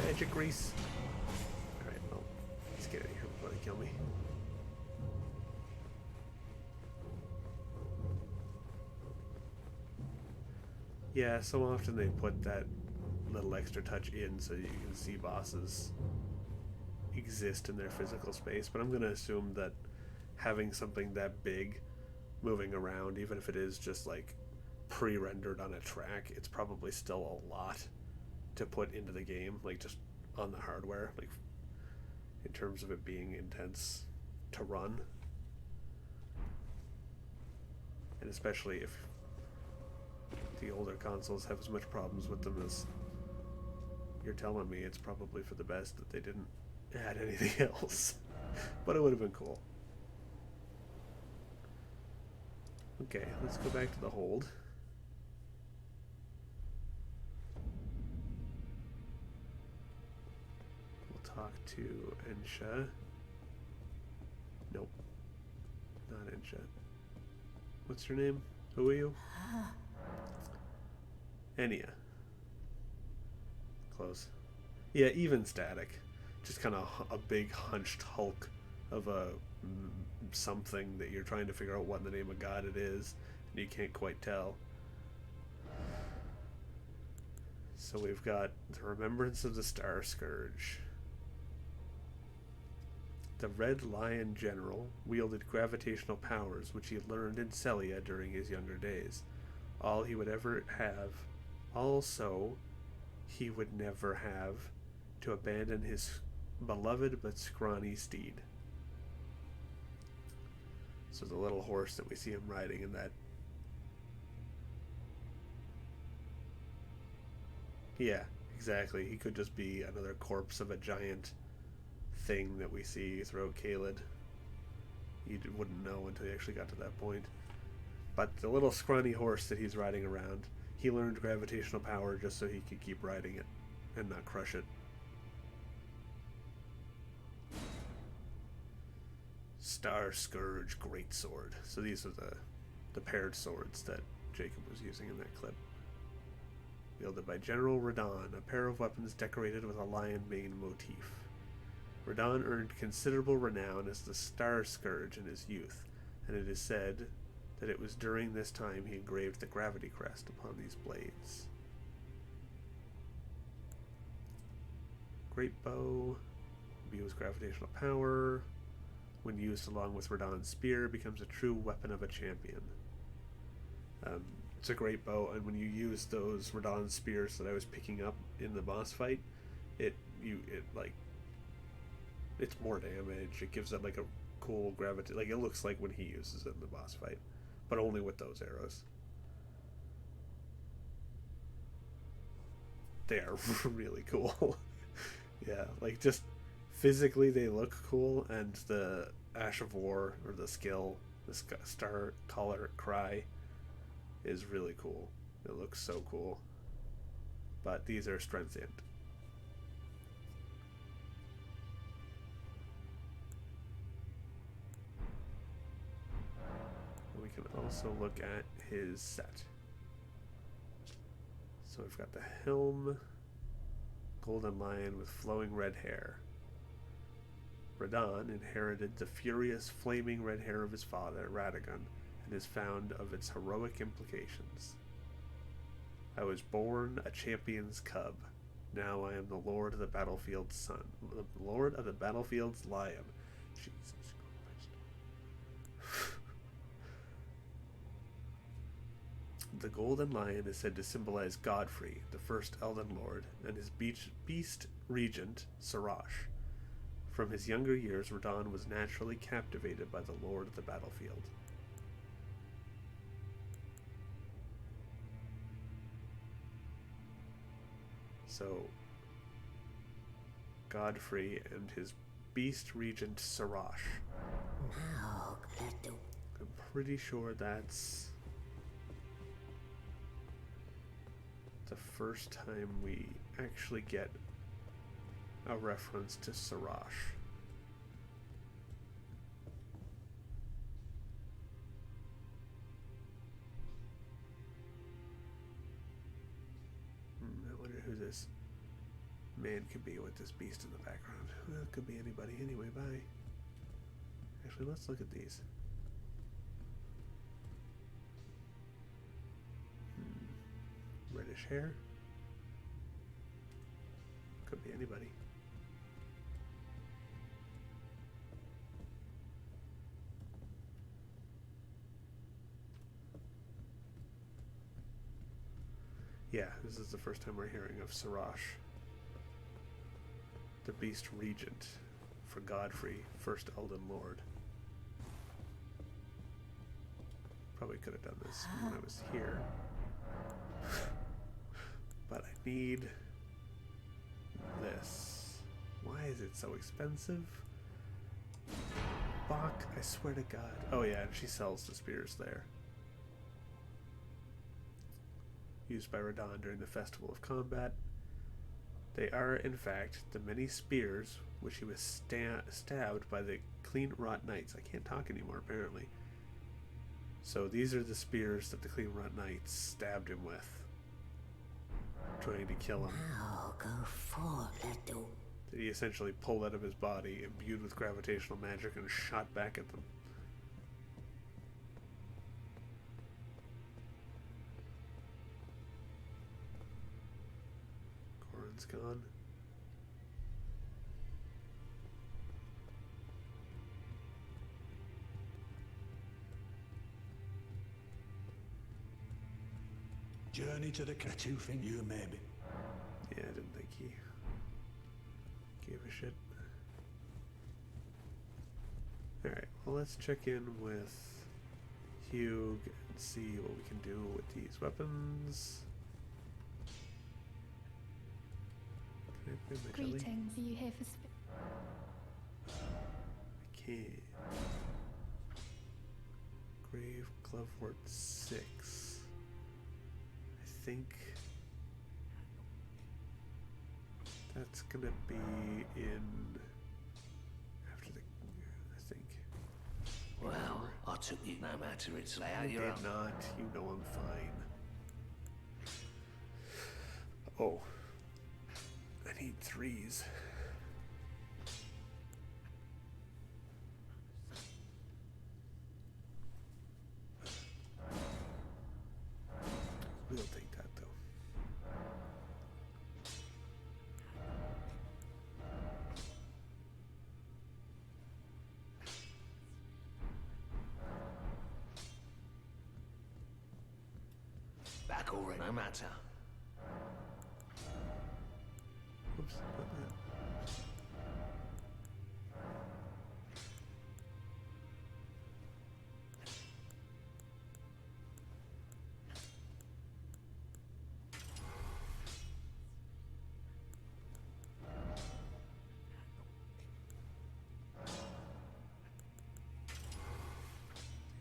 Magic grease. Alright, well, let's get out of here before they kill me. Yeah, so often they put that little extra touch in so you can see bosses exist in their physical space, but I'm going to assume that having something that big moving around, even if it is just like pre-rendered on a track, it's probably still a lot to put into the game, like just on the hardware, like in terms of it being intense to run. And especially if the older consoles have as much problems with them as you're telling me, it's probably for the best that they didn't add anything else. But it would have been cool. Okay, let's go back to the hold. We'll talk to Ensha. Nope. Not Ensha. What's her name? Who are you? Enya. Close. Yeah, even static. Just kind of a big hunched hulk of a something that you're trying to figure out what in the name of God it is, and you can't quite tell. So we've got the Remembrance of the Star Scourge. The Red Lion General wielded gravitational powers which he learned in Celia during his younger days. All he would ever have, also, he would never have to abandon his beloved but scrawny steed. So the little horse that we see him riding in that. Yeah, exactly. He could just be another corpse of a giant thing that we see throughout Caelid. You wouldn't know until you actually got to that point. But the little scrawny horse that he's riding around, he learned gravitational power just so he could keep riding it and not crush it. Star Scourge Greatsword. So these are the paired swords that Jacob was using in that clip. Wielded by General Radahn, a pair of weapons decorated with a lion mane motif. Radahn earned considerable renown as the Star Scourge in his youth, and it is said that it was during this time he engraved the gravity crest upon these blades. Great bow imbues gravitational power. When used along with Radahn's spear, becomes a true weapon of a champion. It's a great bow, and when you use those Radahn spears that I was picking up in the boss fight, it's more damage. It gives it like a cool gravity, like it looks like when he uses it in the boss fight, but only with those arrows. They are really cool. Yeah, like just physically they look cool, and the Ash of War, or the skill, the Star Collar Cry, is really cool. It looks so cool. But these are strengthened. We can also look at his set. So we've got the helm, golden lion with flowing red hair. Radahn inherited the furious, flaming red hair of his father, Radagon, and is found of its heroic implications. I was born a champion's cub. Now I am the Lord of the Battlefield's son. The Lord of the Battlefield's lion. Jesus Christ. The golden lion is said to symbolize Godfrey, the first Elden Lord, and his beast regent, Sarash. From his younger years, Radahn was naturally captivated by the Lord of the Battlefield. So, Godfrey and his beast regent, Sarash. I'm pretty sure that's the first time we actually get a reference to Sarash. I wonder who this man could be with this beast in the background. Well, it could be anybody anyway. Bye. Actually, let's look at these. Reddish hair. Could be anybody. Yeah, this is the first time we're hearing of Sarash, the Beast Regent for Godfrey, first Elden Lord. Probably could have done this when I was here. But I need this. Why is it so expensive? Bach, I swear to God. Oh yeah, and she sells the spears there. Used by Radahn during the Festival of Combat. They are, in fact, the many spears which he was stabbed by the Clean Rot Knights. I can't talk anymore, apparently. So these are the spears that the Clean Rot Knights stabbed him with, trying to kill him. Now go forth, little. that he essentially pulled out of his body, imbued with gravitational magic, and shot back at them. Goran's gone. Journey to the two thing you maybe. Yeah, I didn't think he gave a shit. Alright, well, let's check in with Hugh and see what we can do with these weapons. Can I bring my jelly? Greetings. Are you here for I can't. Grave Glovewort 6. I think that's gonna be in after the. I think. Well, I took you no matter its layout. I did not. You know I'm fine. Oh, I need 3s. We'll take that though. Back already, no matter. Oops, not that.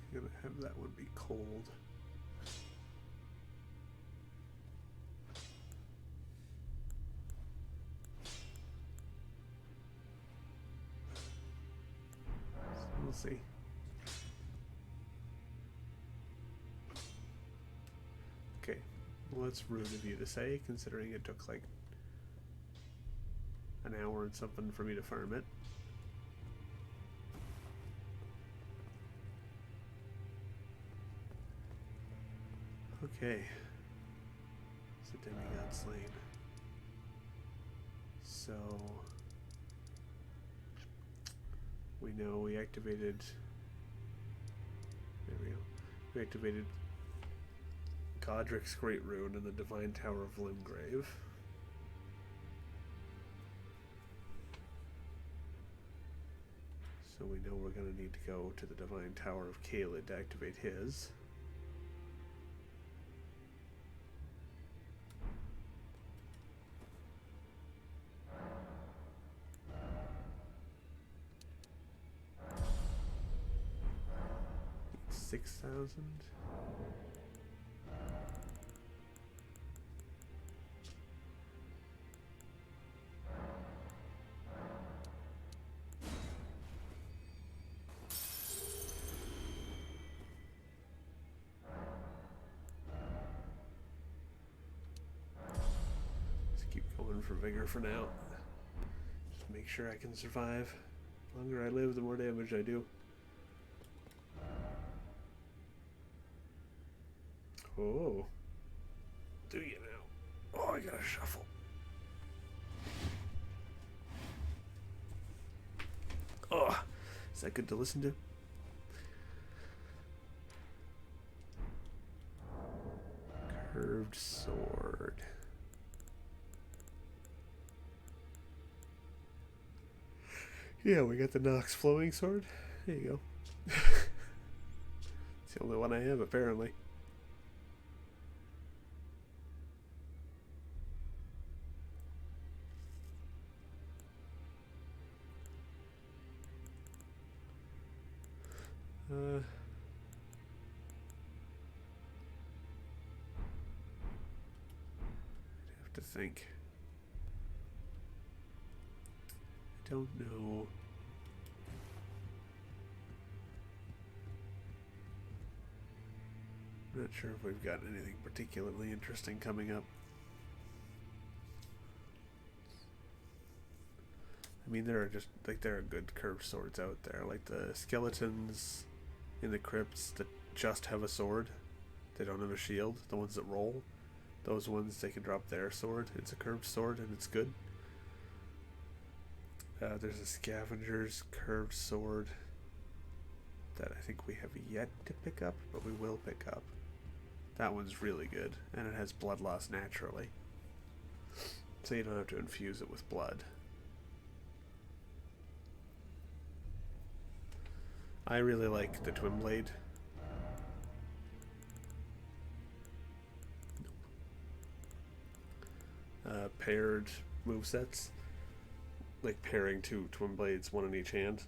I'm gonna have that one be cold. So we'll see. Okay, well, that's rude of you to say, considering it took like an hour and something for me to farm it. Okay. It's a demigod slain. So we know we activated. There we go. We activated Godric's Great Rune in the Divine Tower of Limgrave. So we know we're going to need to go to the Divine Tower of Caelid to activate his. $6,000. Let's keep going for vigor for now. Just make sure I can survive. The longer I live, the more damage I do. Oh. Do you now? Oh, I gotta shuffle. Oh, is that good to listen to? Curved sword. Yeah, we got the Nox flowing sword. There you go. It's the only one I have, apparently. I'd have to think. I don't know. I'm not sure if we've got anything particularly interesting coming up. I mean, there are good curved swords out there, like the skeletons in the crypts that just have a sword. They don't have a shield. The ones that roll, those ones, they can drop their sword. It's a curved sword and it's good. There's a scavenger's curved sword that I think we have yet to pick up, but we will pick up. That one's really good, and it has blood loss naturally, so you don't have to infuse it with blood. I really like the twin blade. Paired movesets, like pairing two twin blades, one in each hand.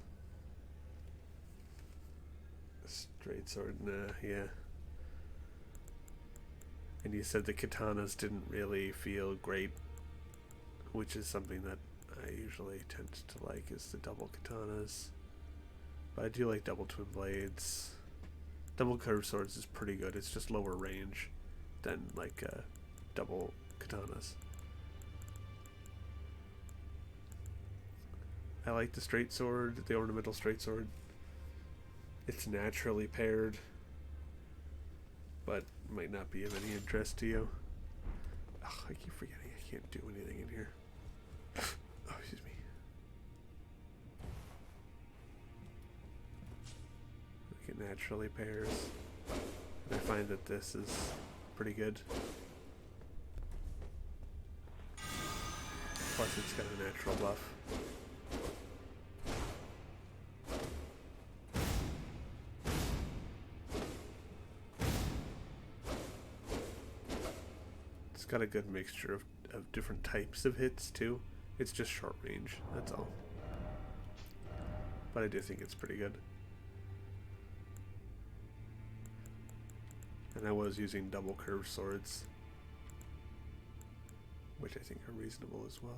Straight sword, nah, yeah. And you said the katanas didn't really feel great, which is something that I usually tend to like, is the double katanas. But I do like double twin blades. Double curved swords is pretty good. It's just lower range than like double katanas. I like the straight sword, the ornamental straight sword. It's naturally paired, but might not be of any interest to you. Ugh, I keep forgetting I can't do anything in here. Oh, excuse me. Like it naturally pairs. And I find that this is pretty good. Plus it's got a natural buff. Got a good mixture of different types of hits too. It's just short range, that's all. But I do think it's pretty good. And I was using double curved swords, which I think are reasonable as well.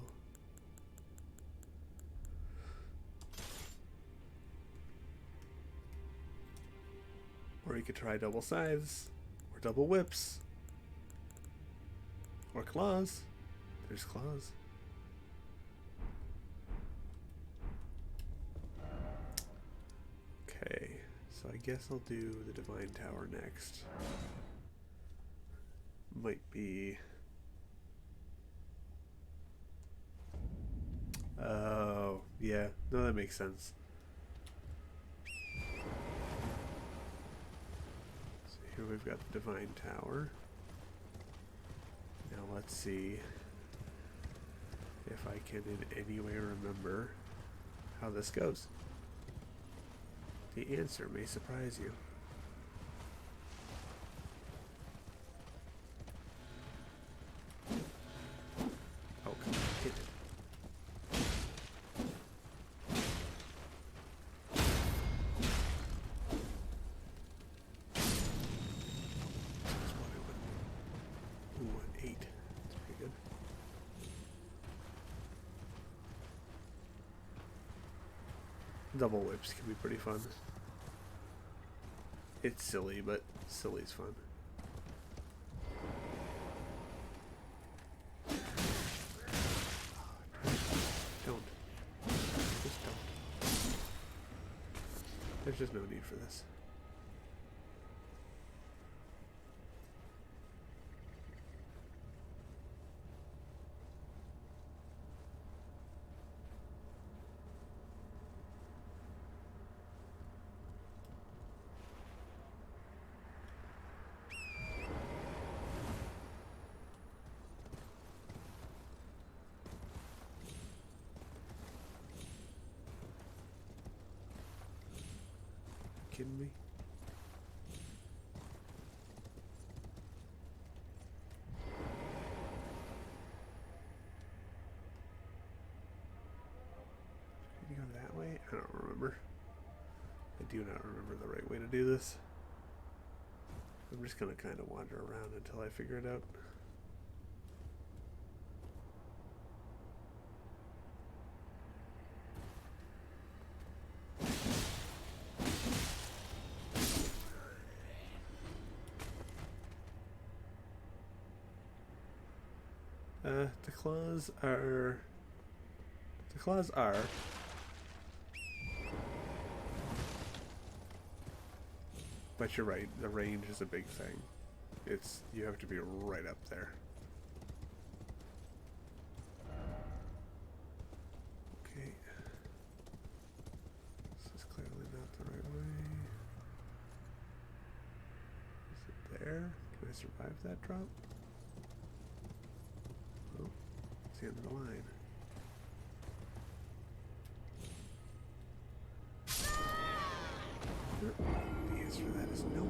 Or you could try double scythes, or double whips. Or claws. There's claws. Okay, so I guess I'll do the Divine Tower next. Might be... Oh, yeah. No, that makes sense. So here we've got the Divine Tower. Now let's see if I can in any way remember how this goes. The answer may surprise you. Oh, come on, hit it. Double whips can be pretty fun. It's silly, but silly's fun. Don't. Just don't. There's just no need for this. Kidding me? Did you go that way? I don't remember. I do not remember the right way to do this. I'm just gonna kind of wander around until I figure it out. claws are. But you're right, the range is a big thing. You have to be right up there. Okay. This is clearly not the right way. Is it there? Can I survive that drop? Oh, it's the end of the line. The answer to that is no.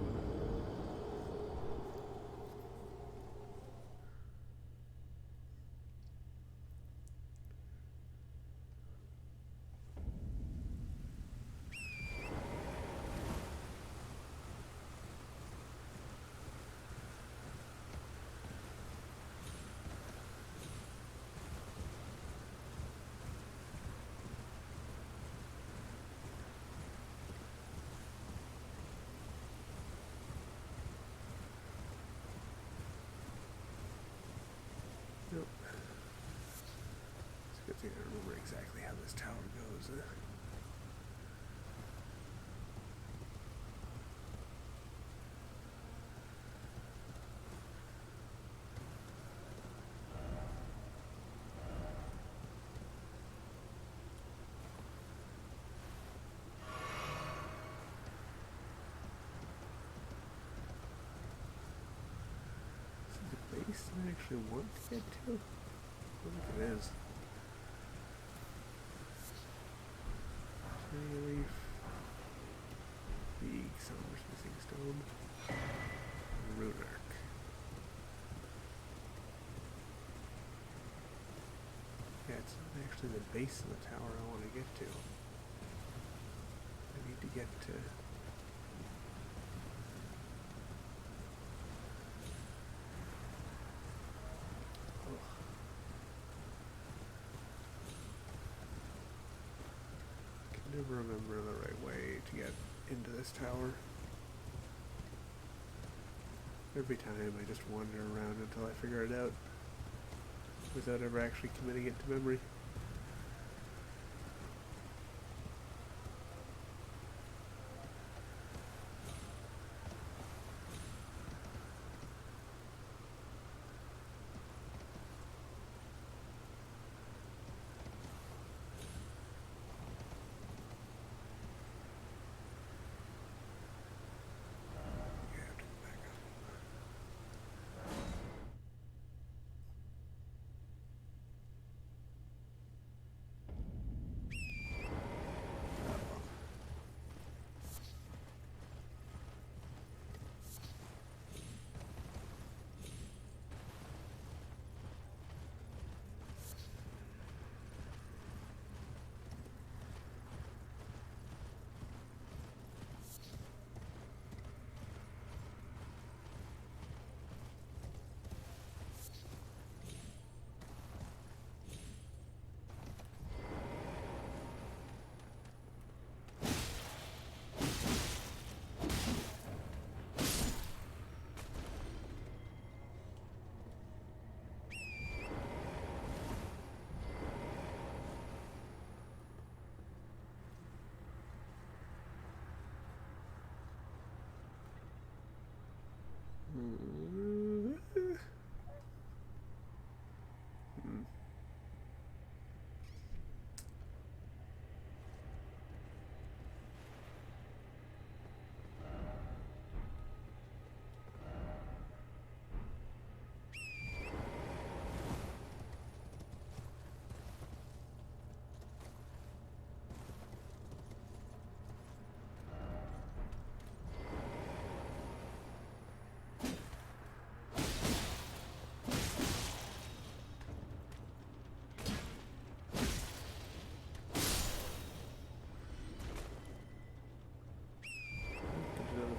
Nope. It's a good thing I remember exactly how this tower goes. Base I actually want to get to? I think it is. Tree leaf. Beak, Summer's missing stone. Rune arc. Yeah, it's not actually the base of the tower I want to get to. I need to get to... Never remember the right way to get into this tower. Every time I just wander around until I figure it out without ever actually committing it to memory.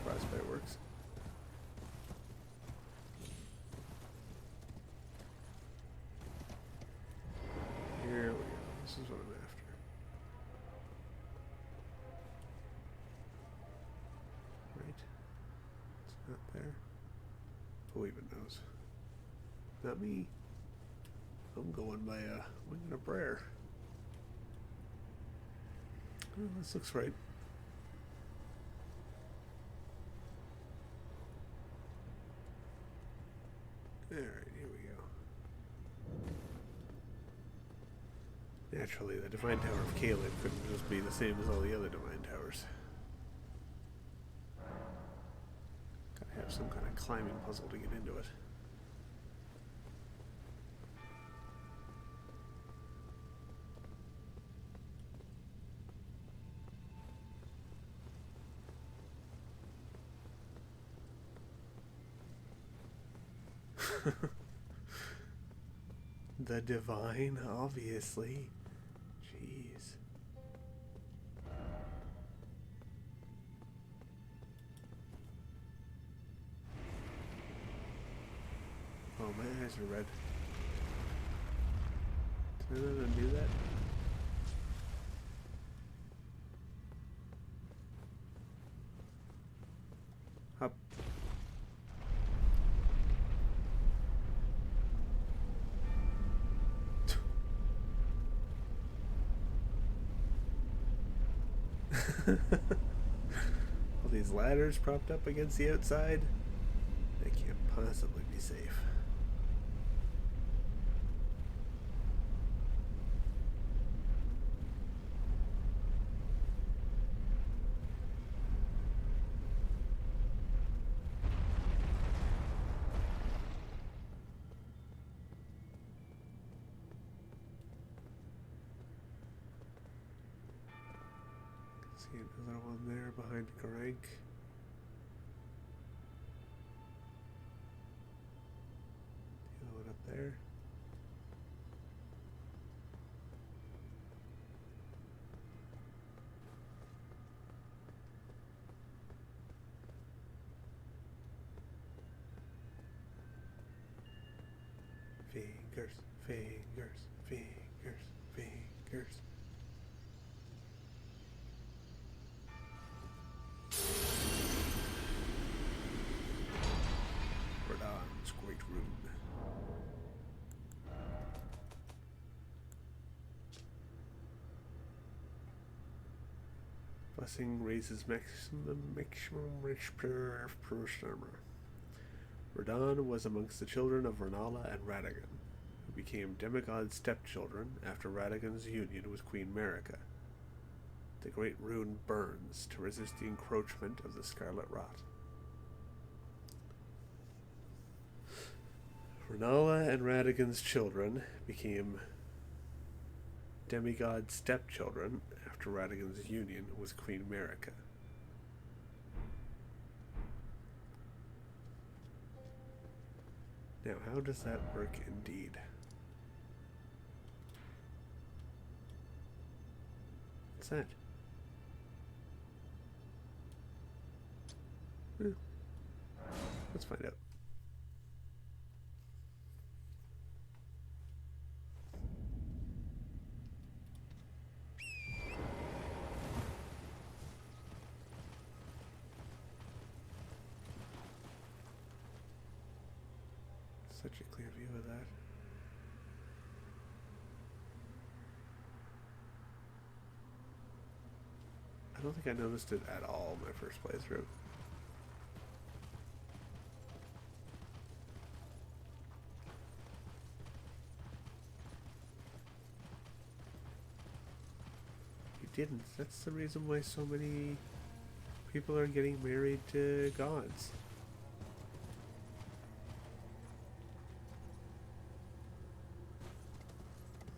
Frostbite works. Here we go. This is what I'm after. Right? It's not there. Who even knows? Not me. I'm going by a wing and a prayer. Oh, this looks right. Alright, here we go. Naturally, the Divine Tower of Caleb couldn't just be the same as all the other Divine Towers. Gotta have some kind of climbing puzzle to get into it. The divine, obviously. Jeez. Oh, my eyes are red. Did I not undo that? Up. All these ladders propped up against the outside. They can't possibly be safe. See another one there behind Garank. The other one up there. Fingers, fingers, fingers, fingers. Radon's great rune. Blessing raises maximum rich per summer. Radon was amongst the children of Renala and Radagon, who became demigod stepchildren after Radagon's union with Queen Marika. The great rune burns to resist the encroachment of the Scarlet Rot. Renala and Radagon's children became demigod stepchildren after Radagon's union with Queen Marika. Now, how does that work indeed? What's that? Let's find out. Such a clear view of that. I don't think I noticed it at all my first playthrough. You didn't. That's the reason why so many people are getting married to gods.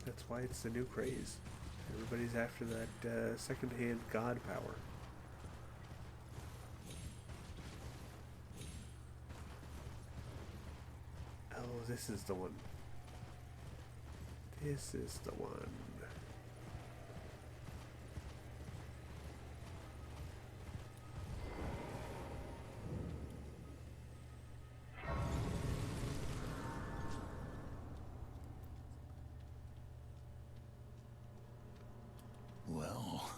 That's why it's the new craze. Everybody's after that second-hand god power. Oh, this is the one. This is the one. Well,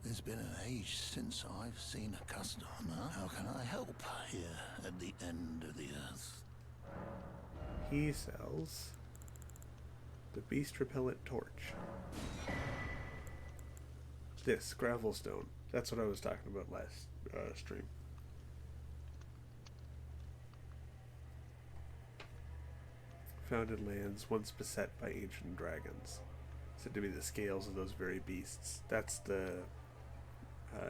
it's been an age since I've seen a customer. How can I help here at the end of the earth? He sells the beast repellent torch. This, Gravelstone. That's what I was talking about last stream. Found in lands once beset by ancient dragons. Said to be the scales of those very beasts. That's the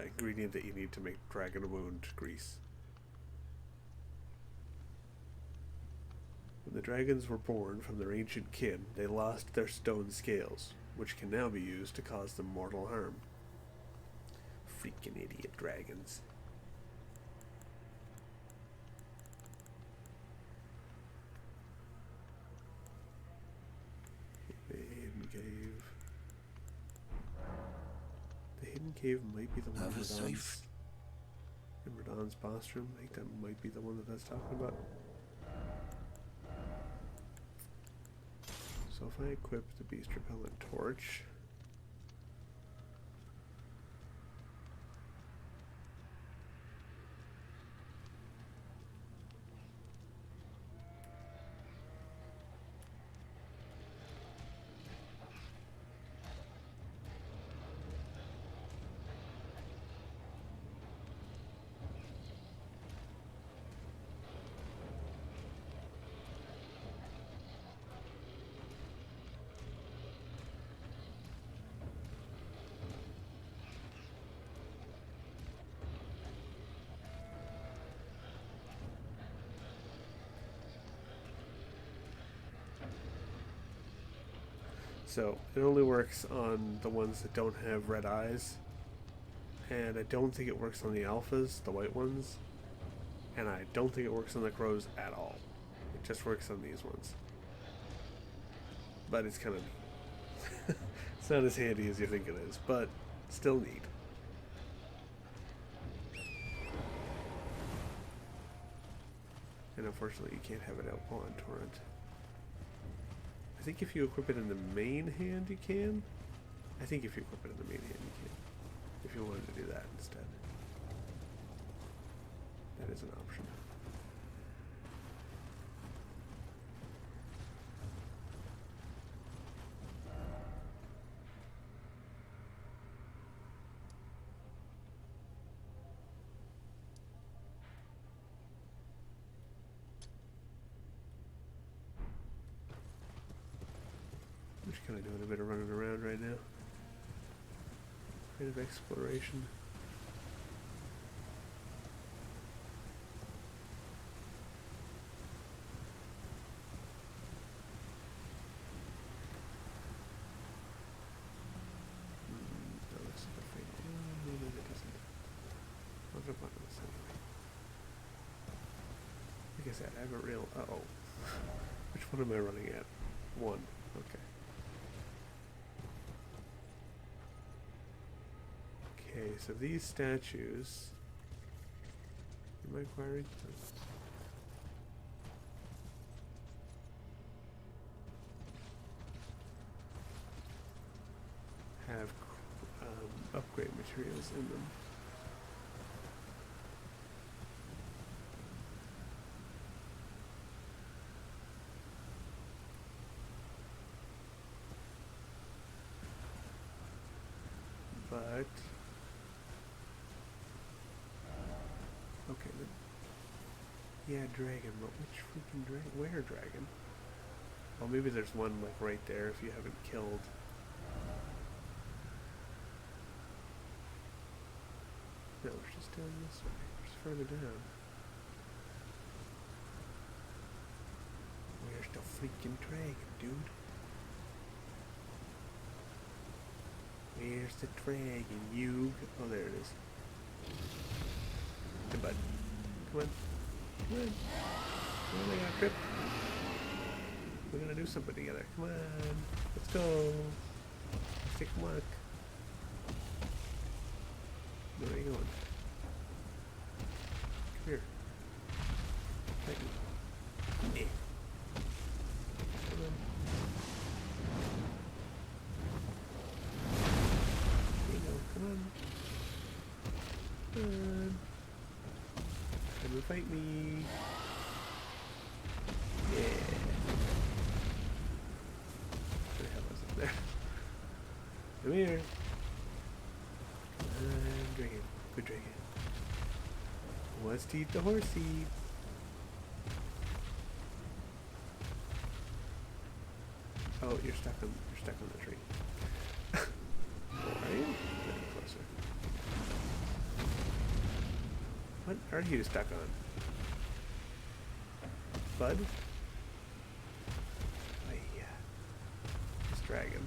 ingredient that you need to make dragon wound grease. When the dragons were born from their ancient kin, they lost their stone scales, which can now be used to cause them mortal harm. Freaking idiot dragons. The hidden cave. The hidden cave might be the one in Radahn's boss room. I think that might be the one that that's talking about. So if I equip the beast repellent torch, so it only works on the ones that don't have red eyes, and I don't think it works on the alphas, the white ones, and I don't think it works on the crows at all. It just works on these ones. But it's kind of neat. It's not as handy as you think it is, but still neat. And unfortunately you can't have it out on torrent. I think if you equip it in the main hand, you can. I think if you equip it in the main hand, you can. If you wanted to do that instead. That is an option. I'm just kind of doing a bit of running around right now. Bit of exploration. No, this is the thing. No, it doesn't. I'll jump onto this anyway. Like I said, I have a real... Uh-oh. Which one am I running at? One. Okay. Okay, so these statues... Am I acquiring? Have upgrade materials in them. But okay, yeah, dragon. But which freaking dragon? Where dragon? Well, maybe there's one like right there if you haven't killed. No, we're just down this way. We're just further down. Where's the freaking dragon, dude? Where's the dragon, you? Oh, there it is. Hey, bud. Come on. Come on. Come on, I got a trip. We're gonna do something together. Come on. Let's go. Let's take a walk. Where are you going? Come here. Fight me. Yeah. Come on. Come on. Come on. Come and fight me. Yeah. What the hell is up there? Come here. wants to eat the horsey. Oh, you're stuck on the tree. Are you? Closer. What are you stuck on? Bud? Oh, yeah. This dragon.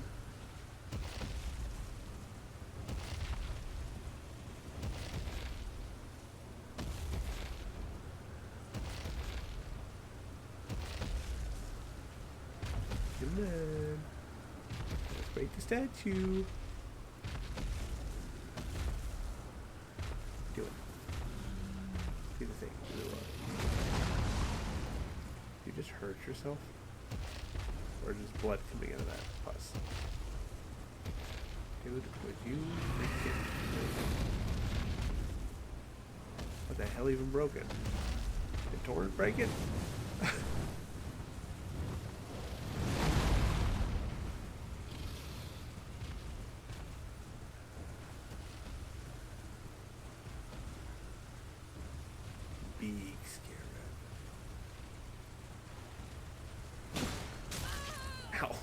Come on. Let's break the statue. Do it. Do the thing. Do the rock. You just hurt yourself? Or just blood coming out of that pus? Dude, would you freaking... What the hell even broke it? Did Torrent break it? Big scarab. Ow.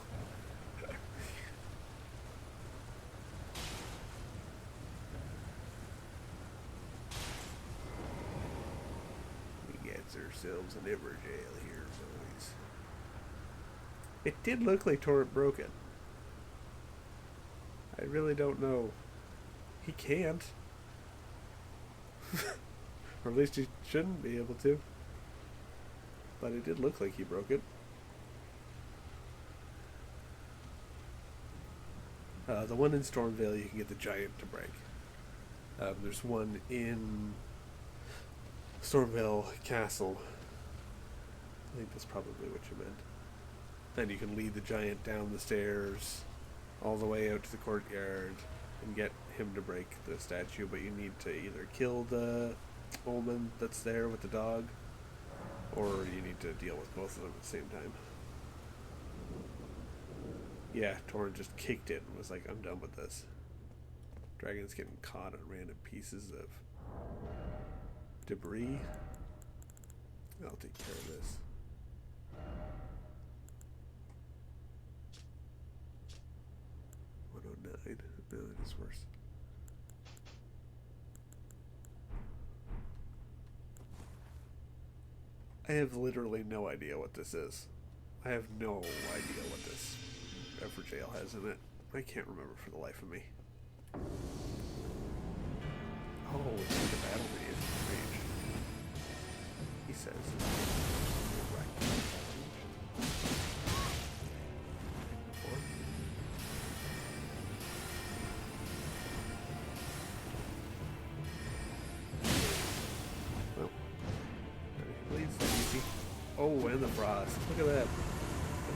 We get ourselves an ever jail here, boys. It did look like Torrent broke it. I really don't know. He can't. Or at least he shouldn't be able to. But it did look like he broke it. The one in Stormvale, you can get the giant to break. There's one in Stormvale Castle. I think that's probably what you meant. And you can lead the giant down the stairs all the way out to the courtyard and get him to break the statue, but you need to either kill the old man that's there with the dog, or you need to deal with both of them at the same time. Yeah, Torrent just kicked it and was like, I'm done with this. Dragon's getting caught on random pieces of debris. I'll take care of this. No, it is worse. I have literally no idea what this is. I have no idea what this Ever Jail has in it. I can't remember for the life of me. Oh, it's like a battle rage. He says. Oh, and the frost. Look at that.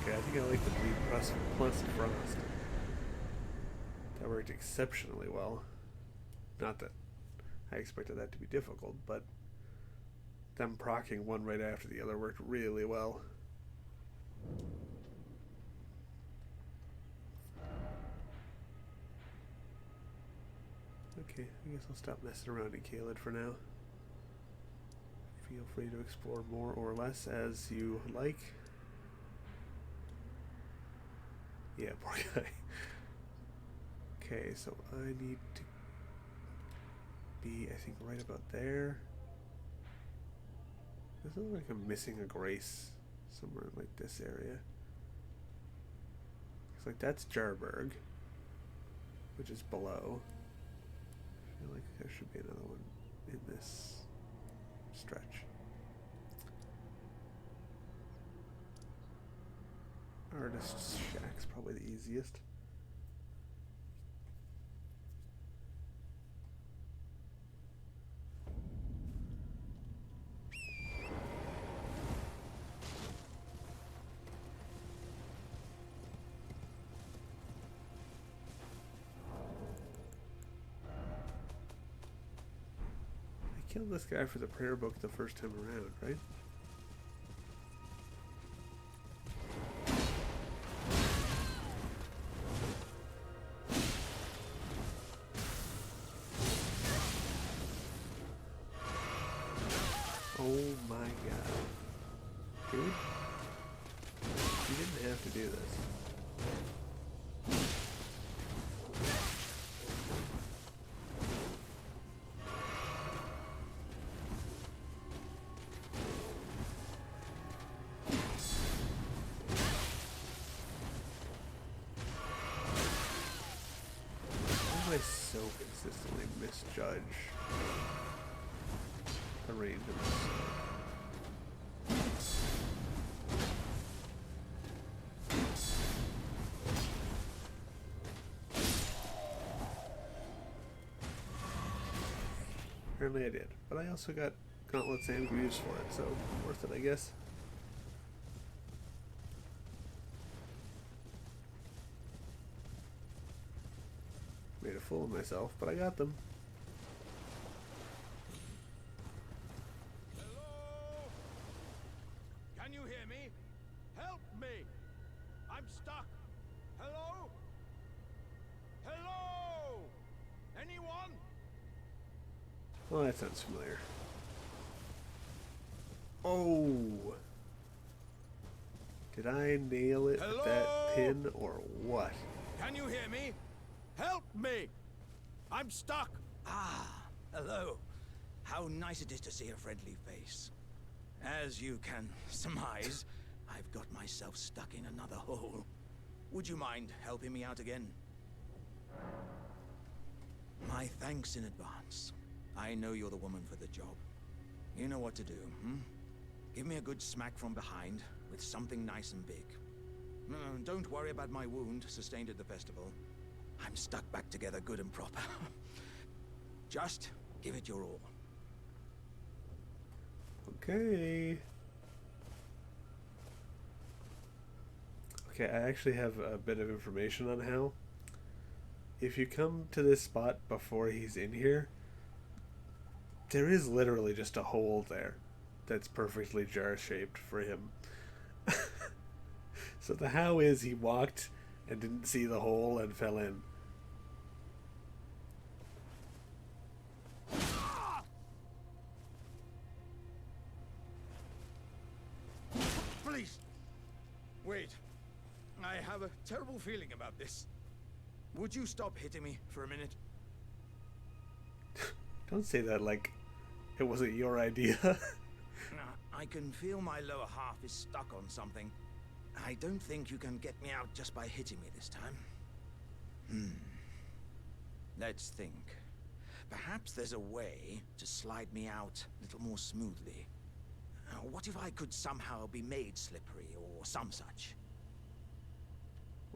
Okay, I think I like the bleed plus frost. That worked exceptionally well. Not that I expected that to be difficult, but them proccing one right after the other worked really well. Okay, I guess I'll stop messing around in Caelid for now. Feel free to explore more or less as you like. Yeah, poor guy. Okay, so I need to be, I think, right about there. Does it look like I'm missing a grace somewhere in like this area? Looks like that's Jarberg, which is below. I feel like there should be another one in this stretch. Artist's Shack's probably the easiest. I killed this guy for the prayer book the first time around, right? dude. You didn't have to do this. Why do I so consistently misjudge the range of this sword? Apparently I did, but I also got gauntlets and greaves for it, so worth it, I guess. Made a fool of myself, but I got them. Hello? Can you hear me? Help me! I'm stuck! Hello? Hello? Anyone? Oh, that sounds familiar. Oh! Did I nail it with that pin or what? Can you hear me? Help me! I'm stuck! Ah, hello. How nice it is to see a friendly face. As you can surmise, I've got myself stuck in another hole. Would you mind helping me out again? My thanks in advance. I know you're the woman for the job. You know what to do, hmm? Give me a good smack from behind with something nice and big. No, don't worry about my wound sustained at the festival. I'm stuck back together good and proper. Just give it your all. Okay. Okay, I actually have a bit of information on how. If you come to this spot before he's in here, there is literally just a hole there that's perfectly jar-shaped for him. So the how is he walked and didn't see the hole and fell in. Please! Wait. I have a terrible feeling about this. Would you stop hitting me for a minute? Don't say that like it wasn't your idea. I can feel my lower half is stuck on something. I don't think you can get me out just by hitting me this time. Let's think. Perhaps there's a way to slide me out a little more smoothly. What if I could somehow be made slippery or some such?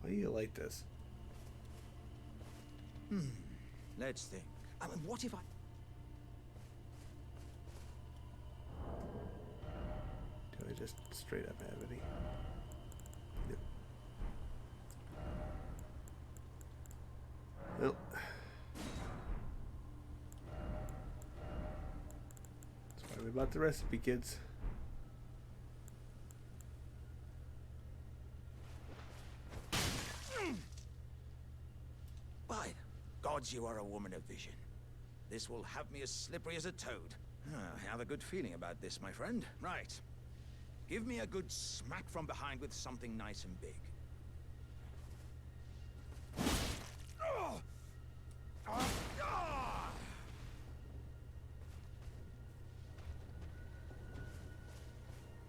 Why do you like this? Let's think. I mean, what if I... Do I just straight up have any? Yep. Well. That's why we bought the recipe, kids. By the gods, you are a woman of vision. This will have me as slippery as a toad. I have a good feeling about this, my friend. Right. Give me a good smack from behind with something nice and big.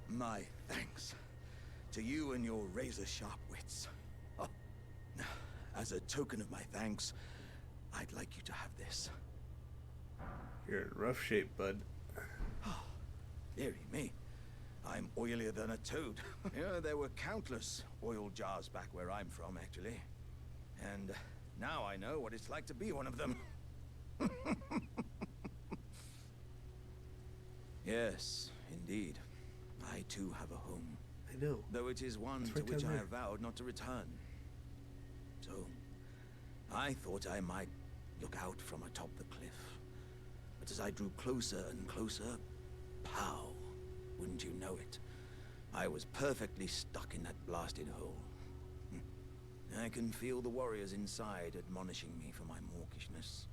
My thanks to you and your razor-sharp wits. Oh. As a token of my thanks, I'd like you to have this. You're in rough shape, bud. Dearie me. I'm oilier than a toad. Yeah, there were countless oil jars back where I'm from, actually. And now I know what it's like to be one of them. Yes, indeed. I too have a home. I know. Though it is one It's to right which down I there. have vowed not to return. So, I thought I might look out from atop the cliff. But as I drew closer and closer, pow, wouldn't you know it, I was perfectly stuck in that blasted hole. I can feel the warriors inside admonishing me for my mawkishness.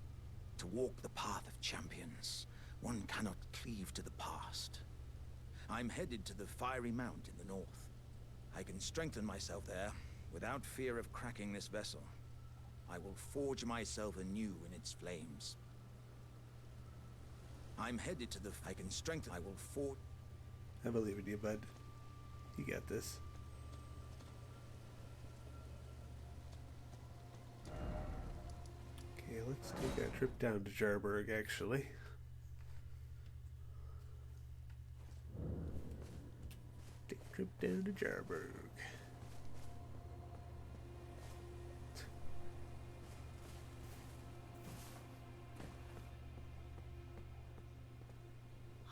To walk the path of champions, one cannot cleave to the past. I'm headed to the Fiery Mount in the north. I can strengthen myself there without fear of cracking this vessel. I will forge myself anew in its flames. I'm headed to the... I can strengthen... I will forge... I believe in you, bud. You got this. Okay, let's take a trip down to Jarburg, actually. Take a trip down to Jarburg.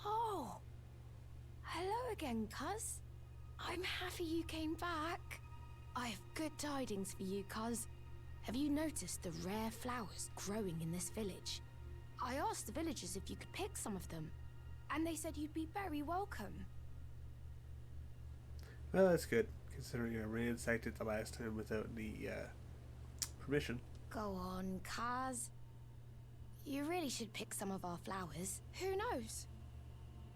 Oh! Hello again, cuz. I'm happy you came back. I have good tidings for you, cuz. Have you noticed the rare flowers growing in this village? I asked the villagers if you could pick some of them, and they said you'd be very welcome. Well, that's good, considering I ransacked it the last time without any permission. Go on, cuz. You really should pick some of our flowers. Who knows?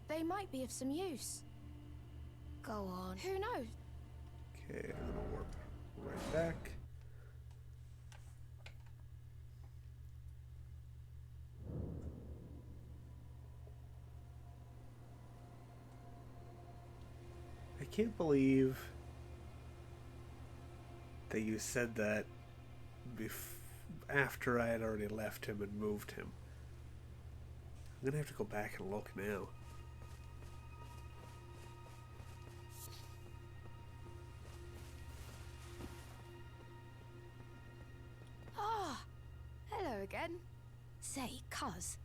They might be of some use. Go on. Who knows? Okay, I'm gonna warp right back. I can't believe that you said that after I had already left him and moved him. I'm gonna have to go back and look now. Ah, hello again. Say, cuz,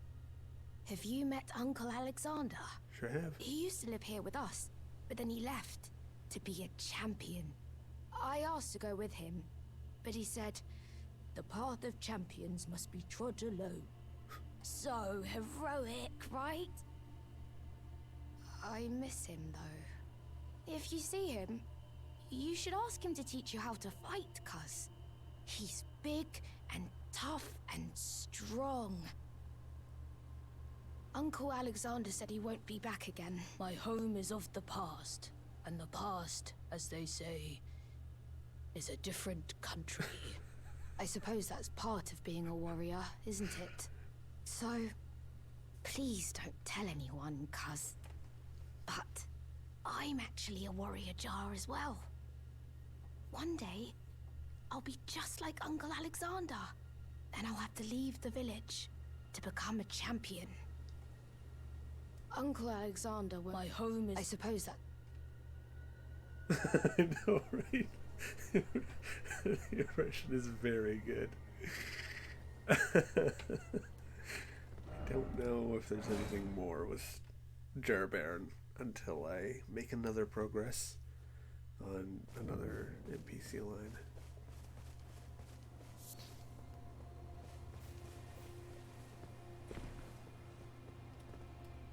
have you met Uncle Alexander? Sure have. He used to live here with us, but then he left to be a champion. I asked to go with him, but he said, the path of champions must be trod alone. So heroic, right? I miss him, though. If you see him, you should ask him to teach you how to fight, cuz. He's big and tough and strong. Uncle Alexander said he won't be back again. My home is of the past, and the past, as they say, is a different country. I suppose that's part of being a warrior, isn't it? So, please don't tell anyone, cuz. But I'm actually a warrior jar as well. One day, I'll be just like Uncle Alexander. Then I'll have to leave the village to become a champion. Uncle Alexander will... My home is... I suppose that... I know, right? Your impression is very good. I don't know if there's anything more with Jarbairn until I make another progress on another NPC line.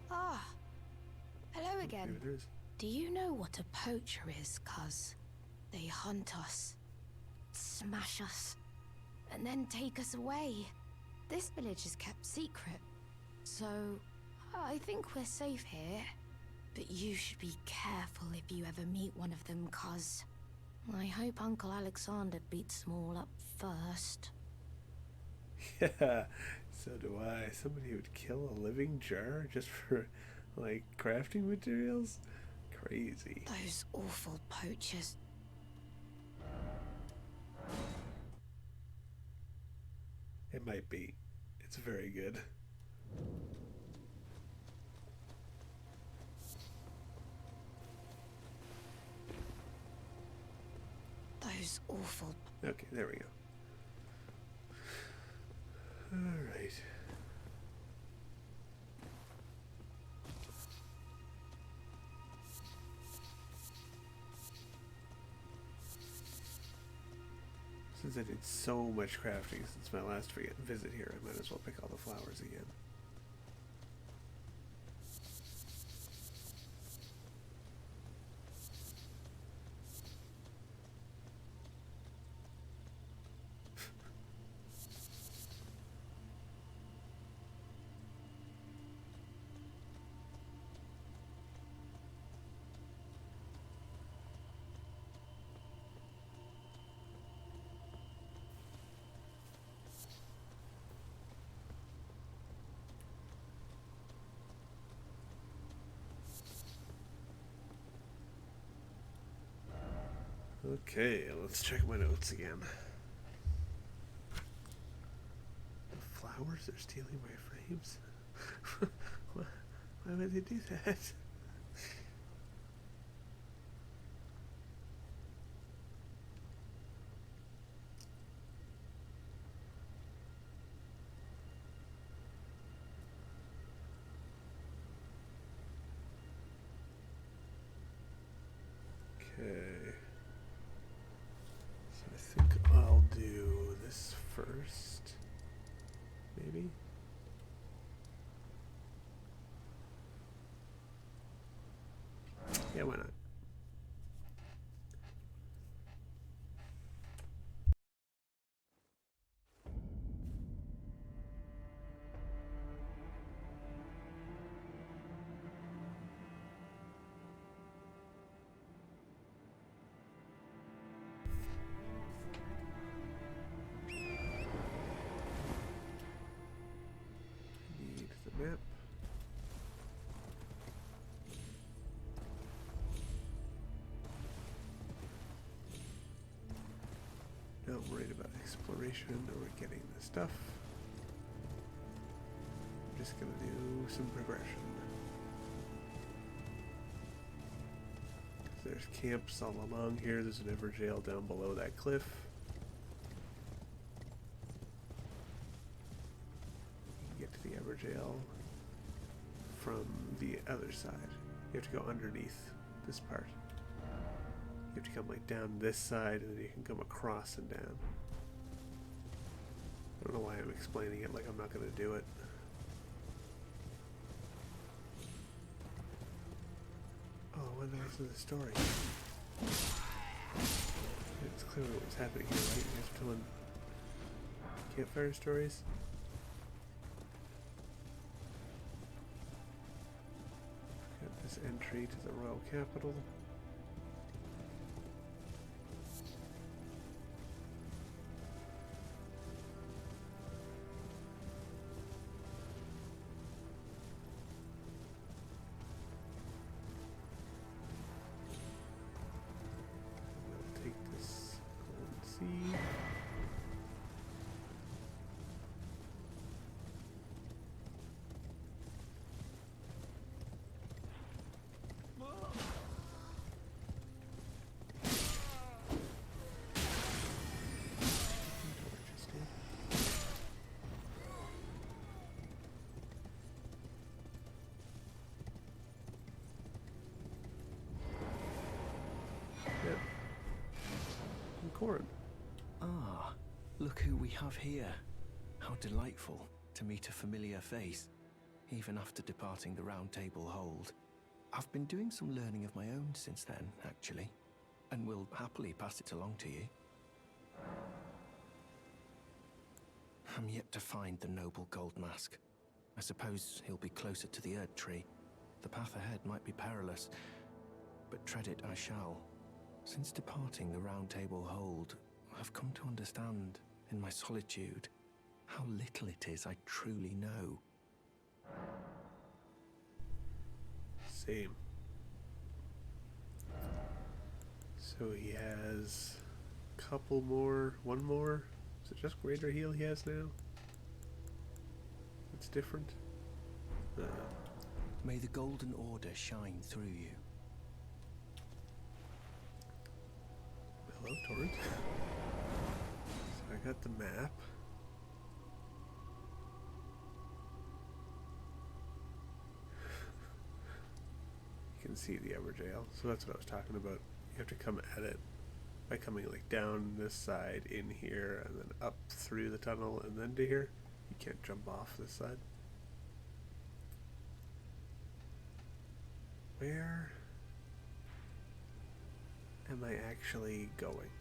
Ah, hello again. Maybe there is. Do you know what a poacher is, cuz? They hunt us, smash us, and then take us away. This village is kept secret, so I think we're safe here. But you should be careful if you ever meet one of them, cuz I hope Uncle Alexander beats them all up first. Yeah, so do I. Somebody who would kill a living jar just for, like, crafting materials? Crazy. Those awful poachers. It might be. It's very good. Those awful... Okay, there we go. Alright. Since I did so much crafting since my last visit here, I might as well pick all the flowers again. Okay, let's check my notes again. The flowers are stealing my frames? Why would they do that? Okay. So I think I'll do this first. Maybe? Yeah, why not? Need the map. Not worried about exploration or getting the stuff. I'm just gonna do some progression. There's camps all along here. There's an Everjail down below that cliff. You can get to the Everjail from the other side. You have to go underneath this part. You have to come like down this side and then you can come across and down. I don't know why I'm explaining it like I'm not going to do it. Oh, I wonder what's in the story. It's clearly what's happening here, right? You guys are telling campfire stories? Got this entry to the royal capital. Corin. Ah, look who we have here. How delightful to meet a familiar face, even after departing the Round Table Hold. I've been doing some learning of my own since then, actually, and will happily pass it along to you. I'm yet to find the noble Gold Mask. I suppose he'll be closer to the Erd Tree. The path ahead might be perilous, but tread it I shall. Since departing the Round Table Hold, I've come to understand, in my solitude, how little it is I truly know. Same. So he has a couple more, one more. Is it just Greater Heal he has now? It's different. May the Golden Order shine through you. Hello, Torrent. So I got the map. You can see the Everjail. So that's what I was talking about. You have to come at it by coming like down this side in here and then up through the tunnel and then to here. You can't jump off this side. Where am I actually going?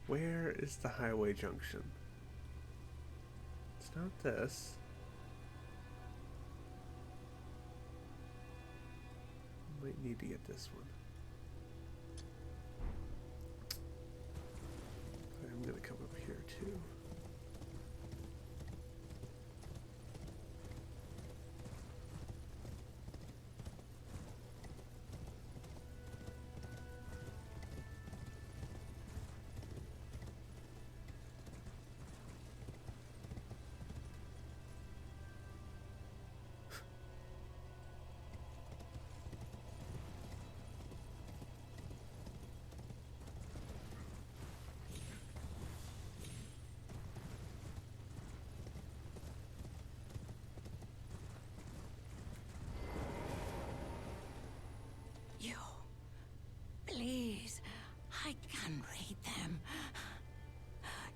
Where is the highway junction? It's not this. Might need to get this one. I'm gonna come up here too.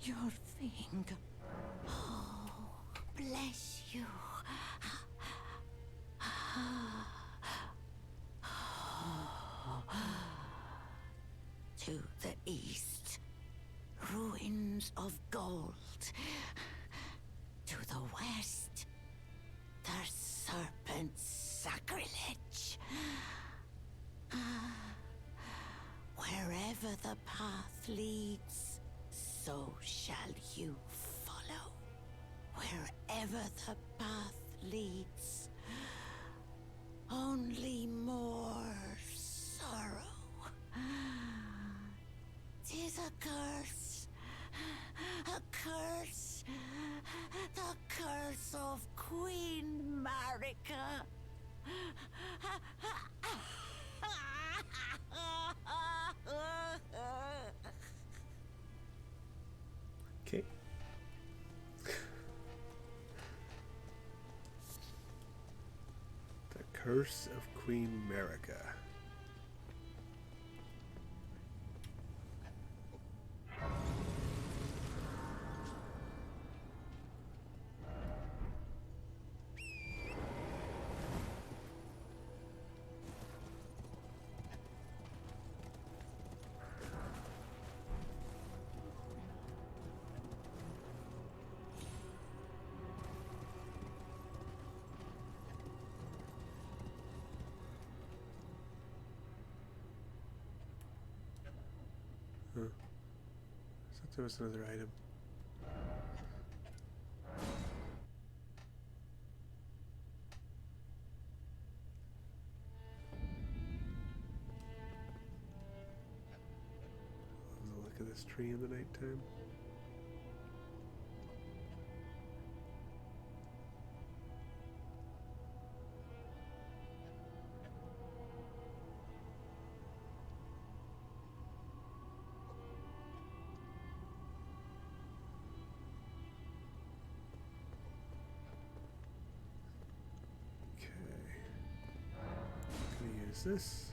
your thing. Oh, bless you. To the east, ruins of gold. To the west, the serpent's sacrilege. Wherever the path leads, so shall you follow. Wherever the path leads, only more sorrow. 'Tis a curse. A curse. The curse of Queen Marika. Okay. The Curse of Queen Marika. Huh. I thought there was another item. Love the look of this tree in the nighttime. Use this.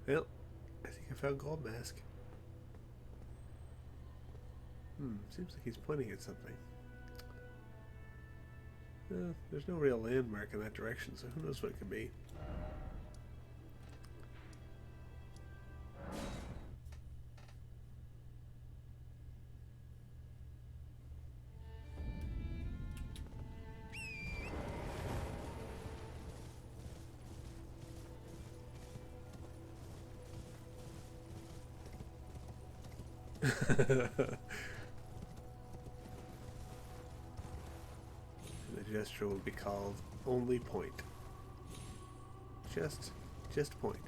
Well, I think I found Gold Mask. Seems like he's pointing at something. There's no real landmark in that direction, so who knows what it could be. The gesture will be called only point. Just point.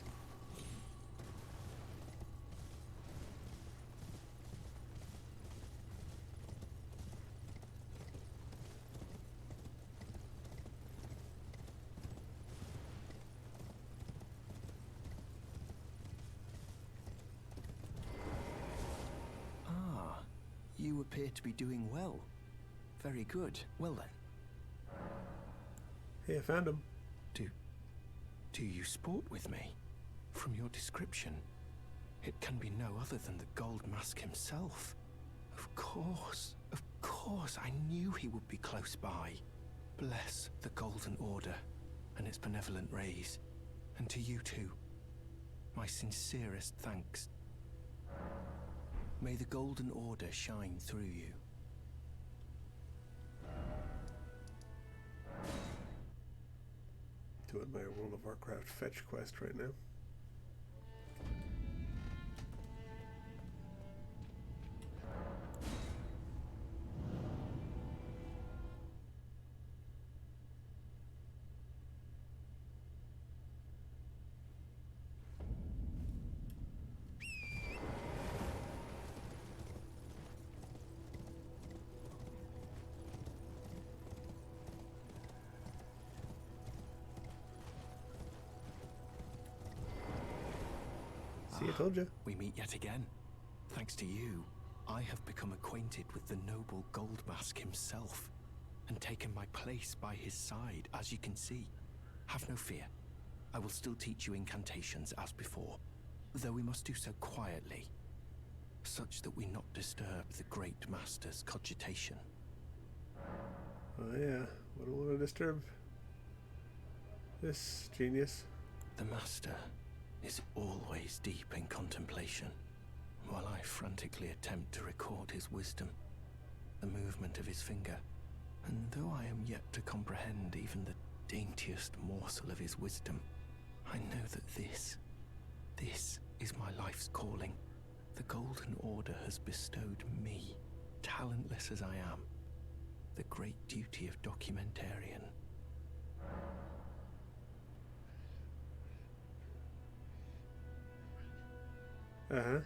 You appear to be doing well. Very good. Well then. Hey, I found him. Do you sport with me? From your description, It can be no other than the Gold Mask himself. Of course, I knew he would be close by. Bless the Golden Order and its benevolent rays. And to you too, my sincerest thanks. May the Golden Order shine through you. Doing my World of Warcraft fetch quest right now. See, I told you. We meet yet again. Thanks to you, I have become acquainted with the noble Gold Mask himself, and taken my place by his side, as you can see. Have no fear. I will still teach you incantations as before, though we must do so quietly, such that we not disturb the Great Master's cogitation. Oh yeah, I don't want to disturb this genius. The Master is always deep in contemplation, while I frantically attempt to record his wisdom, the movement of his finger, and though I am yet to comprehend even the daintiest morsel of his wisdom, I know that this is my life's calling. The Golden Order has bestowed me, talentless as I am, the great duty of documentarian. Uh-huh.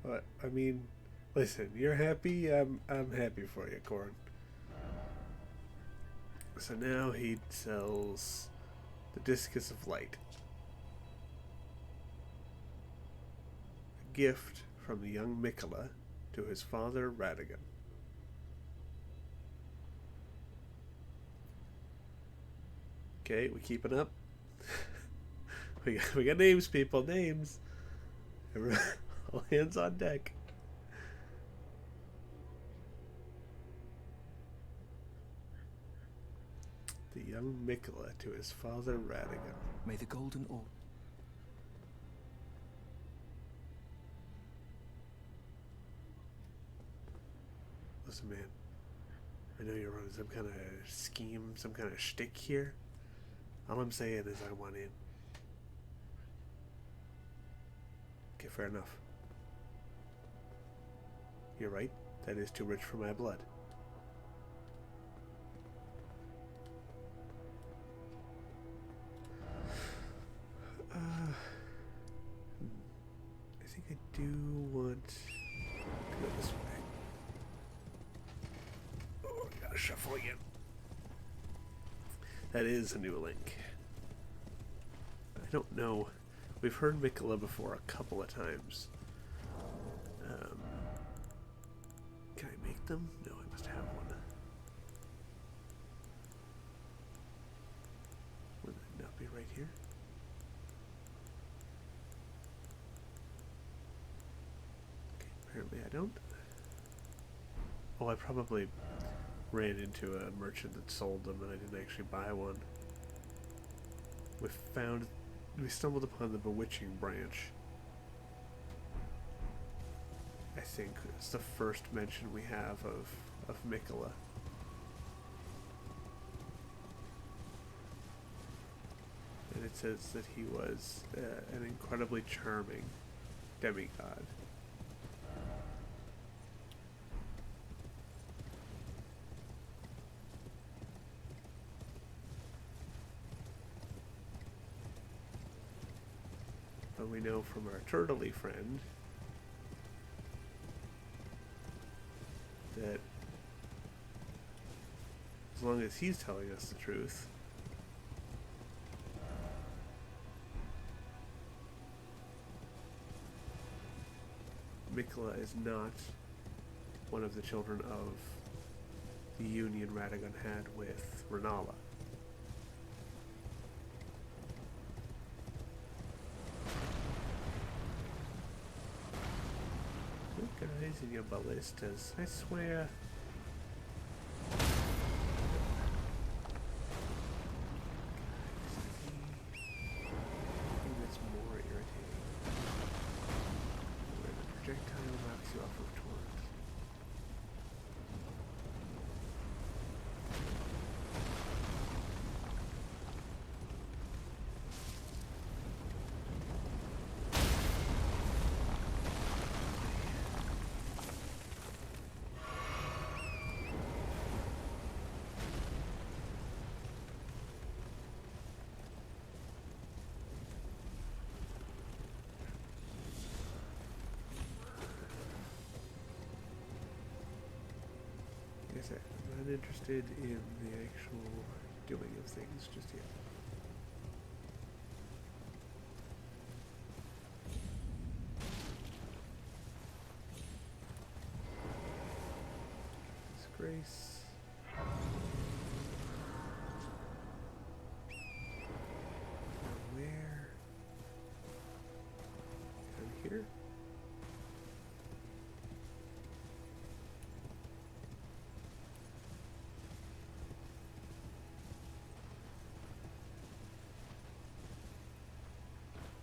What? I mean, listen, you're happy, I'm happy for you, Corn. So now he sells the Discus of Light. A gift from the young Mikola to his father, Radagon. Okay, we keeping up? we got names, people, names. Everyone, all hands on deck. The young Mikola to his father Radagon. May the Golden Order... Listen, man. I know you're running some kind of scheme, some kind of shtick here. All I'm saying is I want in. Okay, fair enough. You're right. That is too rich for my blood. I think I do want to go this way. Oh, I gotta shuffle again. That is a new link. I don't know. We've heard Mikola before a couple of times. Can I make them? No, I must have one. Would it not be right here? Okay, apparently I don't. Oh, I probably ran into a merchant that sold them and I didn't actually buy one. We stumbled upon the Bewitching branch. I think it's the first mention we have of Mikola. And it says that he was an incredibly charming demigod. But we know from our turtley friend that as long as he's telling us the truth, Mikola is not one of the children of the union Radagon had with Renala. guys and your ballistas. I swear. Something that's more irritating. Where the projectile knocks you off of torrents. Like I said, I'm not interested in the actual doing of things just yet. Disgrace. Now where? Down here?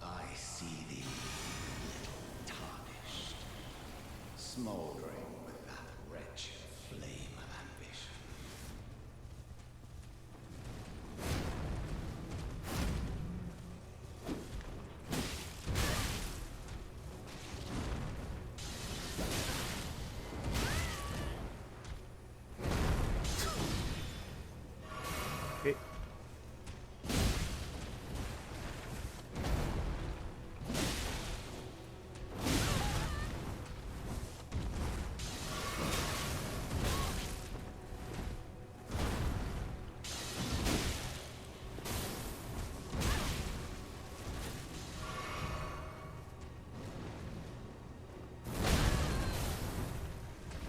I see thee, little tarnished, smoldering with that wretched flame of ambition. Okay.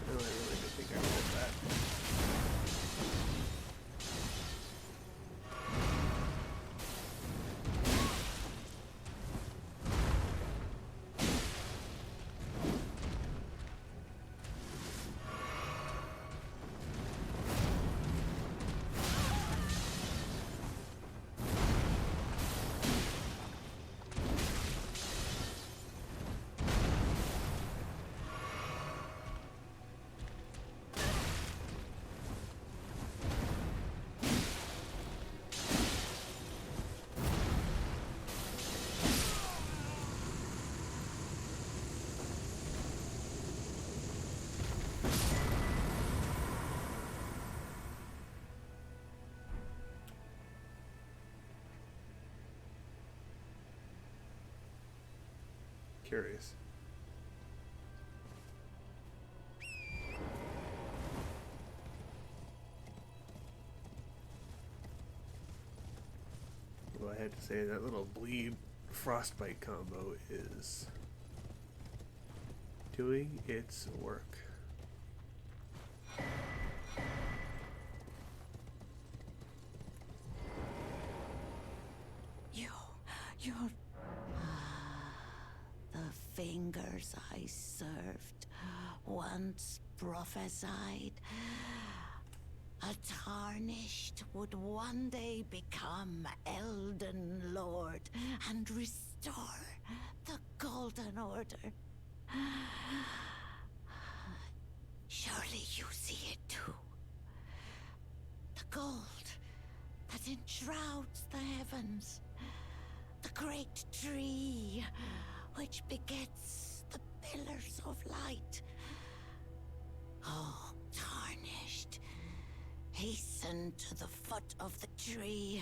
No, I really didn't think I rolled that. Curious. Well, I had to say that little bleed frostbite combo is doing its work. You're... The fingers I served once prophesied a tarnished would one day become Elden Lord and restore the Golden Order. Surely you see it too. The gold that enshrouds the heavens. The great tree which begets the pillars of light. Oh, tarnished, hasten to the foot of the tree.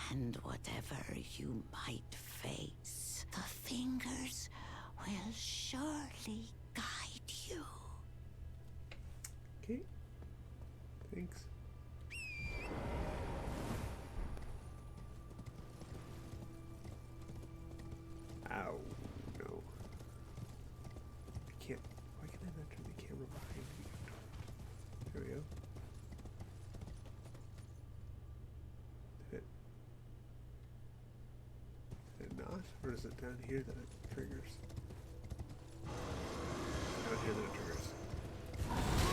And whatever you might face, the fingers will surely guide you. Okay. Thanks. Ow. No. I can't. Why can I not turn the camera behind me? There we go. Did it not? Or is it down here that it triggers? Here are the triggers.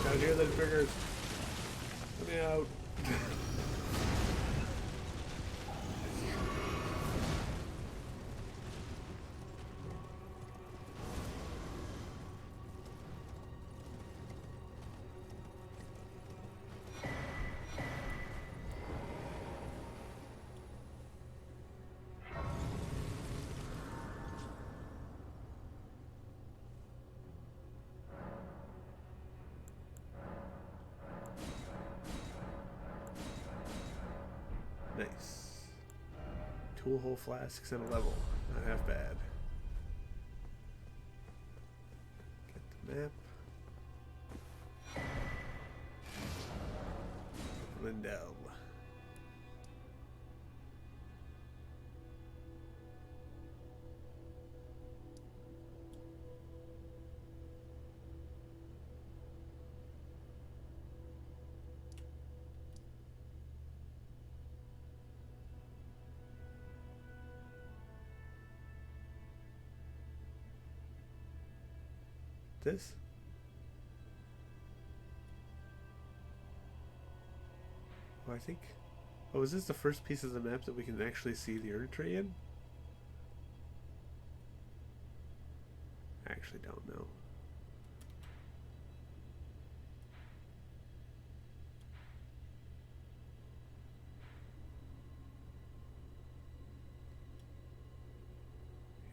Down here, the triggers. Let me out. Nice. Tool hole flasks and a level. Not half bad. Get the map. Lindell. This? Oh, I think... Oh, is this the first piece of the map that we can actually see the Erd Tree in? I actually don't know.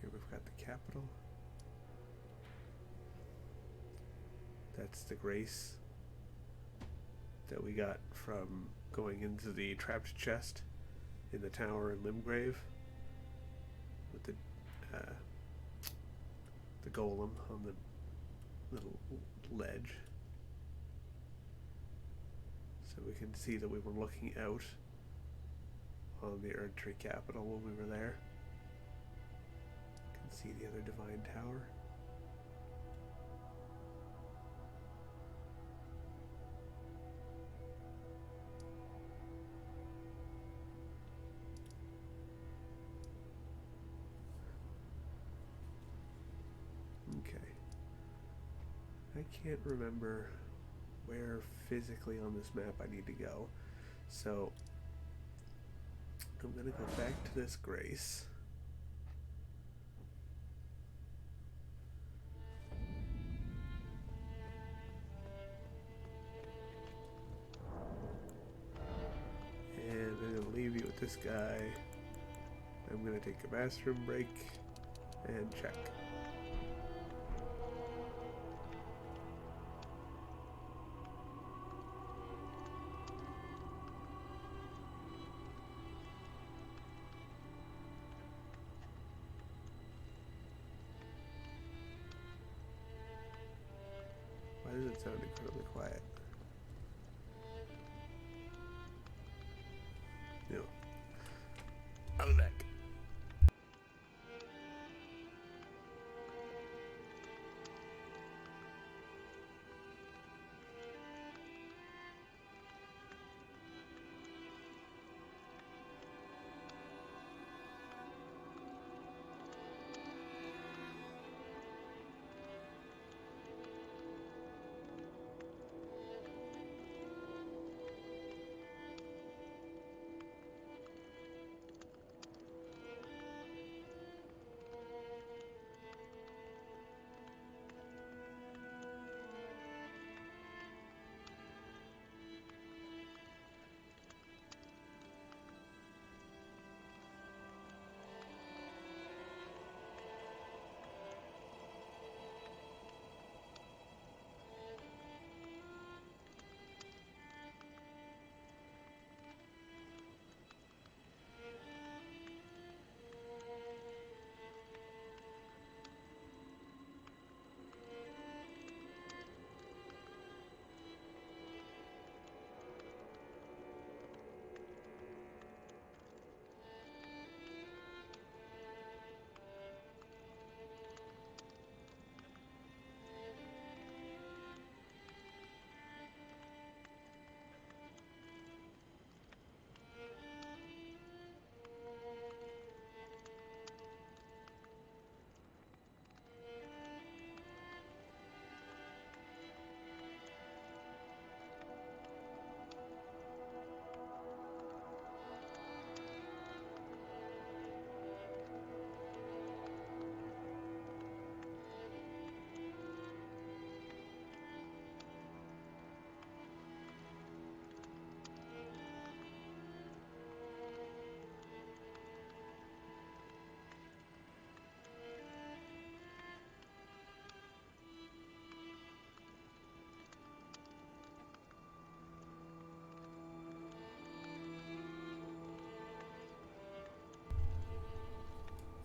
Here we've got the capital. That's the grace that we got from going into the trapped chest in the tower in Limgrave with the golem on the little ledge. So we can see that we were looking out on the Erd Tree capital when we were there. You can see the other divine tower. Okay. I can't remember where physically on this map I need to go. So I'm gonna go back to this grace. And I'm gonna leave you with this guy. I'm gonna take a bathroom break and check. Why does it sound incredibly quiet? No. I'll be back.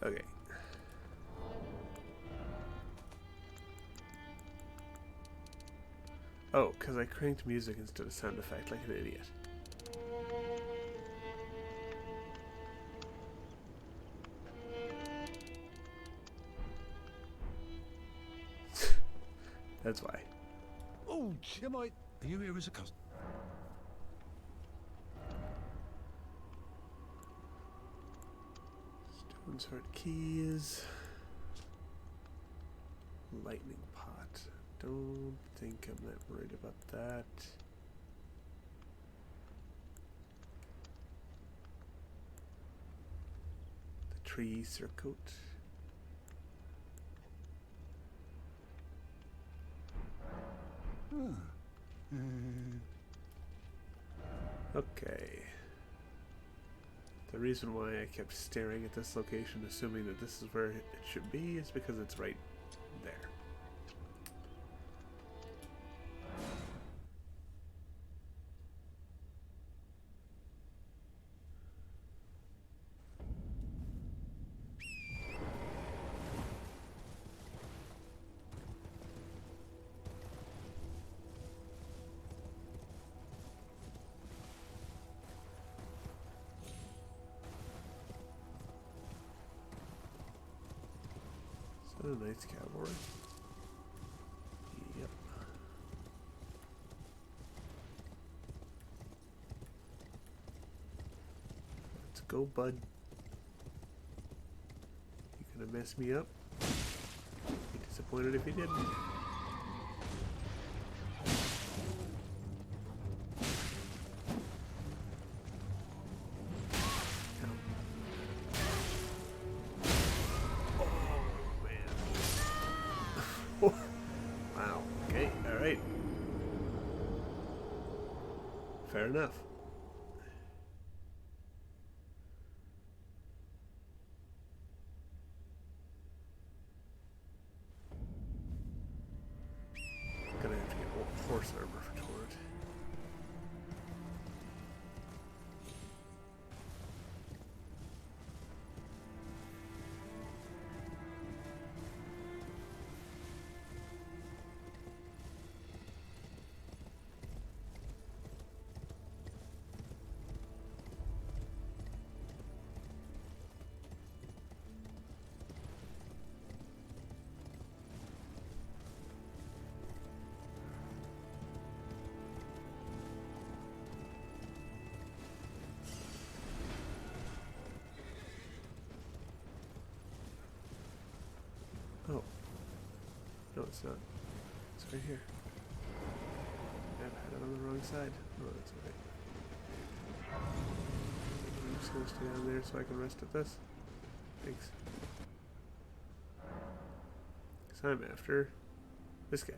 Okay. Oh, because I cranked music instead of sound effect like an idiot. That's why. Oh, am I? Are you here as a customer? Stone sword keys. Lightning pot. Don't think I'm that worried about that. The tree surcoat. Okay. The reason why I kept staring at this location, assuming that this is where it should be, is because it's right there. So, Knights Cavalry. Yep. Let's go, bud. You gonna mess me up? Be disappointed if you didn't. Wow. Okay. All right. Fair enough. Gonna have to get horse armor for Tord. Oh. No, it's not. It's right here. I've had it on the wrong side. Oh, that's okay. I'm just gonna stay down there so I can rest at this. Thanks. Because I'm after this guy.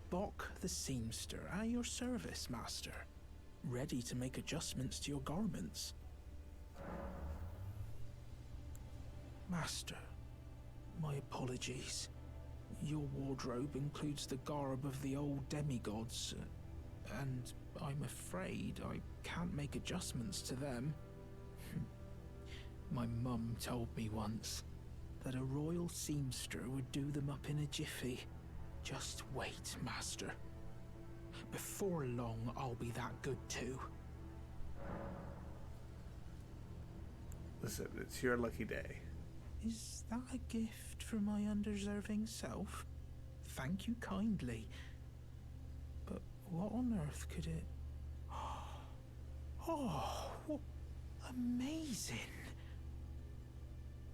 Bok the seamster, at your service, master. Ready to make adjustments to your garments. Master, my apologies. Your wardrobe includes the garb of the old demigods, and I'm afraid I can't make adjustments to them. My mum told me once that a royal seamster would do them up in a jiffy. Just wait, master. Before long, I'll be that good too. Listen, it's your lucky day. Is that a gift for my undeserving self? Thank you kindly. But what on earth could it... Oh, amazing.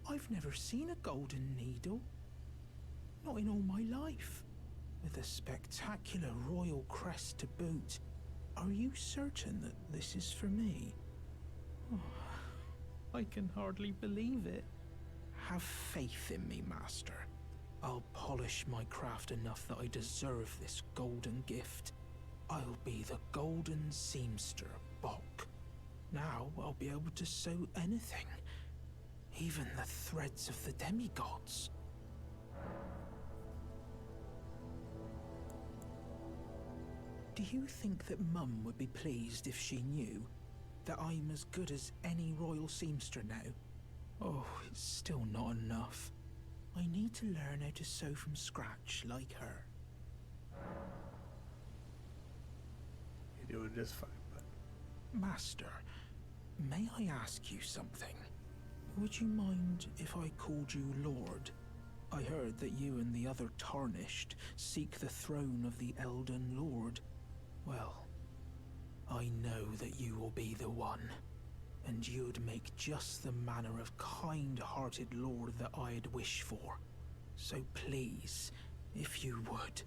I've never seen a golden needle. Not in all my life. With a spectacular royal crest to boot. Are you certain that this is for me? Oh, I can hardly believe it. Have faith in me, master. I'll polish my craft enough that I deserve this golden gift. I'll be the golden seamster, Bok. Now I'll be able to sew anything. Even the threads of the demigods. Do you think that Mum would be pleased if she knew that I'm as good as any royal seamster now? Oh, it's still not enough. I need to learn how to sew from scratch like her. You're doing just fine, bud. Master, may I ask you something? Would you mind if I called you Lord? I heard that you and the other Tarnished seek the throne of the Elden Lord. Well, I know that you will be the one, and you'd make just the manner of kind-hearted lord that I'd wish for. So please, if you would,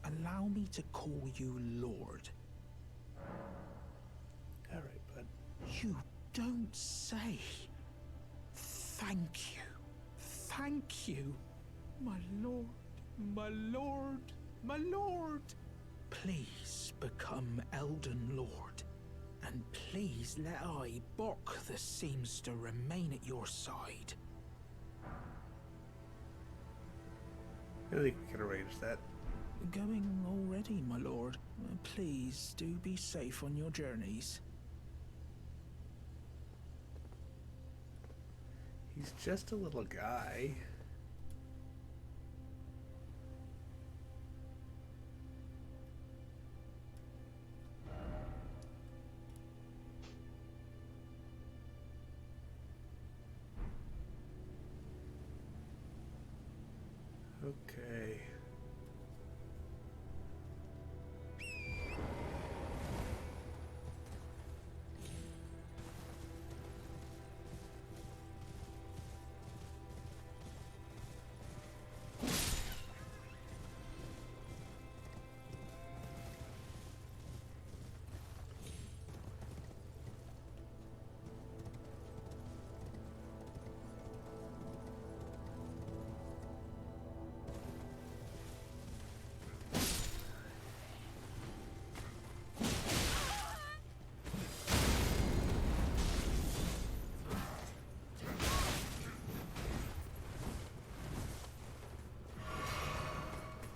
allow me to call you Lord. All right, bud. You don't say. Thank you. Thank you. My lord, my lord, my lord. Please become Elden Lord. And please let I, Bok the Seamster, remain at your side. I think we can arrange that. Going already, my lord. Please do be safe on your journeys. He's just a little guy. Okay.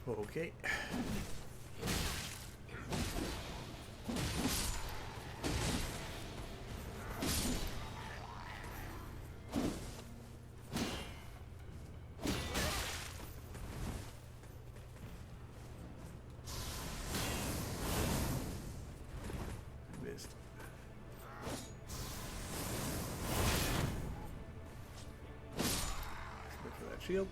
Okay. Missed. Look for that shield.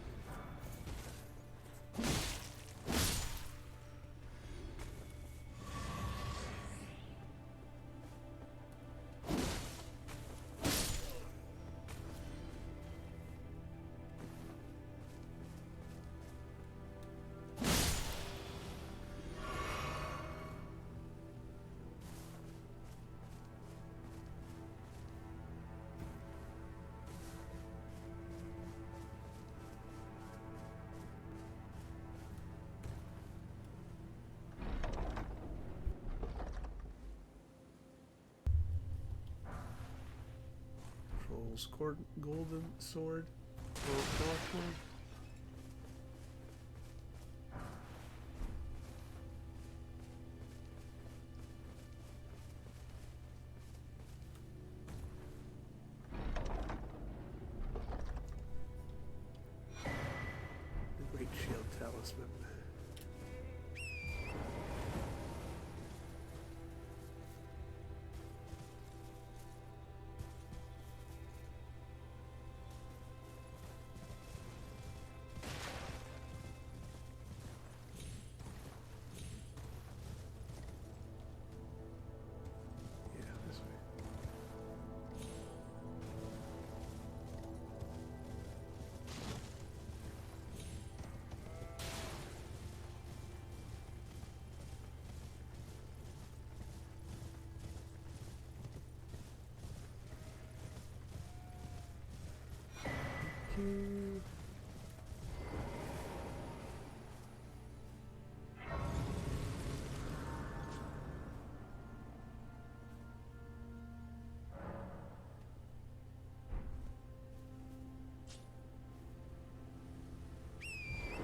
Golden sword. The Great Shield Talisman.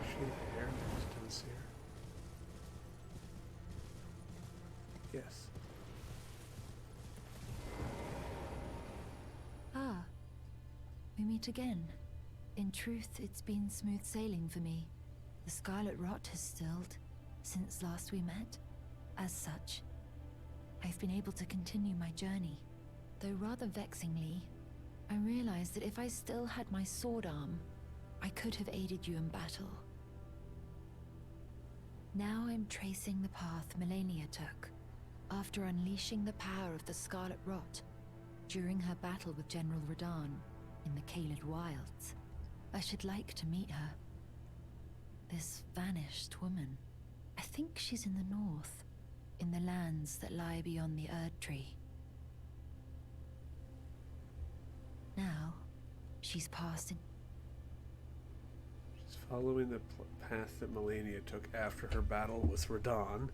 Shade of hair distance here. Yes. Ah, we meet again. In truth, it's been smooth sailing for me. The scarlet rot has stilled since last we met. As such, I've been able to continue my journey. Though rather vexingly, I realized that if I still had my sword arm, I could have aided you in battle. Now I'm tracing the path Melania took, after unleashing the power of the Scarlet Rot during her battle with General Radahn in the Caelid Wilds. I should like to meet her. This vanished woman. I think she's in the north, in the lands that lie beyond the Erd Tree. Now, she's passed in. She's following the path that Melania took after her battle with Radahn,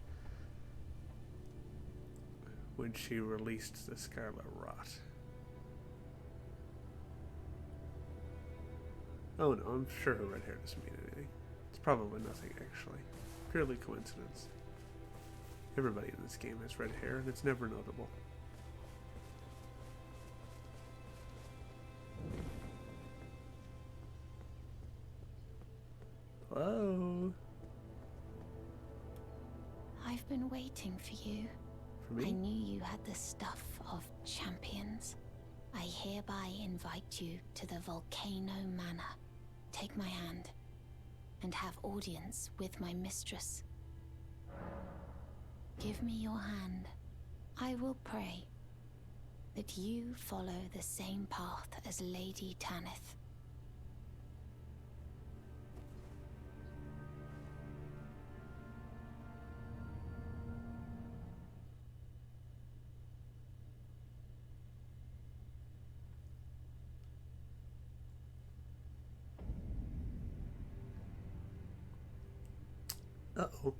when she released the Scarlet Rot. Oh no, I'm sure her red hair doesn't mean anything. It's probably nothing, actually. Purely coincidence. Everybody in this game has red hair, and it's never notable. Hello? I've been waiting for you. For me? I knew you had the stuff of champions. I hereby invite you to the Volcano Manor. Take my hand and have audience with my mistress. Give me your hand. I will pray that you follow the same path as Lady Tanith. Uh-oh.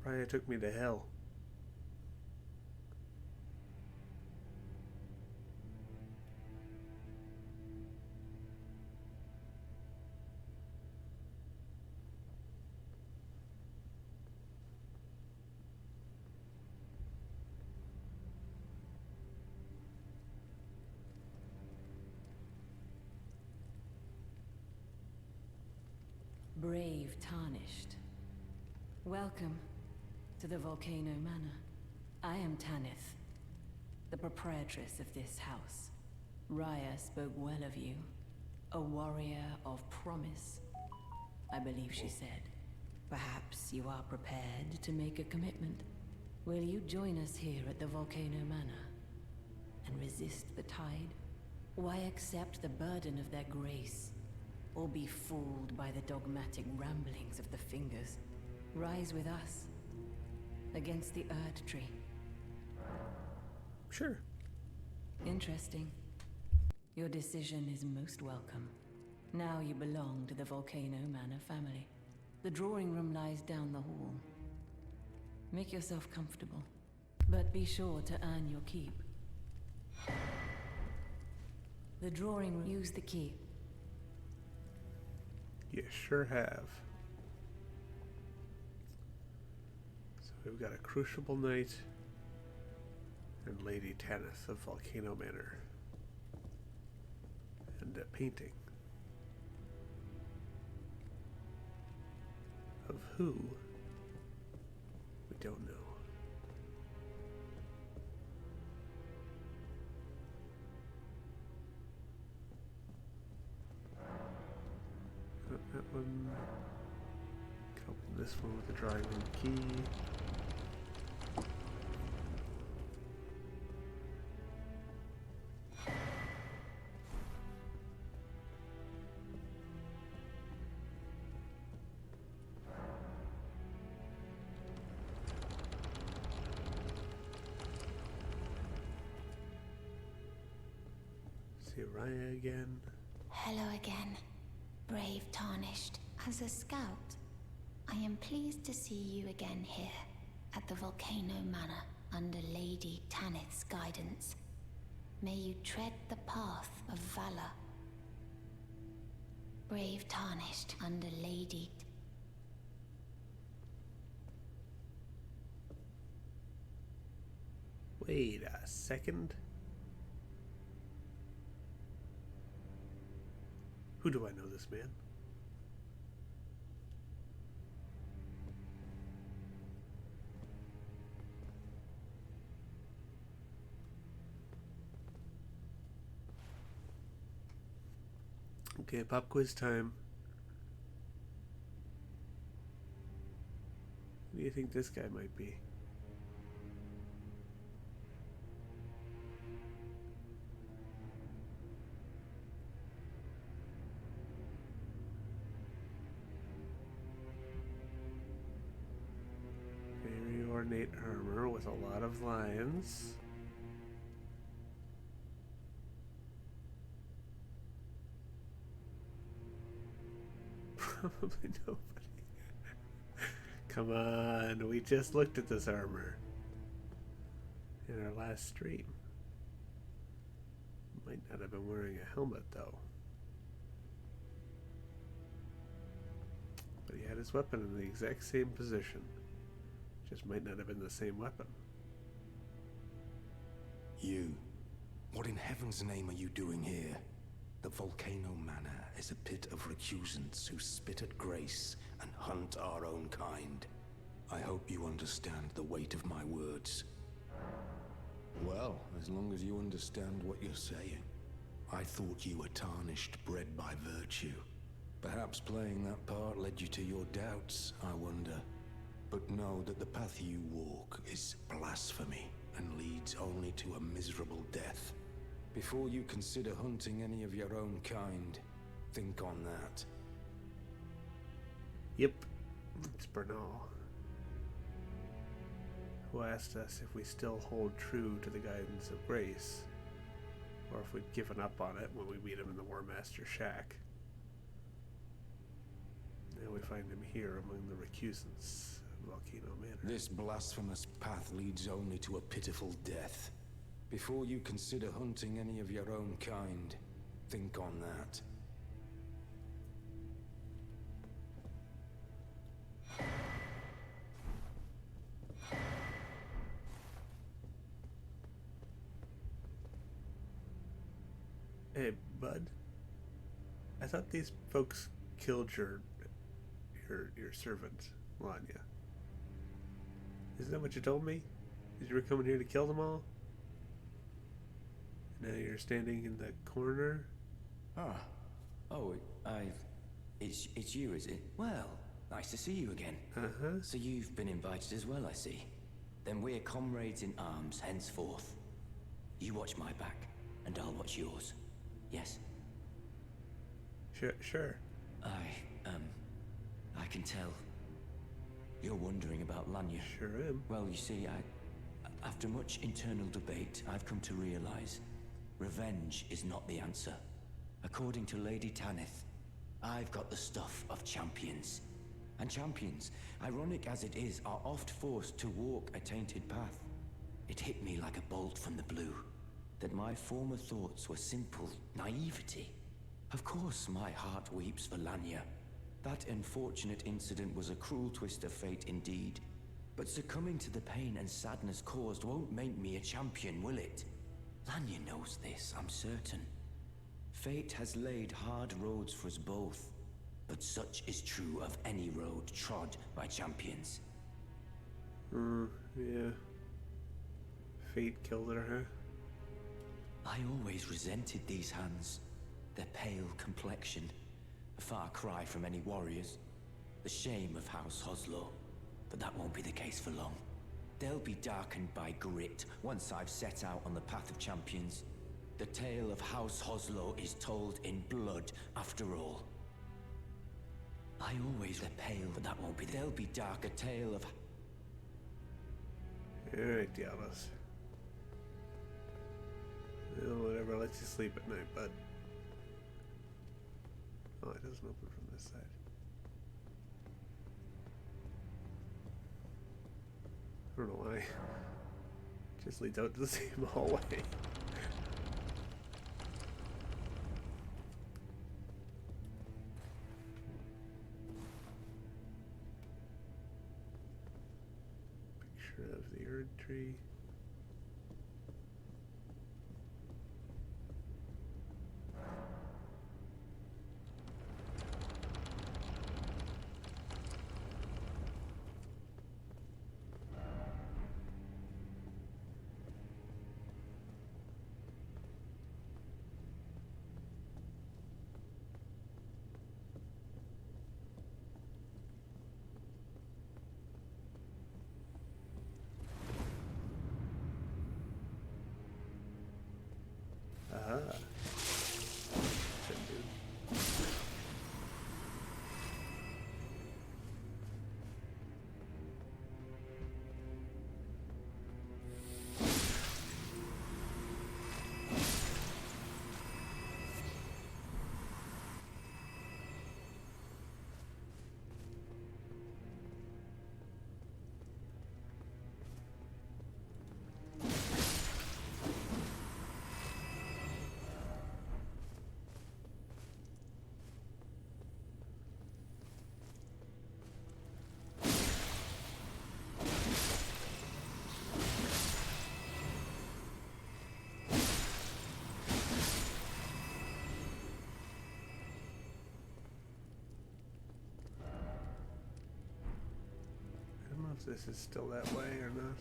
Raya took me to hell. Brave Tarnished. Welcome to the Volcano Manor. I am Tanith, the proprietress of this house. Raya spoke well of you. A warrior of promise, I believe she said. Perhaps you are prepared to make a commitment. Will you join us here at the Volcano Manor and resist the tide? Why accept the burden of their grace? Or be fooled by the dogmatic ramblings of the Fingers? Rise with us against the Erd Tree. Sure. Interesting. Your decision is most welcome. Now you belong to the Volcano Manor family. The drawing room lies down the hall. Make yourself comfortable, but be sure to earn your keep. The drawing room. Use the key. You sure have. So we've got a Crucible Knight and Lady Tanith of Volcano Manor. And a painting. Of who? We don't know. That one. Open this one with the drawing room key. See Raya again. Hello again, brave Tarnished. As a scout, I am pleased to see you again here at the Volcano Manor under Lady Tanith's guidance. May you tread the path of valor. Brave Tarnished under Lady... Wait a second. Who do I know this man? Okay, pop quiz time. Who do you think this guy might be? Very ornate armor with a lot of lions. Probably nobody. Come on, we just looked at this armor in our last stream. Might not have been wearing a helmet though. But he had his weapon in the exact same position. Just might not have been the same weapon. You. What in heaven's name are you doing here? The Volcano Manor is a pit of recusants who spit at grace and hunt our own kind. I hope you understand the weight of my words. Well, as long as you understand what you're saying. I thought you were tarnished, bred by virtue. Perhaps playing that part led you to your doubts, I wonder. But know that the path you walk is blasphemy and leads only to a miserable death. Before you consider hunting any of your own kind, think on that. Yep, it's Bernal, who asked us if we still hold true to the guidance of grace, or if we'd given up on it when we meet him in the War Master shack. Now we find him here among the recusants of Volcano Manor. This blasphemous path leads only to a pitiful death. Before you consider hunting any of your own kind, think on that. Hey, bud. I thought these folks killed your servant, Lanya. Isn't that what you told me? That you were coming here to kill them all? Now you're standing in the corner? Oh, it's you, is it? Well, nice to see you again. Uh-huh. So you've been invited as well, I see. Then we're comrades in arms henceforth. You watch my back, and I'll watch yours. Yes? Sure. I can tell. You're wondering about Lanya. Sure am. Well, you see, after much internal debate, I've come to realize revenge is not the answer. According to Lady Tanith, I've got the stuff of champions. And champions, ironic as it is, are oft forced to walk a tainted path. It hit me like a bolt from the blue, that my former thoughts were simple naivety. Of course my heart weeps for Lanya. That unfortunate incident was a cruel twist of fate indeed. But succumbing to the pain and sadness caused won't make me a champion, will it? Lanya knows this, I'm certain. Fate has laid hard roads for us both, but such is true of any road trod by champions. Yeah. Fate killed her, huh? I always resented these hands. Their pale complexion, a far cry from any warriors. The shame of House Hoslow, but that won't be the case for long. They'll be darkened by grit once I've set out on the path of champions. The tale of House Hoslow is told in blood, after all. I always the pale, but that won't be. They'll be dark. A tale of. Alright, Diablos. Well, whatever lets you sleep at night, bud. Oh, it doesn't open from this side. I don't know why. It just leads out to the same hallway. Picture of the Erd tree. if this is still that way or not.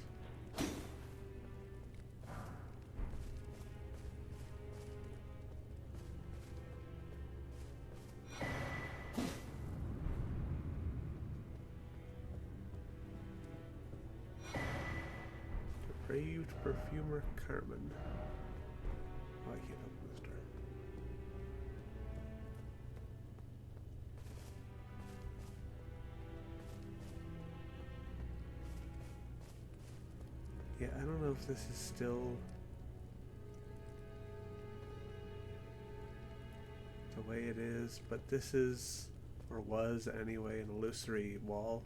Depraved perfumer Carmen. Oh, I can't open this door. Yeah, I don't know if this is still the way it is, but this is, or was anyway, an illusory wall.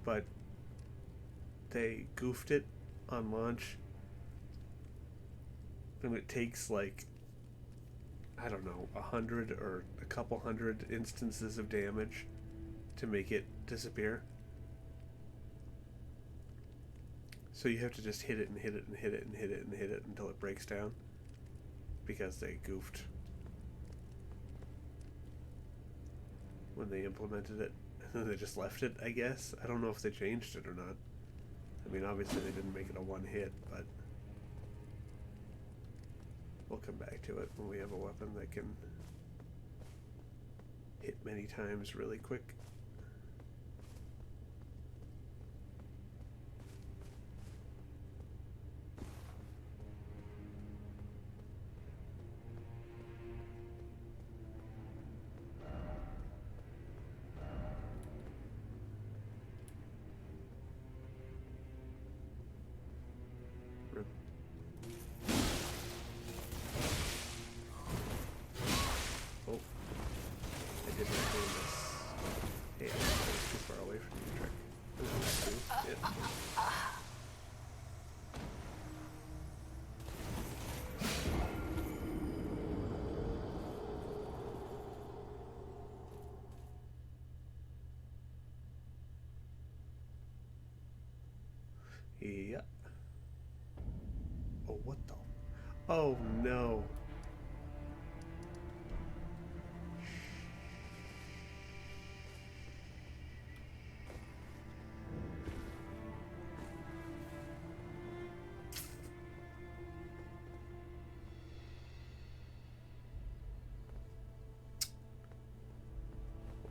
But they goofed it on launch, and it takes like, I don't know, 100 or a couple hundred instances of damage to make it disappear. So you have to just hit it and hit it and hit it and hit it and hit it until it breaks down, because they goofed when they implemented it, and then they just left it, I guess. I don't know if they changed it or not. I mean, obviously they didn't make it a one hit, but we'll come back to it when we have a weapon that can hit many times really quick. Yeah. Oh, what the? Oh, no.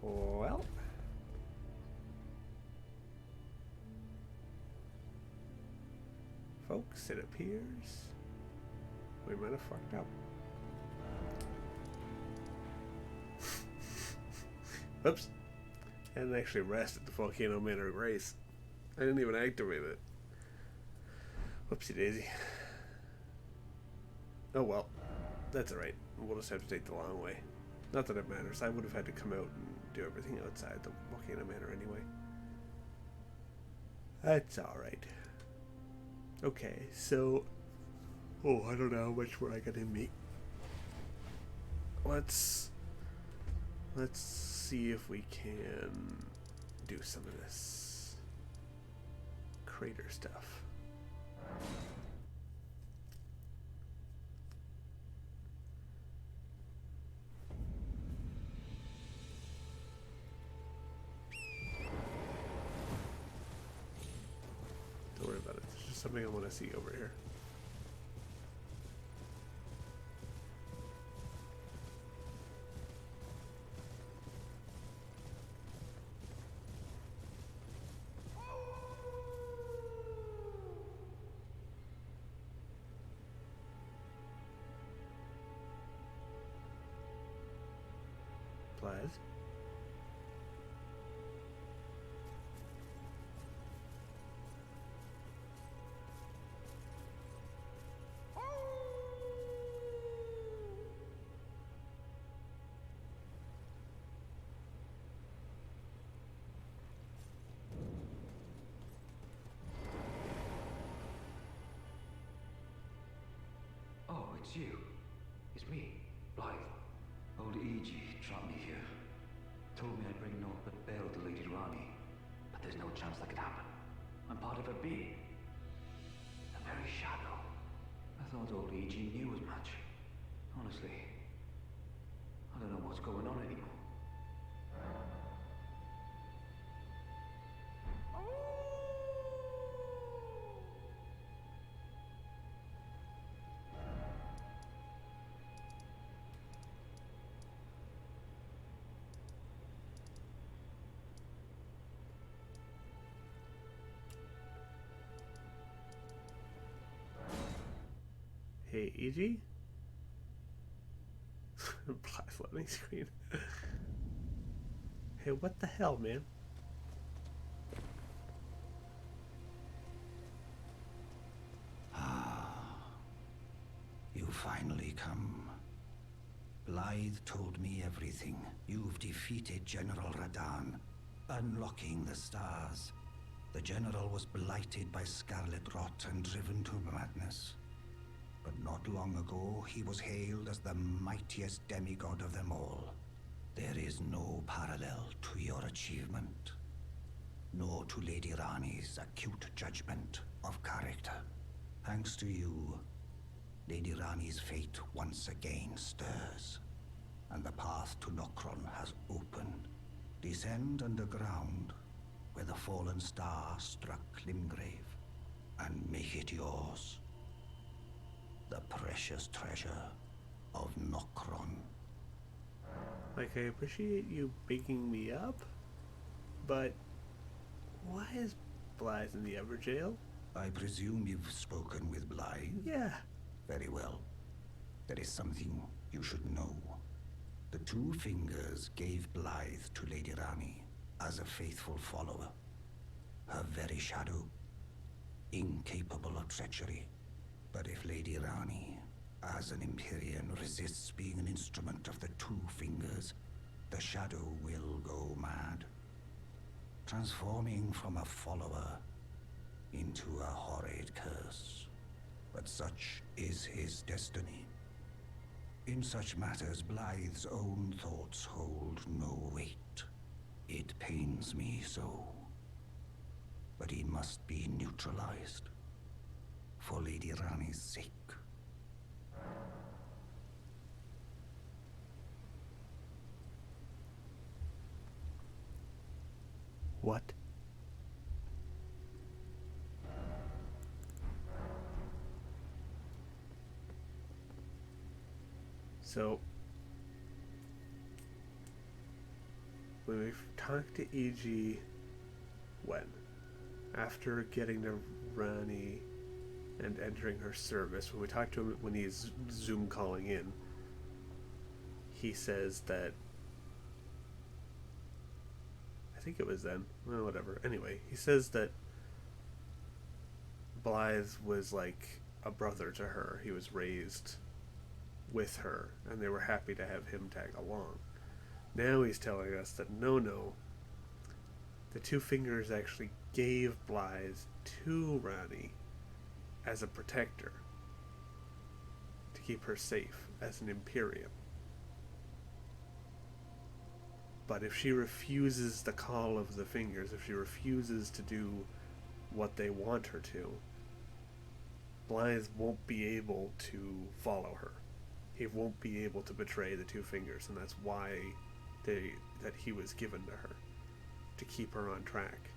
Well. Folks, it appears we might have fucked up. Oops. I didn't actually rest at the Volcano Manor of Grace. I didn't even activate it. Whoopsie daisy. Oh well. That's alright. We'll just have to take the long way. Not that it matters. I would have had to come out and do everything outside the Volcano Manor anyway. That's alright. Okay, so... Oh, I don't know how much more I got in me. Let's see if we can do some of this crater stuff. Don't worry about it. There's just something I want to see over here. Plaz? Oh, it's you. It's me, Blythe. Old E.G. trapped me here. Told me I'd bring naught but bale to Lady Rani. But there's no chance that could happen. I'm part of her being. The very shadow. I thought old E.G. knew as much. Honestly, I don't know what's going on anymore. Hey, EG? Black loading screen. Hey, what the hell, man? You finally come. Blythe told me everything. You've defeated General Radahn, unlocking the stars. The General was blighted by scarlet rot and driven to madness. But not long ago, he was hailed as the mightiest demigod of them all. There is no parallel to your achievement, nor to Lady Rani's acute judgment of character. Thanks to you, Lady Rani's fate once again stirs, and the path to Nokron has opened. Descend underground, where the fallen star struck Limgrave, and make it yours. The precious treasure of Nokron. Like, I appreciate you bigging me up, but why is Blythe in the Everjail? I presume you've spoken with Blythe? Yeah. Very well. There is something you should know. The Two Fingers gave Blythe to Lady Rani as a faithful follower. Her very shadow, incapable of treachery. But if Lady Rani, as an Empyrean, resists being an instrument of the Two Fingers, the shadow will go mad, transforming from a follower into a horrid curse. But such is his destiny. In such matters, Blythe's own thoughts hold no weight. It pains me so. But he must be neutralized. For Lady Rani's sake. What? So, when we talked to EG, when? After getting to Rani and entering her service, when we talked to him when he's Zoom calling in, he says that, I think it was then, well, whatever. Anyway, he says that Blythe was like a brother to her. He was raised with her, and they were happy to have him tag along. Now he's telling us that no, the Two Fingers actually gave Blythe to Rani as a protector, to keep her safe as an Imperium. But if she refuses the call of the Fingers, if she refuses to do what they want her to, Blythe won't be able to follow her. He won't be able to betray the Two Fingers, and that's why that he was given to her, to keep her on track,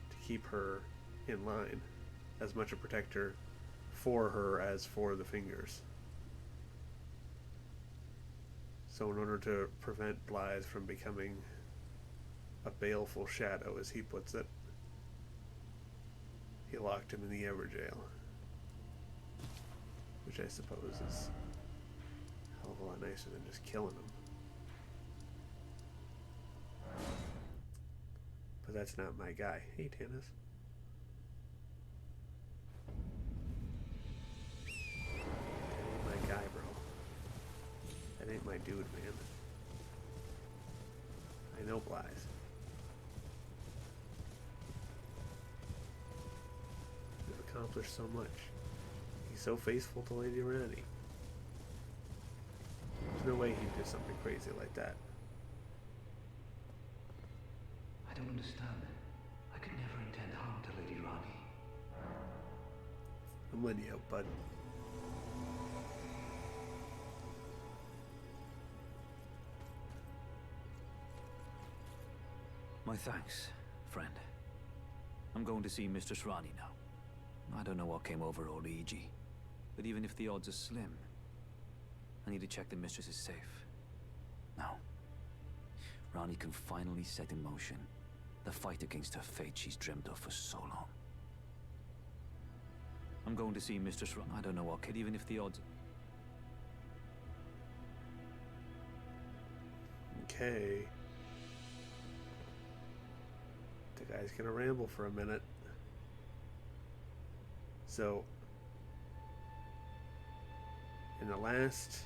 to keep her in line, as much a protector for her as for the Fingers. So in order to prevent Blythe from becoming a baleful shadow, as he puts it, he locked him in the Everjail, which I suppose is a hell of a lot nicer than just killing him. But that's not my guy. Hey, Tannis. That ain't my guy, bro. That ain't my dude, man. I know Blythe. We've accomplished so much. He's so faithful to Lady Rani. There's no way he'd do something crazy like that. I don't understand. I could never intend harm to Lady Rani. I'm with you, bud. My thanks, friend. I'm going to see Mistress Rani now. I don't know what came over old EG, but even if the odds are slim, I need to check the Mistress is safe. Now, Rani can finally set in motion the fight against her fate she's dreamt of for so long. I'm going to see Mistress I don't know what, kid, even if the odds... Okay. The guy's gonna ramble for a minute. So, in the last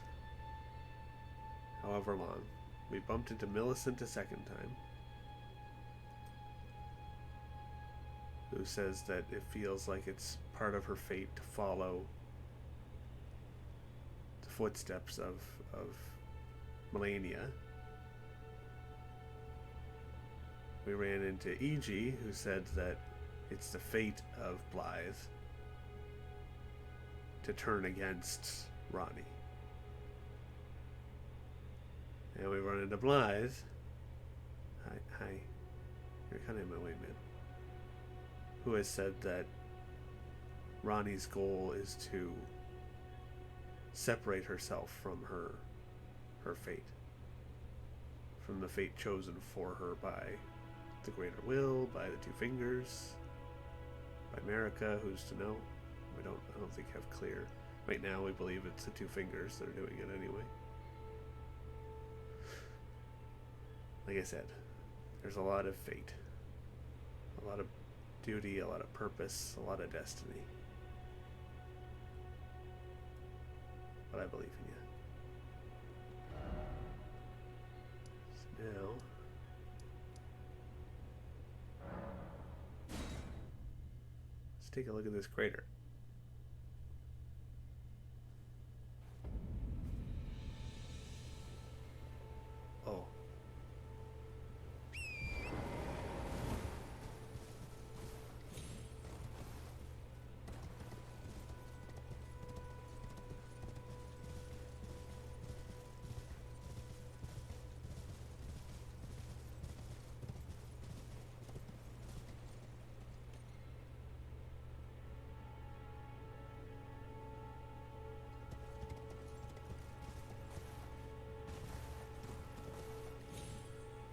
however long, we bumped into Millicent a second time, who says that it feels like it's part of her fate to follow the footsteps of Melania. We ran into E.G., who said that it's the fate of Blythe to turn against Ronnie. And we run into Blythe. Hi. You're kind of in my way, man. Who has said that Ronnie's goal is to separate herself from her fate. From the fate chosen for her by the Greater Will, by the Two Fingers, by Marika, who's to know? I don't think have clear. Right now we believe it's the Two Fingers that are doing it anyway. Like I said, there's a lot of fate. A lot of duty, a lot of purpose, a lot of destiny. But I believe in you. So now... let's take a look at this crater. Oh.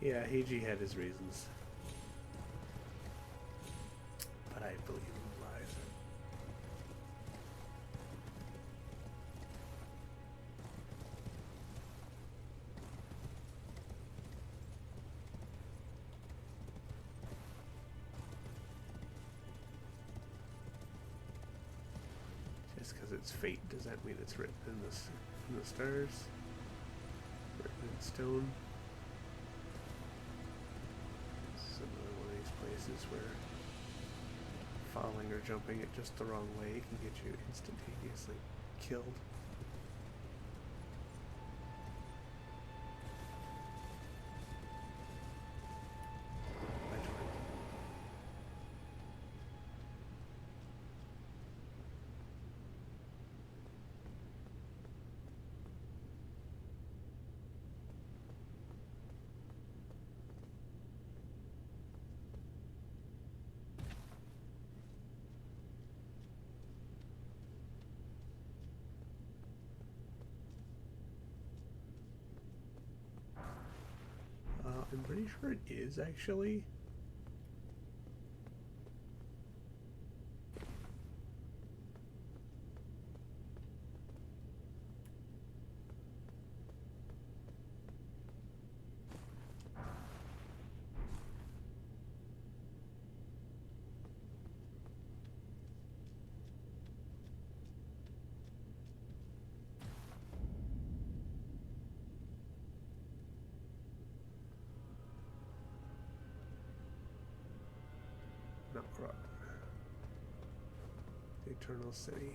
Yeah, Heiji had his reasons. But I believe in Blythe. Just because it's fate, does that mean it's written in the stars? Written in stone? Another one of these places where falling or jumping it just the wrong way can get you instantaneously killed. I'm pretty sure it is, actually. The Eternal City.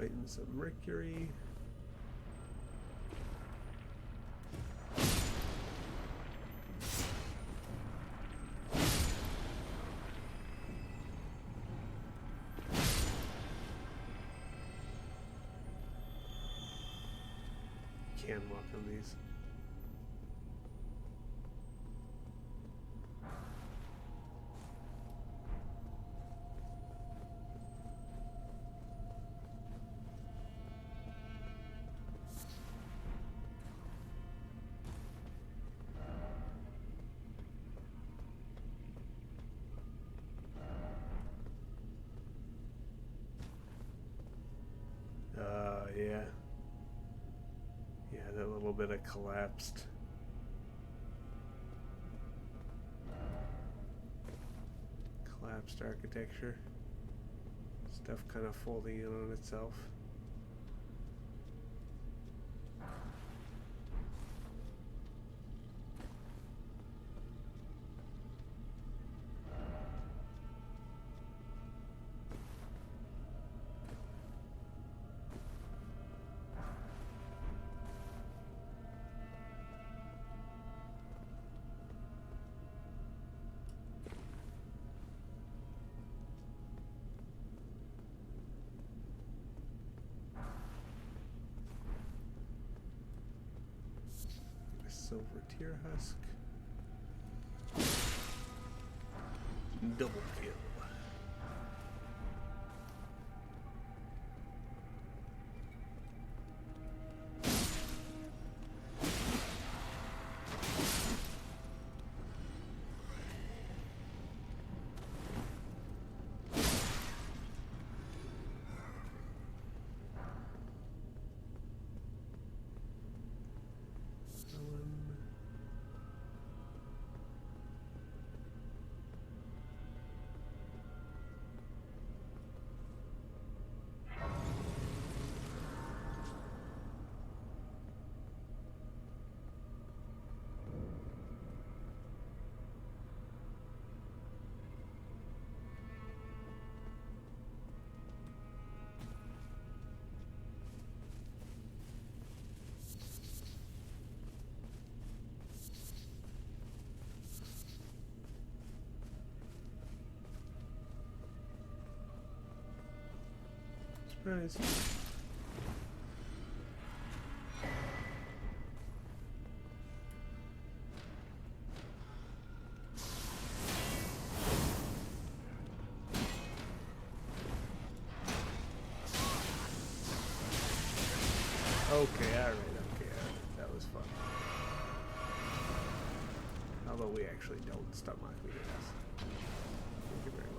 Titans of Mercury. Can walk on these. Yeah. Yeah, that little bit of collapsed architecture. Stuff kind of folding in on itself. Silver tear husk. Double kill. Surprise. Okay, alright, that was fun. Although we actually don't stomach me to this. Thank you very much.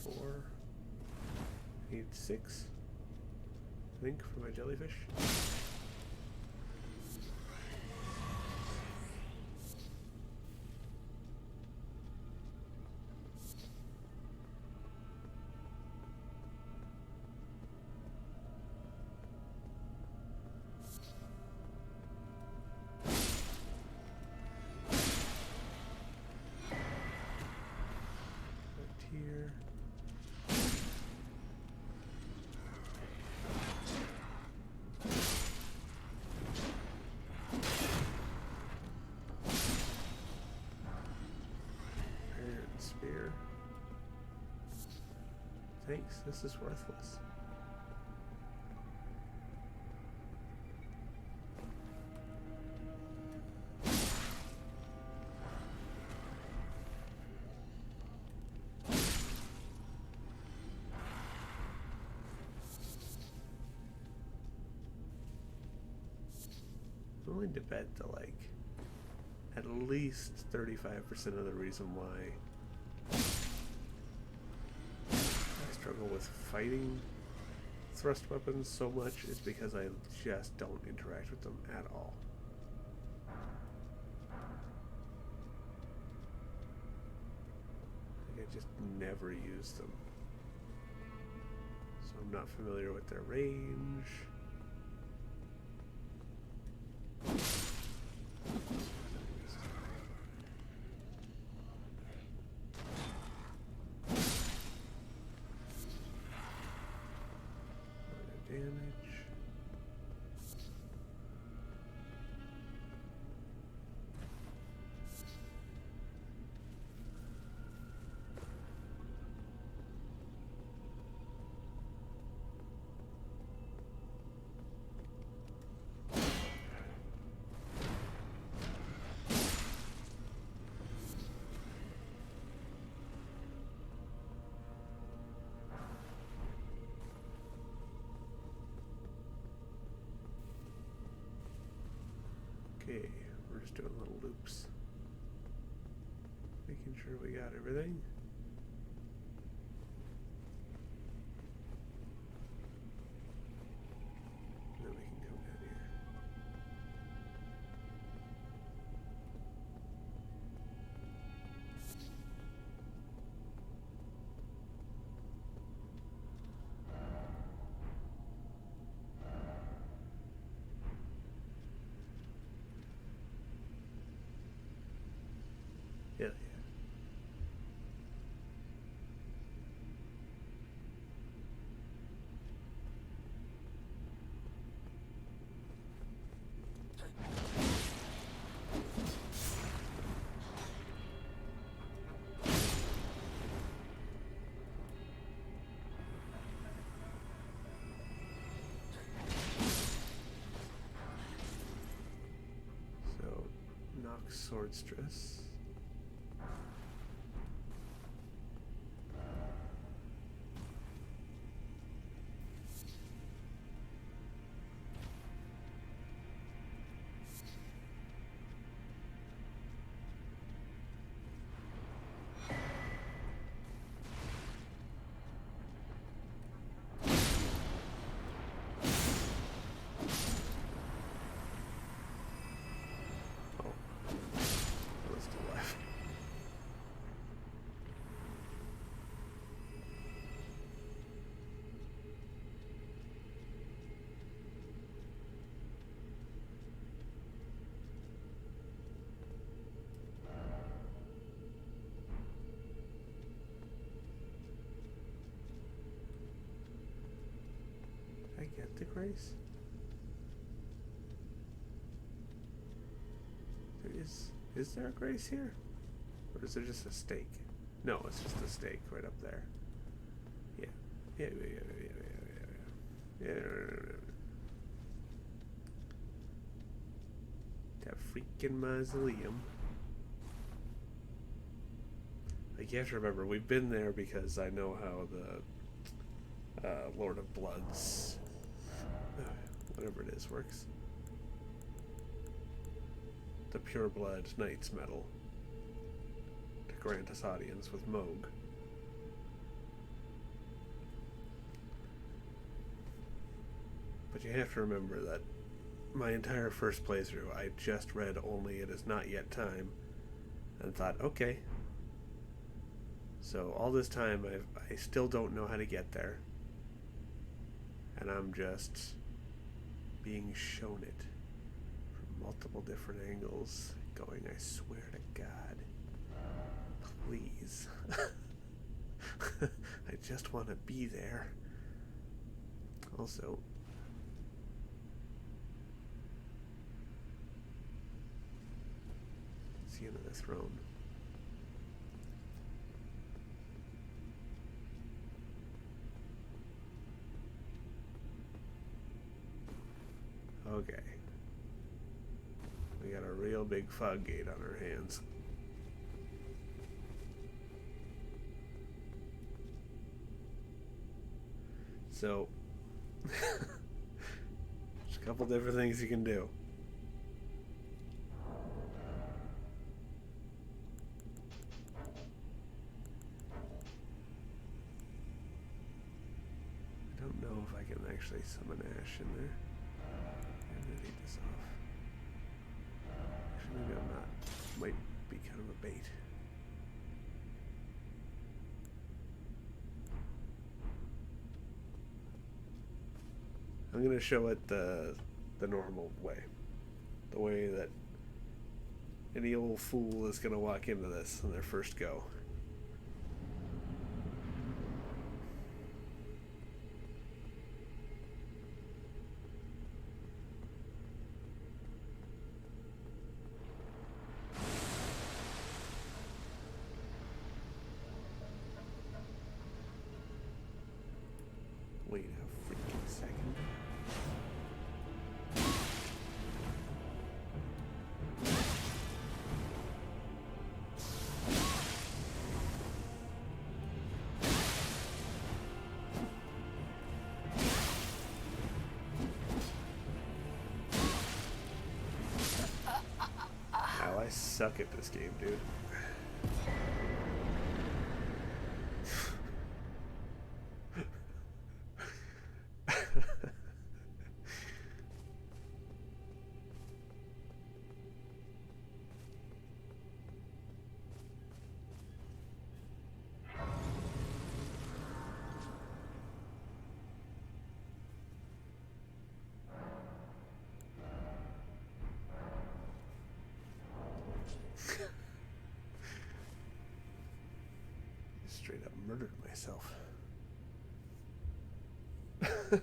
Four. Need 6, I think, for my jellyfish. Here. Thanks, this is worthless. I'm willing to bet that, like, at least 35% of the reason why I struggle with fighting thrust weapons so much is because I just don't interact with them at all. Like, I just never use them. So I'm not familiar with their range. Okay, we're just doing little loops. Making sure we got everything. Then we can come down here. Yeah, yeah. So, Nox Swordstress. Did I get the grace? Is there a grace here? Or is there just a stake? No, it's just a stake right up there. Yeah. Yeah. That freaking mausoleum. Like, you have to remember, we've been there because I know how the Lord of Bloods, whatever it is, works. The Pure Blood Knight's Medal to grant us audience with Moog. But you have to remember that my entire first playthrough, I just read only "It Is Not Yet Time" and thought, okay. So all this time, I still don't know how to get there. And I'm just being shown it from multiple different angles, going, I swear to God, please. I just want to be there. Also, it's the end of the throne. real big fog gate on our hands. So, there's a couple different things you can do. I don't know if I can actually summon Ash in there. I'm gonna take this off. Actually, maybe I'm not. Might be kind of a bait. I'm gonna show it the normal way. The way that any old fool is gonna walk into this on their first go. Wait a freaking second. How I suck at this game, dude. Straight up murdered myself. This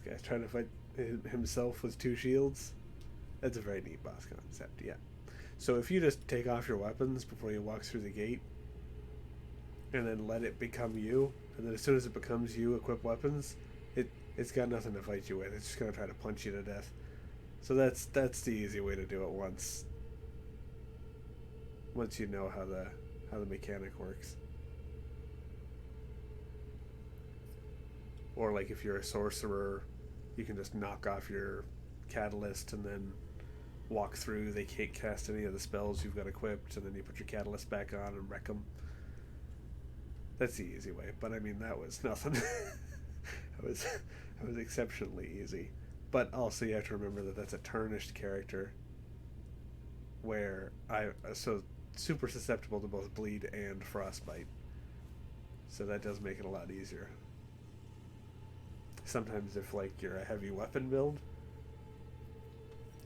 guy's trying to fight himself with two shields. That's a very neat boss concept, yeah. So if you just take off your weapons before you walk through the gate, and then let it become you, and then as soon as it becomes you, equip weapons, it's got nothing to fight you with. It's just gonna try to punch you to death. So that's the easy way to do it once you know how the mechanic works. Or like if you're a sorcerer, you can just knock off your catalyst and then walk through. They can't cast any of the spells you've got equipped, and then you put your catalyst back on and wreck them. That's the easy way, but I mean that was nothing. That was exceptionally easy. But also you have to remember that that's a tarnished character, where so super susceptible to both bleed and frostbite. So that does make it a lot easier. Sometimes if like you're a heavy weapon build,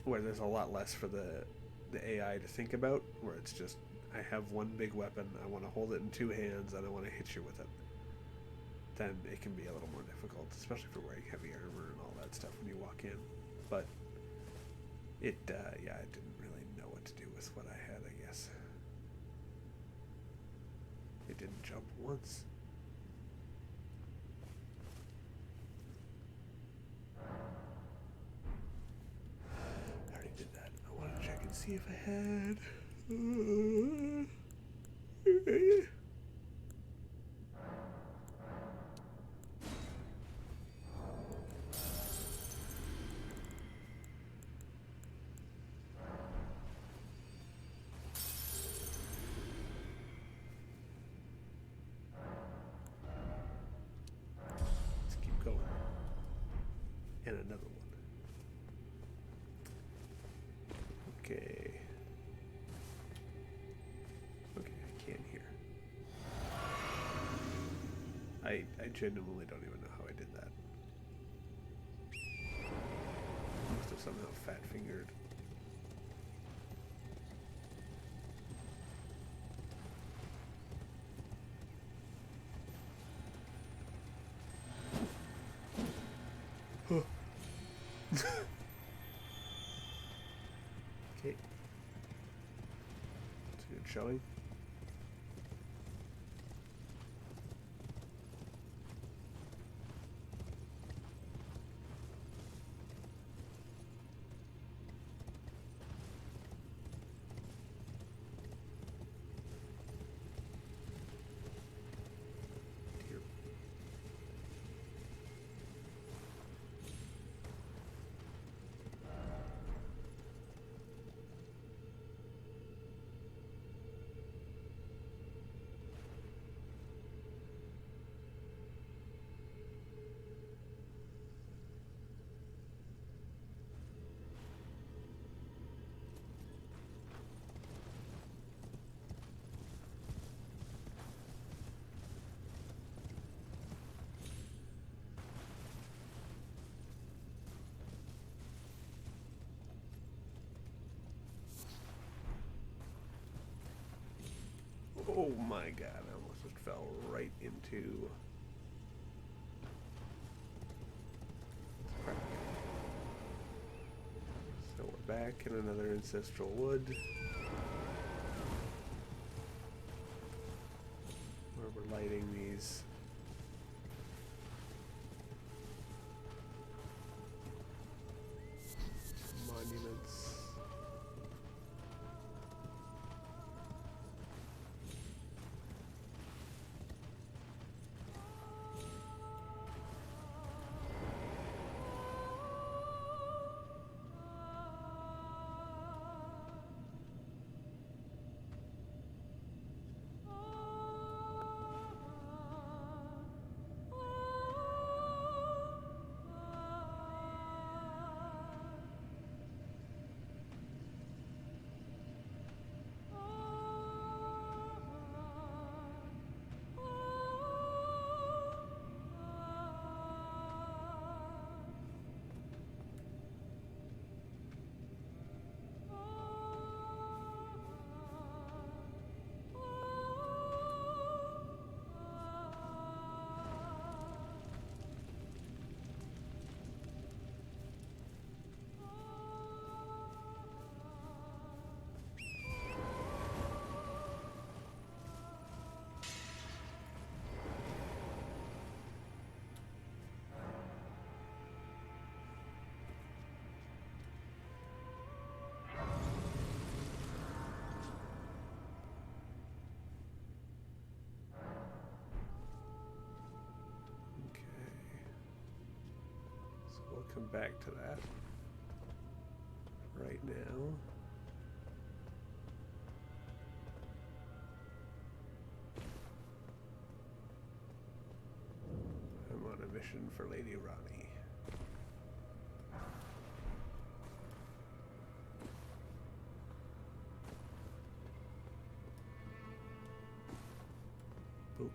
where there's a lot less for the AI to think about, where it's just, I have one big weapon, I want to hold it in two hands, and I want to hit you with it, then it can be a little more difficult, especially if you're wearing heavy armor and all that stuff when you walk in. But it, yeah, I didn't really know what to do with what I had, I guess. It didn't jump once. I already did that. I wanted to check and see if I had... Let's keep going. And another one. Okay. Okay, I can't hear. I genuinely don't even know how I did that. I must have somehow fat-fingered. Huh. Okay. It's a good showing. Oh my god, I almost just fell right into... So we're back in another ancestral wood. Where we're lighting these monuments. We'll come back to that right now. I'm on a mission for Lady Ronnie. Oop.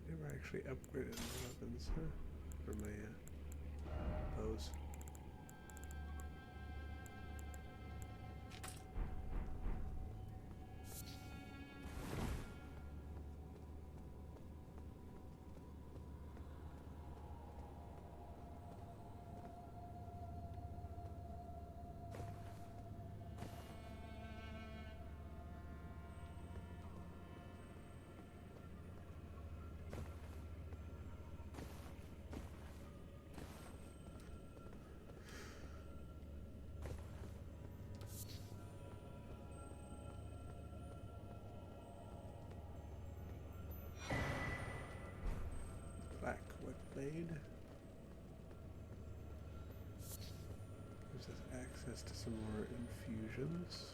Never actually upgraded my weapons, huh? Or my bows. Black wet blade. Gives us access to some more infusions.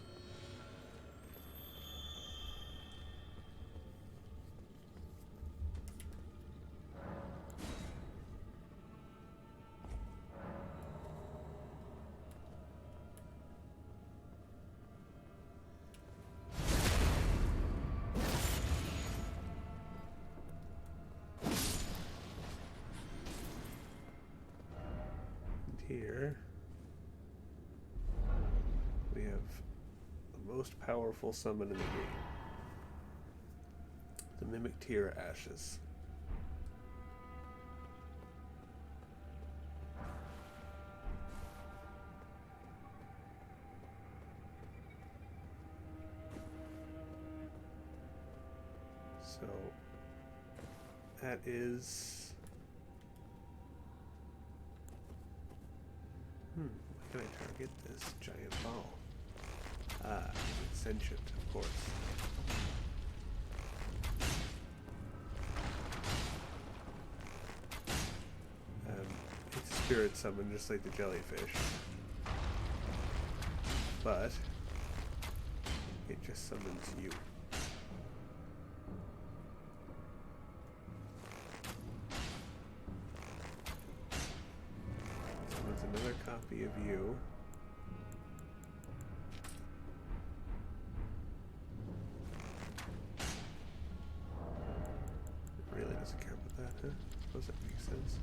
Here we have the most powerful summon in the game, the Mimic Tear Ashes. So that is How can I target this giant ball? Ah, it's sentient, of course. It's a spirit summon, just like the jellyfish. But it just summons you. Summons another copy of you. It really doesn't care about that, huh? I suppose that makes sense.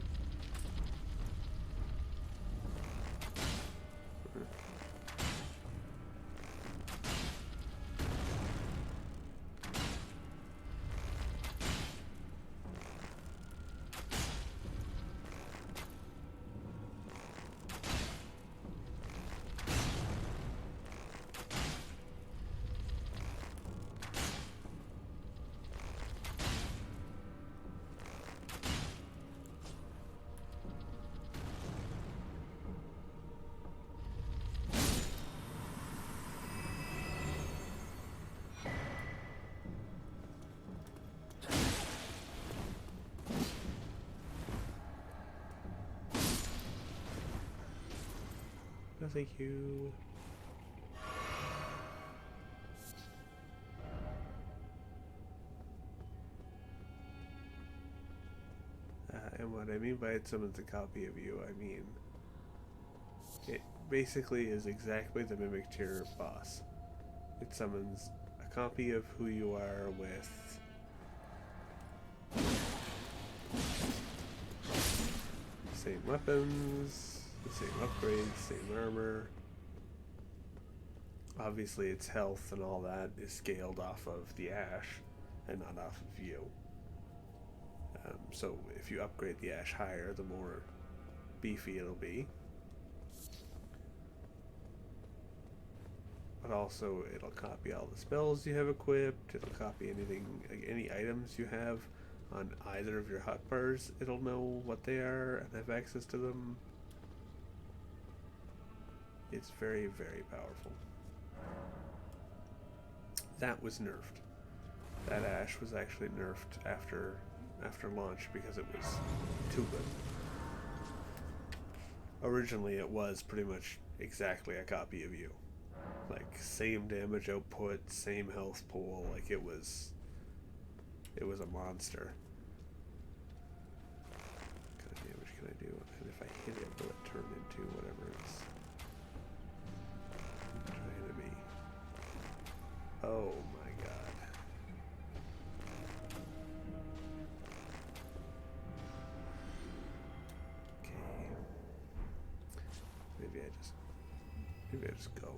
No, thank you. And what I mean by it summons a copy of you, I mean it basically is exactly the Mimic Tier boss. It summons a copy of who you are with same weapons, the same upgrades, same armor. Obviously its health and all that is scaled off of the ash and not off of you. So if you upgrade the ash higher, the more beefy it'll be. But also it'll copy all the spells you have equipped, it'll copy anything, like any items you have on either of your hotbars, it'll know what they are and have access to them. It's very, very powerful. That was nerfed. That ash was actually nerfed after launch because it was too good. Originally it was pretty much exactly a copy of you. Like same damage output, same health pool, like it was a monster. What kind of damage can I do? And if I hit it, will it turn into whatever it's trying to be? Oh my god. Maybe I just go.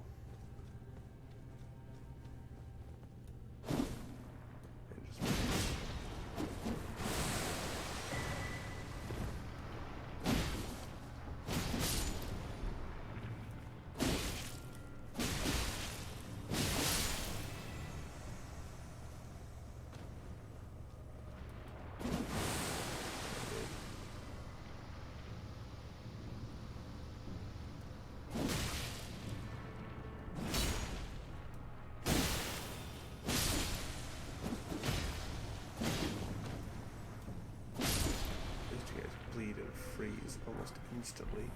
Freeze almost instantly.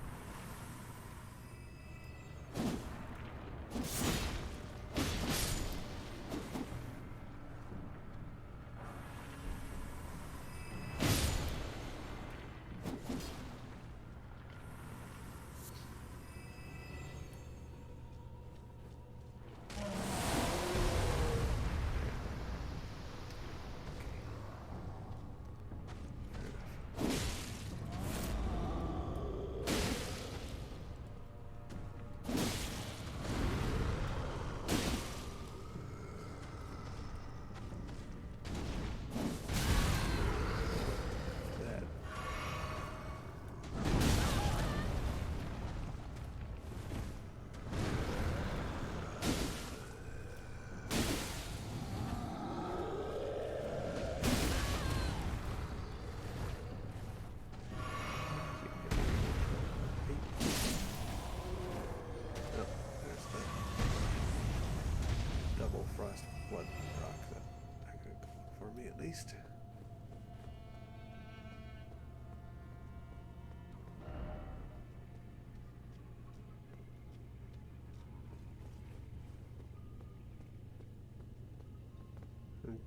at least.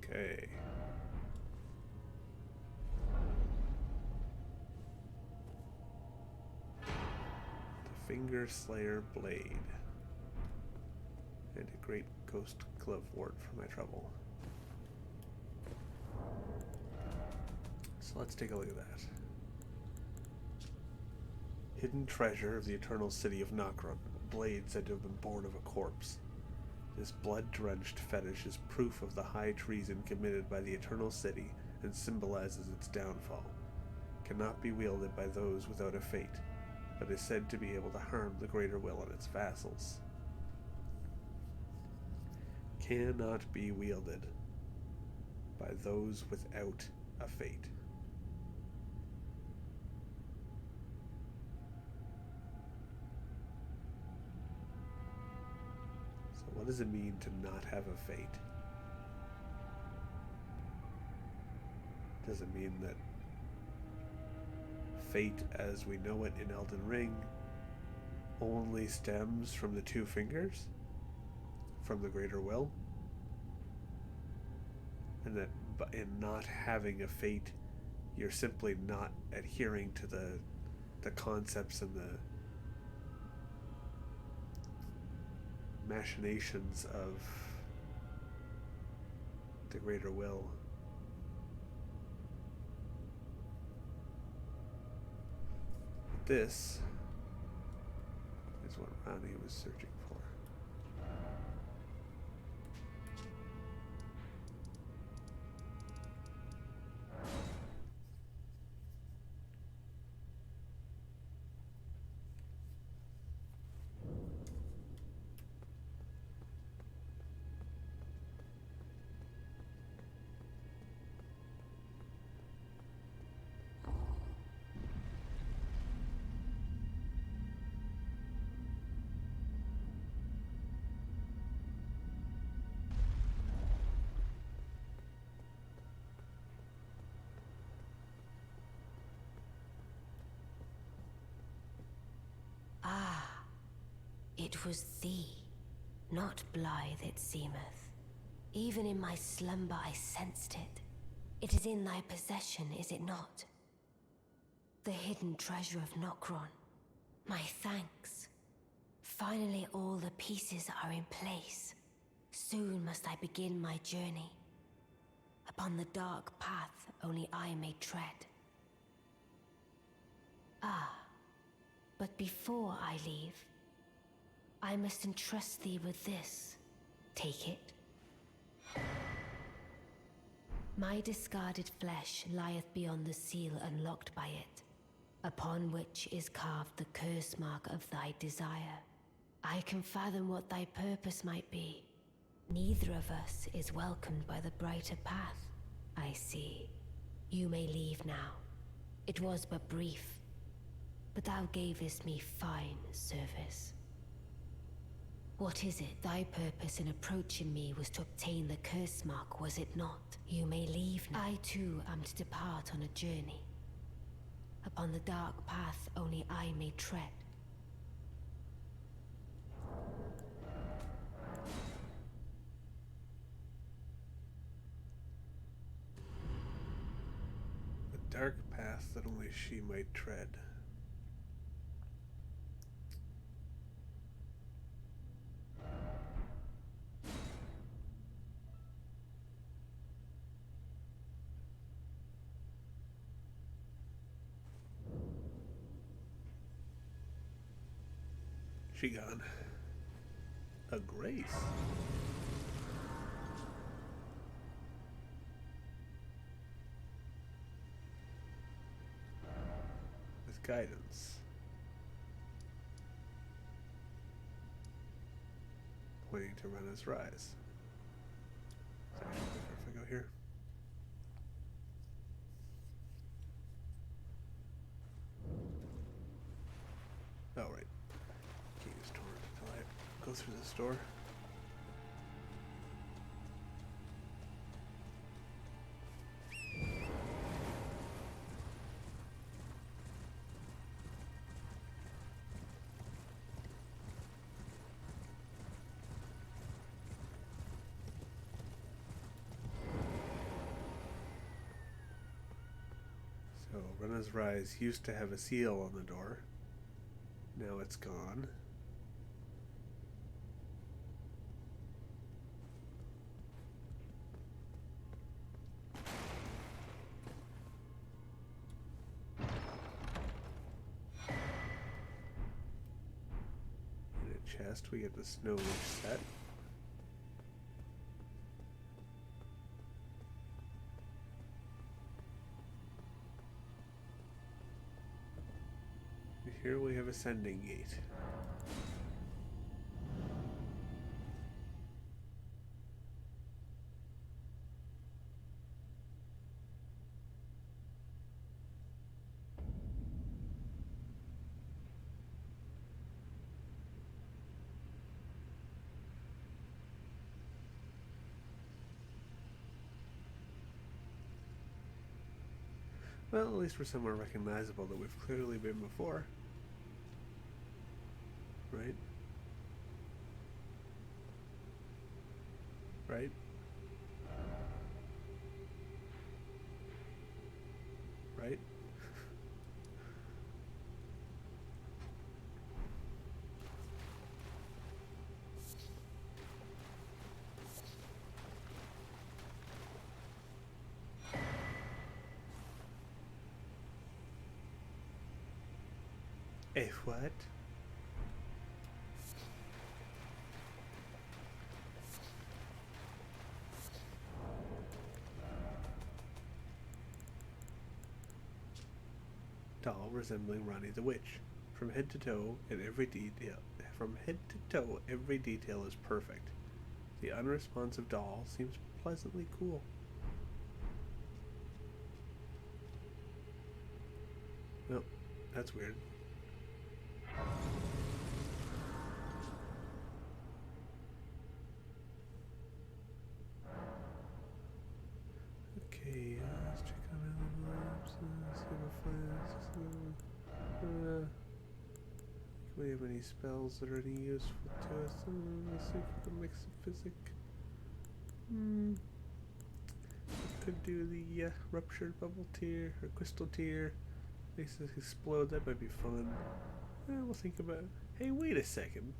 Okay. The Finger Slayer Blade. And a great ghost glove ward for my trouble. So let's take a look at that. Hidden treasure of the eternal city of Nokron. A blade said to have been born of a corpse. This blood-drenched fetish is proof of the high treason committed by the Eternal City and symbolizes its downfall. Cannot be wielded by those without a fate, but is said to be able to harm the Greater Will and its vassals. Cannot be wielded by those without a fate. What does it mean to not have a fate? Does it mean that fate as we know it in Elden Ring only stems from the two fingers? From the Greater Will? And that in not having a fate, you're simply not adhering to the concepts and the machinations of the Greater Will. This is what Rani was searching for. It was thee, not Blithe it seemeth. Even in my slumber I sensed it. It is in thy possession, is it not? The hidden treasure of Nokron. My thanks. Finally all the pieces are in place. Soon must I begin my journey. Upon the dark path only I may tread. But before I leave, I must entrust thee with this. Take it. My discarded flesh lieth beyond the seal unlocked by it, upon which is carved the curse mark of thy desire. I can fathom what thy purpose might be. Neither of us is welcomed by the brighter path, I see. You may leave now. It was but brief, but thou gavest me fine service. What is it? Thy purpose in approaching me was to obtain the curse mark, was it not? You may leave now. I too am to depart on a journey. Upon the dark path only I may tread. The dark path that only she might tread. She gone. A grace. With guidance. Pointing to Rena's rise. Is it actually quicker if I go here? Oh, right. Can't use torrent until I go through this door. Radana's Rise used to have a seal on the door. Now it's gone. In a chest, we get the Snow Witch set. Here we have Ascending Gate. Well, at least we're somewhere recognizable that we've clearly been before. Right? Right? Right? If what? Doll resembling Ronnie the Witch. From head to toe and every detail every detail is perfect. The unresponsive doll seems pleasantly cool. Oh, that's weird. Okay, let's check out envelopes, see if can we have any spells that are any useful to us? Let's see if we can make some physic. Could do the ruptured bubble tear or crystal tear. Makes it explode. That might be fun. We'll think about it. Hey, wait a second.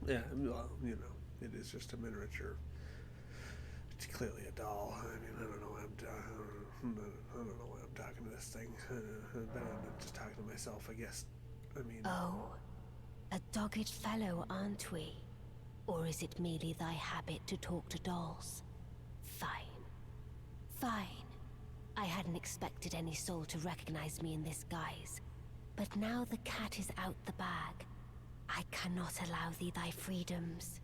Yeah, well, you know, it is just a miniature. It's clearly a doll. I mean, I don't know why I don't know why I'm talking to this thing. I'm just talking to myself, I guess. I mean... Oh, a dogged fellow, aren't we? Or is it merely thy habit to talk to dolls? Fine. Fine. I hadn't expected any soul to recognize me in this guise. But now the cat is out the bag. I cannot allow thee thy freedoms.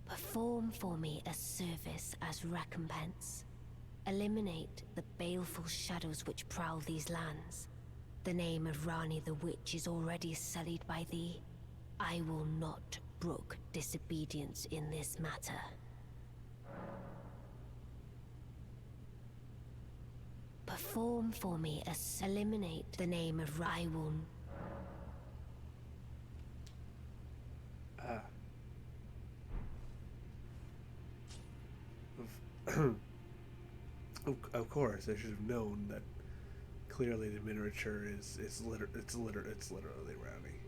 Perform for me a service as recompense. Eliminate the baleful shadows which prowl these lands. The name of Rani the Witch is already sullied by thee. I will not brook disobedience in this matter. Perform for me eliminate the name of I will... Of course, I should have known that. Clearly, the miniature it's literally Rowdy.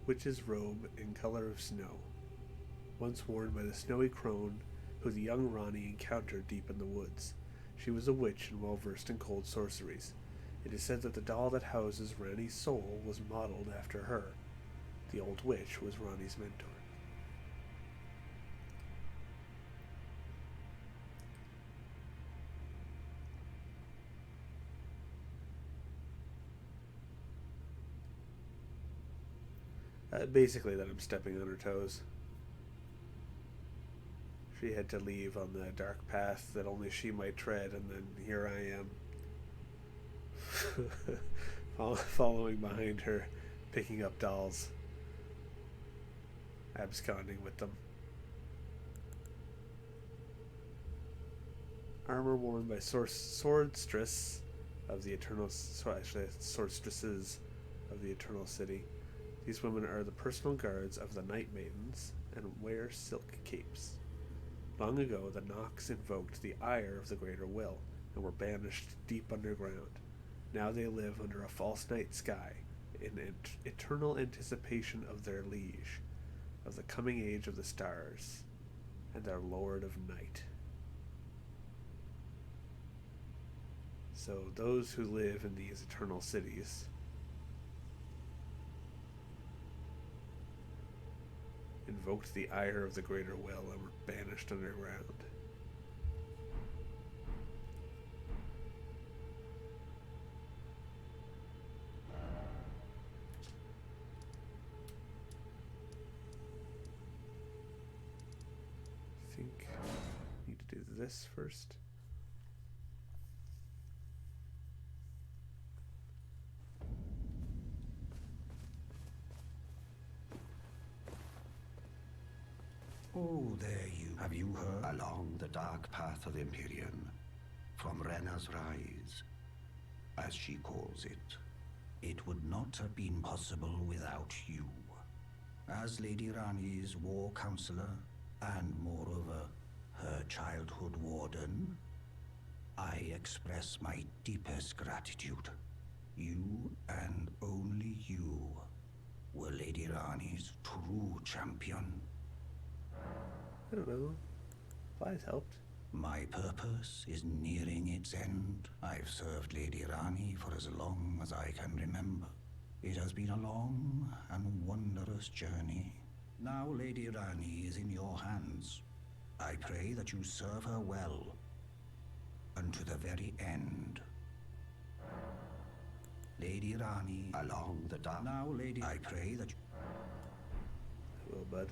Witch's robe in color of snow, once worn by the snowy crone who the young Rani encountered deep in the woods. She was a witch and well versed in cold sorceries. It is said that the doll that houses Rani's soul was modeled after her. The old witch was Rani's mentor. Basically that I'm stepping on her toes. She had to leave on the dark path that only she might tread, and then here I am. Following behind her, picking up dolls. Absconding with them. Armor worn by Swordstress of the sorceresses of the Eternal City. These women are the personal guards of the Night Maidens and wear silk capes. Long ago, the Nox invoked the ire of the Greater Will and were banished deep underground. Now they live under a false night sky, in eternal anticipation of their liege, of the coming age of the stars, and their Lord of Night. So those who live in these eternal cities invoked the ire of the Greater Will and were banished underground. I think I need to do this first. Oh, there you. Have you heard? Along the dark path of Empyrean, from Rena's Rise, as she calls it. It would not have been possible without you. As Lady Rani's war counselor, and moreover, her childhood warden, I express my deepest gratitude. You and only you were Lady Rani's true champion. I don't know. Flies helped. My purpose is nearing its end. I've served Lady Rani for as long as I can remember. It has been a long and wondrous journey. Now Lady Rani is in your hands. I pray that you serve her well, unto the very end. Lady Rani, along the dark. Now, Lady, I pray that you... Well, bud.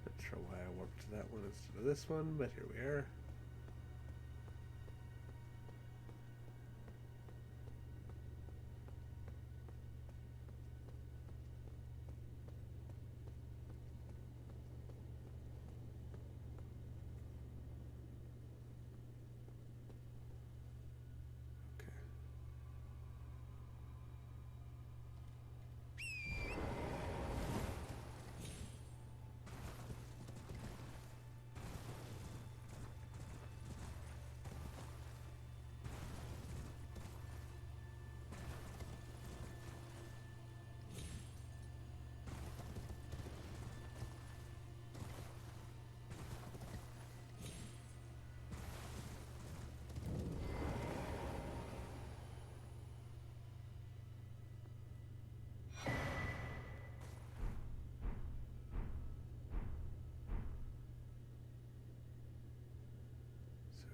Not sure why I warped that one instead of this one, but here we are.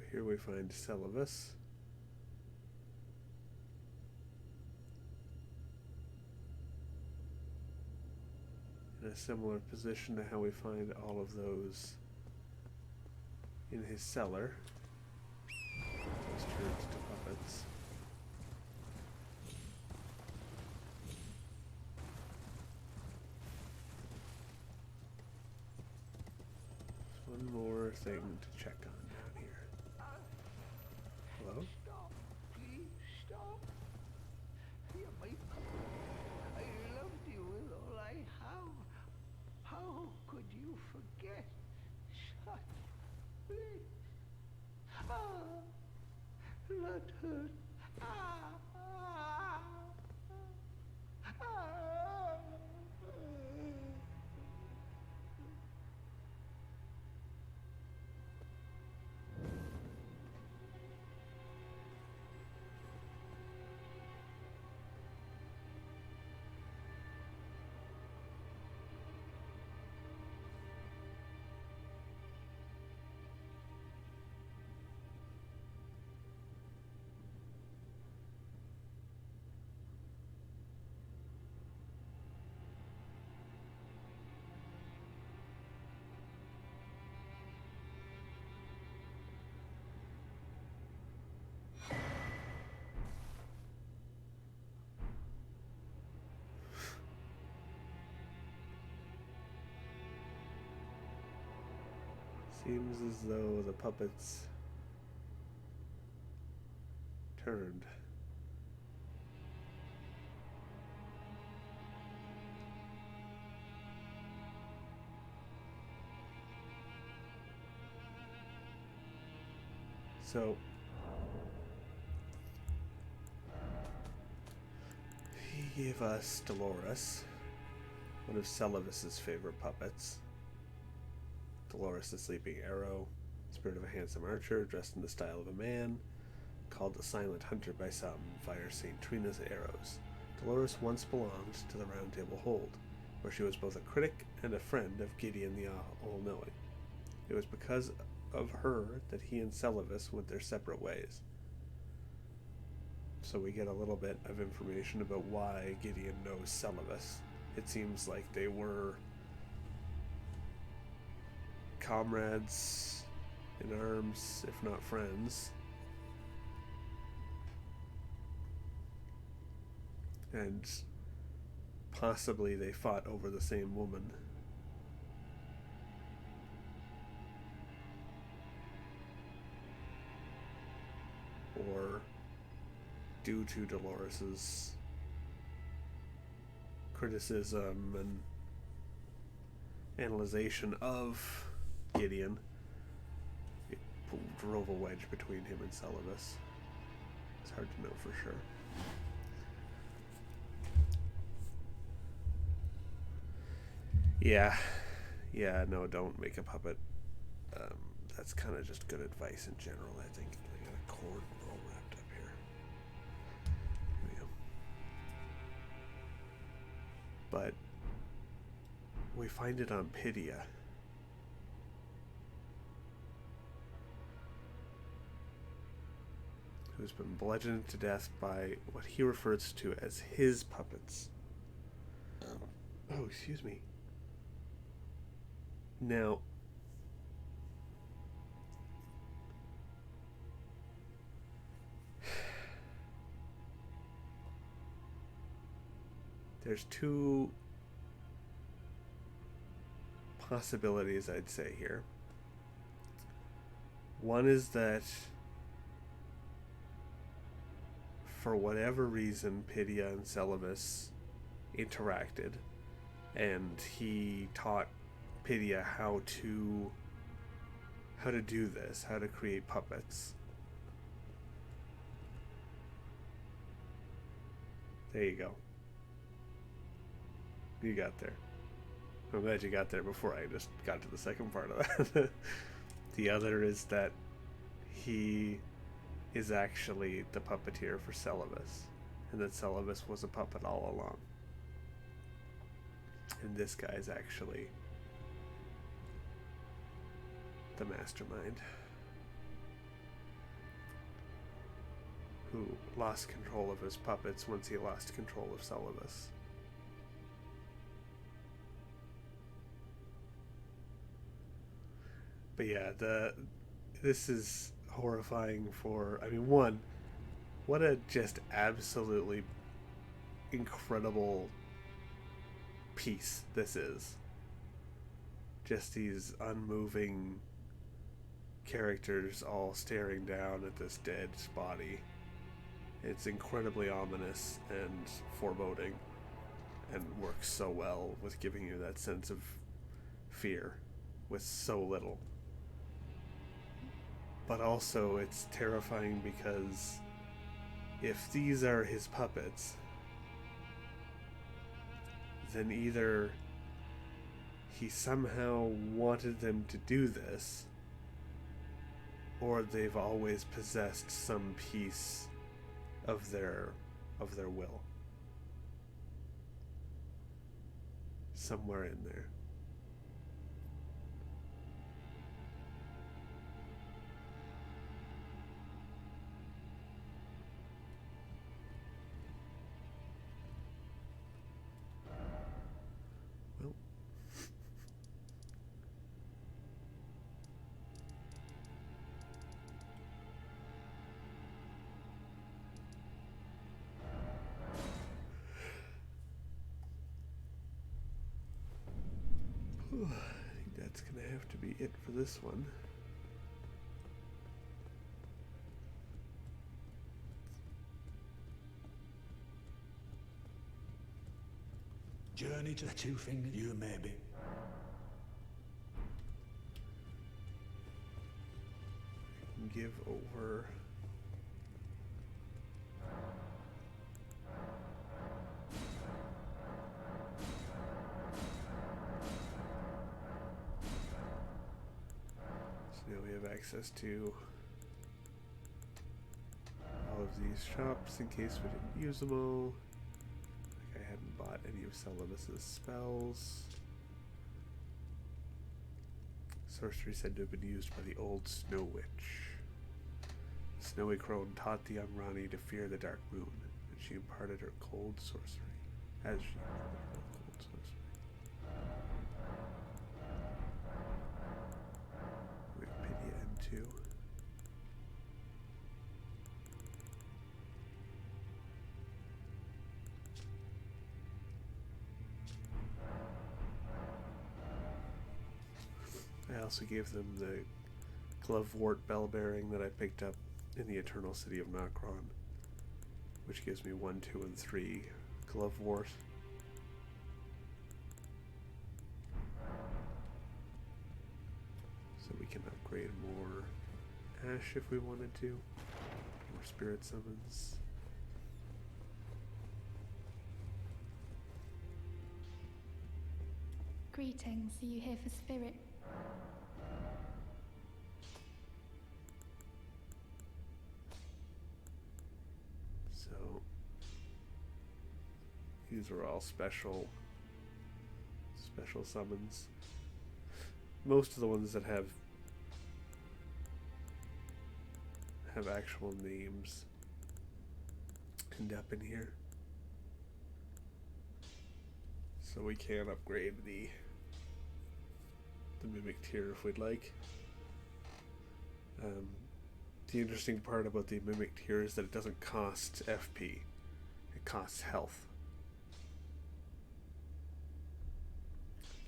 Here we find Celavus. In a similar position to how we find all of those in his cellar. Those turned to puppets. There's one more thing to check on. Hello? Stop. Please stop. You're my puppet. I loved you with all I have. How could you forget such bliss? Ah, let her. Ah, ah, ah. Seems as though the puppets turned. So he gave us Dolores, one of Celavis's favorite puppets. Dolores, the sleeping arrow, spirit of a handsome archer dressed in the style of a man, called the Silent Hunter by some, fires St. Trina's arrows. Dolores once belonged to the Round Table Hold, where she was both a critic and a friend of Gideon the All-Knowing. It was because of her that he and Celavis went their separate ways. So we get a little bit of information about why Gideon knows Celavis. It seems like they were comrades in arms, if not friends. And possibly they fought over the same woman. Or due to Dolores's criticism and analyzation of Gideon, it drove a wedge between him and Celavis. It's hard to know for sure. Yeah, no, don't make a puppet. That's kind of just good advice in general, I think. I got a cord all wrapped up here. Here we go. But we find it on Pydia. Who's been bludgeoned to death by what he refers to as his puppets. Oh, excuse me. Now, there's two possibilities I'd say here. One is that for whatever reason Pydia and Celavis interacted and he taught Pydia how to do this, how to create puppets. There you go. You got there. I'm glad you got there before I just got to the second part of that. The other is that he is actually the puppeteer for Celavis, and that Celavis was a puppet all along. And this guy is actually the mastermind who lost control of his puppets once he lost control of Celavis. But yeah, this is horrifying for, I mean, one, what a just absolutely incredible piece this is. Just these unmoving characters all staring down at this dead body. It's incredibly ominous and foreboding, and works so well with giving you that sense of fear with so little. But also it's terrifying because if these are his puppets, then either he somehow wanted them to do this, or they've always possessed some piece of their will. Somewhere in there. Well, I think That's gonna have to be it for this one. Journey to the Two Fingers, you maybe. Give over. So now we have access to all of these shops in case we didn't use them all. Like I hadn't bought any of Celimus's spells. Sorcery said to have been used by the old Snow Witch. The Snowy Crone taught the young Rani to fear the dark moon, and she imparted her cold sorcery. As she imparted her cold sorcery. Wikipedia N2. I also gave them the Glovewort bell bearing that I picked up in the Eternal City of Nokron, which gives me 1, 2, and 3 Glovewort. So we can upgrade more Ash if we wanted to, more Spirit Summons. Greetings, are you here for Spirit? So these are all special summons. Most of the ones that have actual names end up in here. So we can upgrade the Mimic tier if we'd like. The interesting part about the Mimic tier is that it doesn't cost FP. It costs health.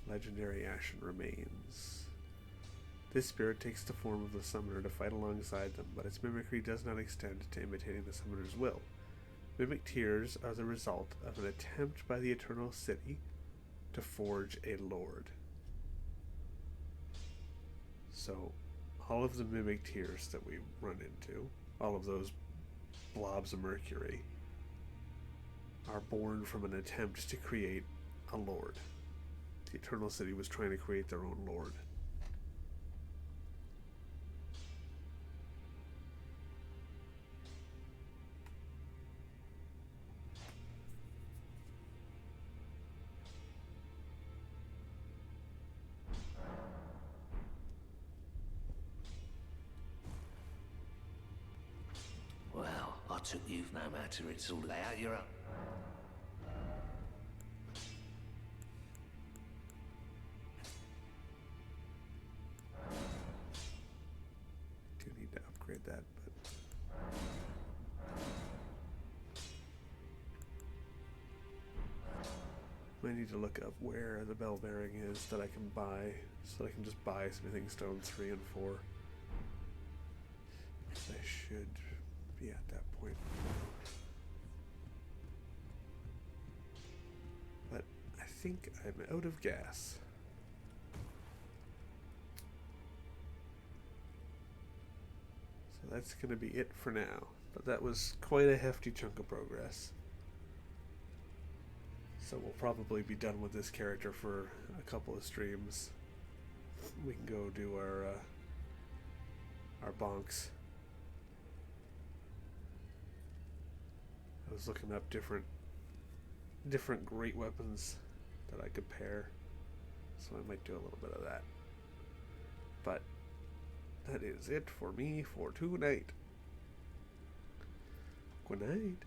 Legendary Ashen Remains. This spirit takes the form of the summoner to fight alongside them, but its mimicry does not extend to imitating the summoner's will. Mimic tiers are the result of an attempt by the Eternal City to forge a lord. So, all of the mimic tiers that we run into, all of those blobs of mercury, are born from an attempt to create a lord. The Eternal City was trying to create their own lord. Well, I took you no matter it's all out, you're up. Do need to upgrade that, but I need to look up where the bell bearing is that I can buy, so that I can just buy Smithing Stone 3 and 4. Because I should be at that point. But I think I'm out of gas. So that's going to be it for now. But that was quite a hefty chunk of progress. So we'll probably be done with this character for a couple of streams. We can go do our bonks. I was looking up different great weapons that I could pair, so I might do a little bit of that. But that is it for me for tonight. Good night.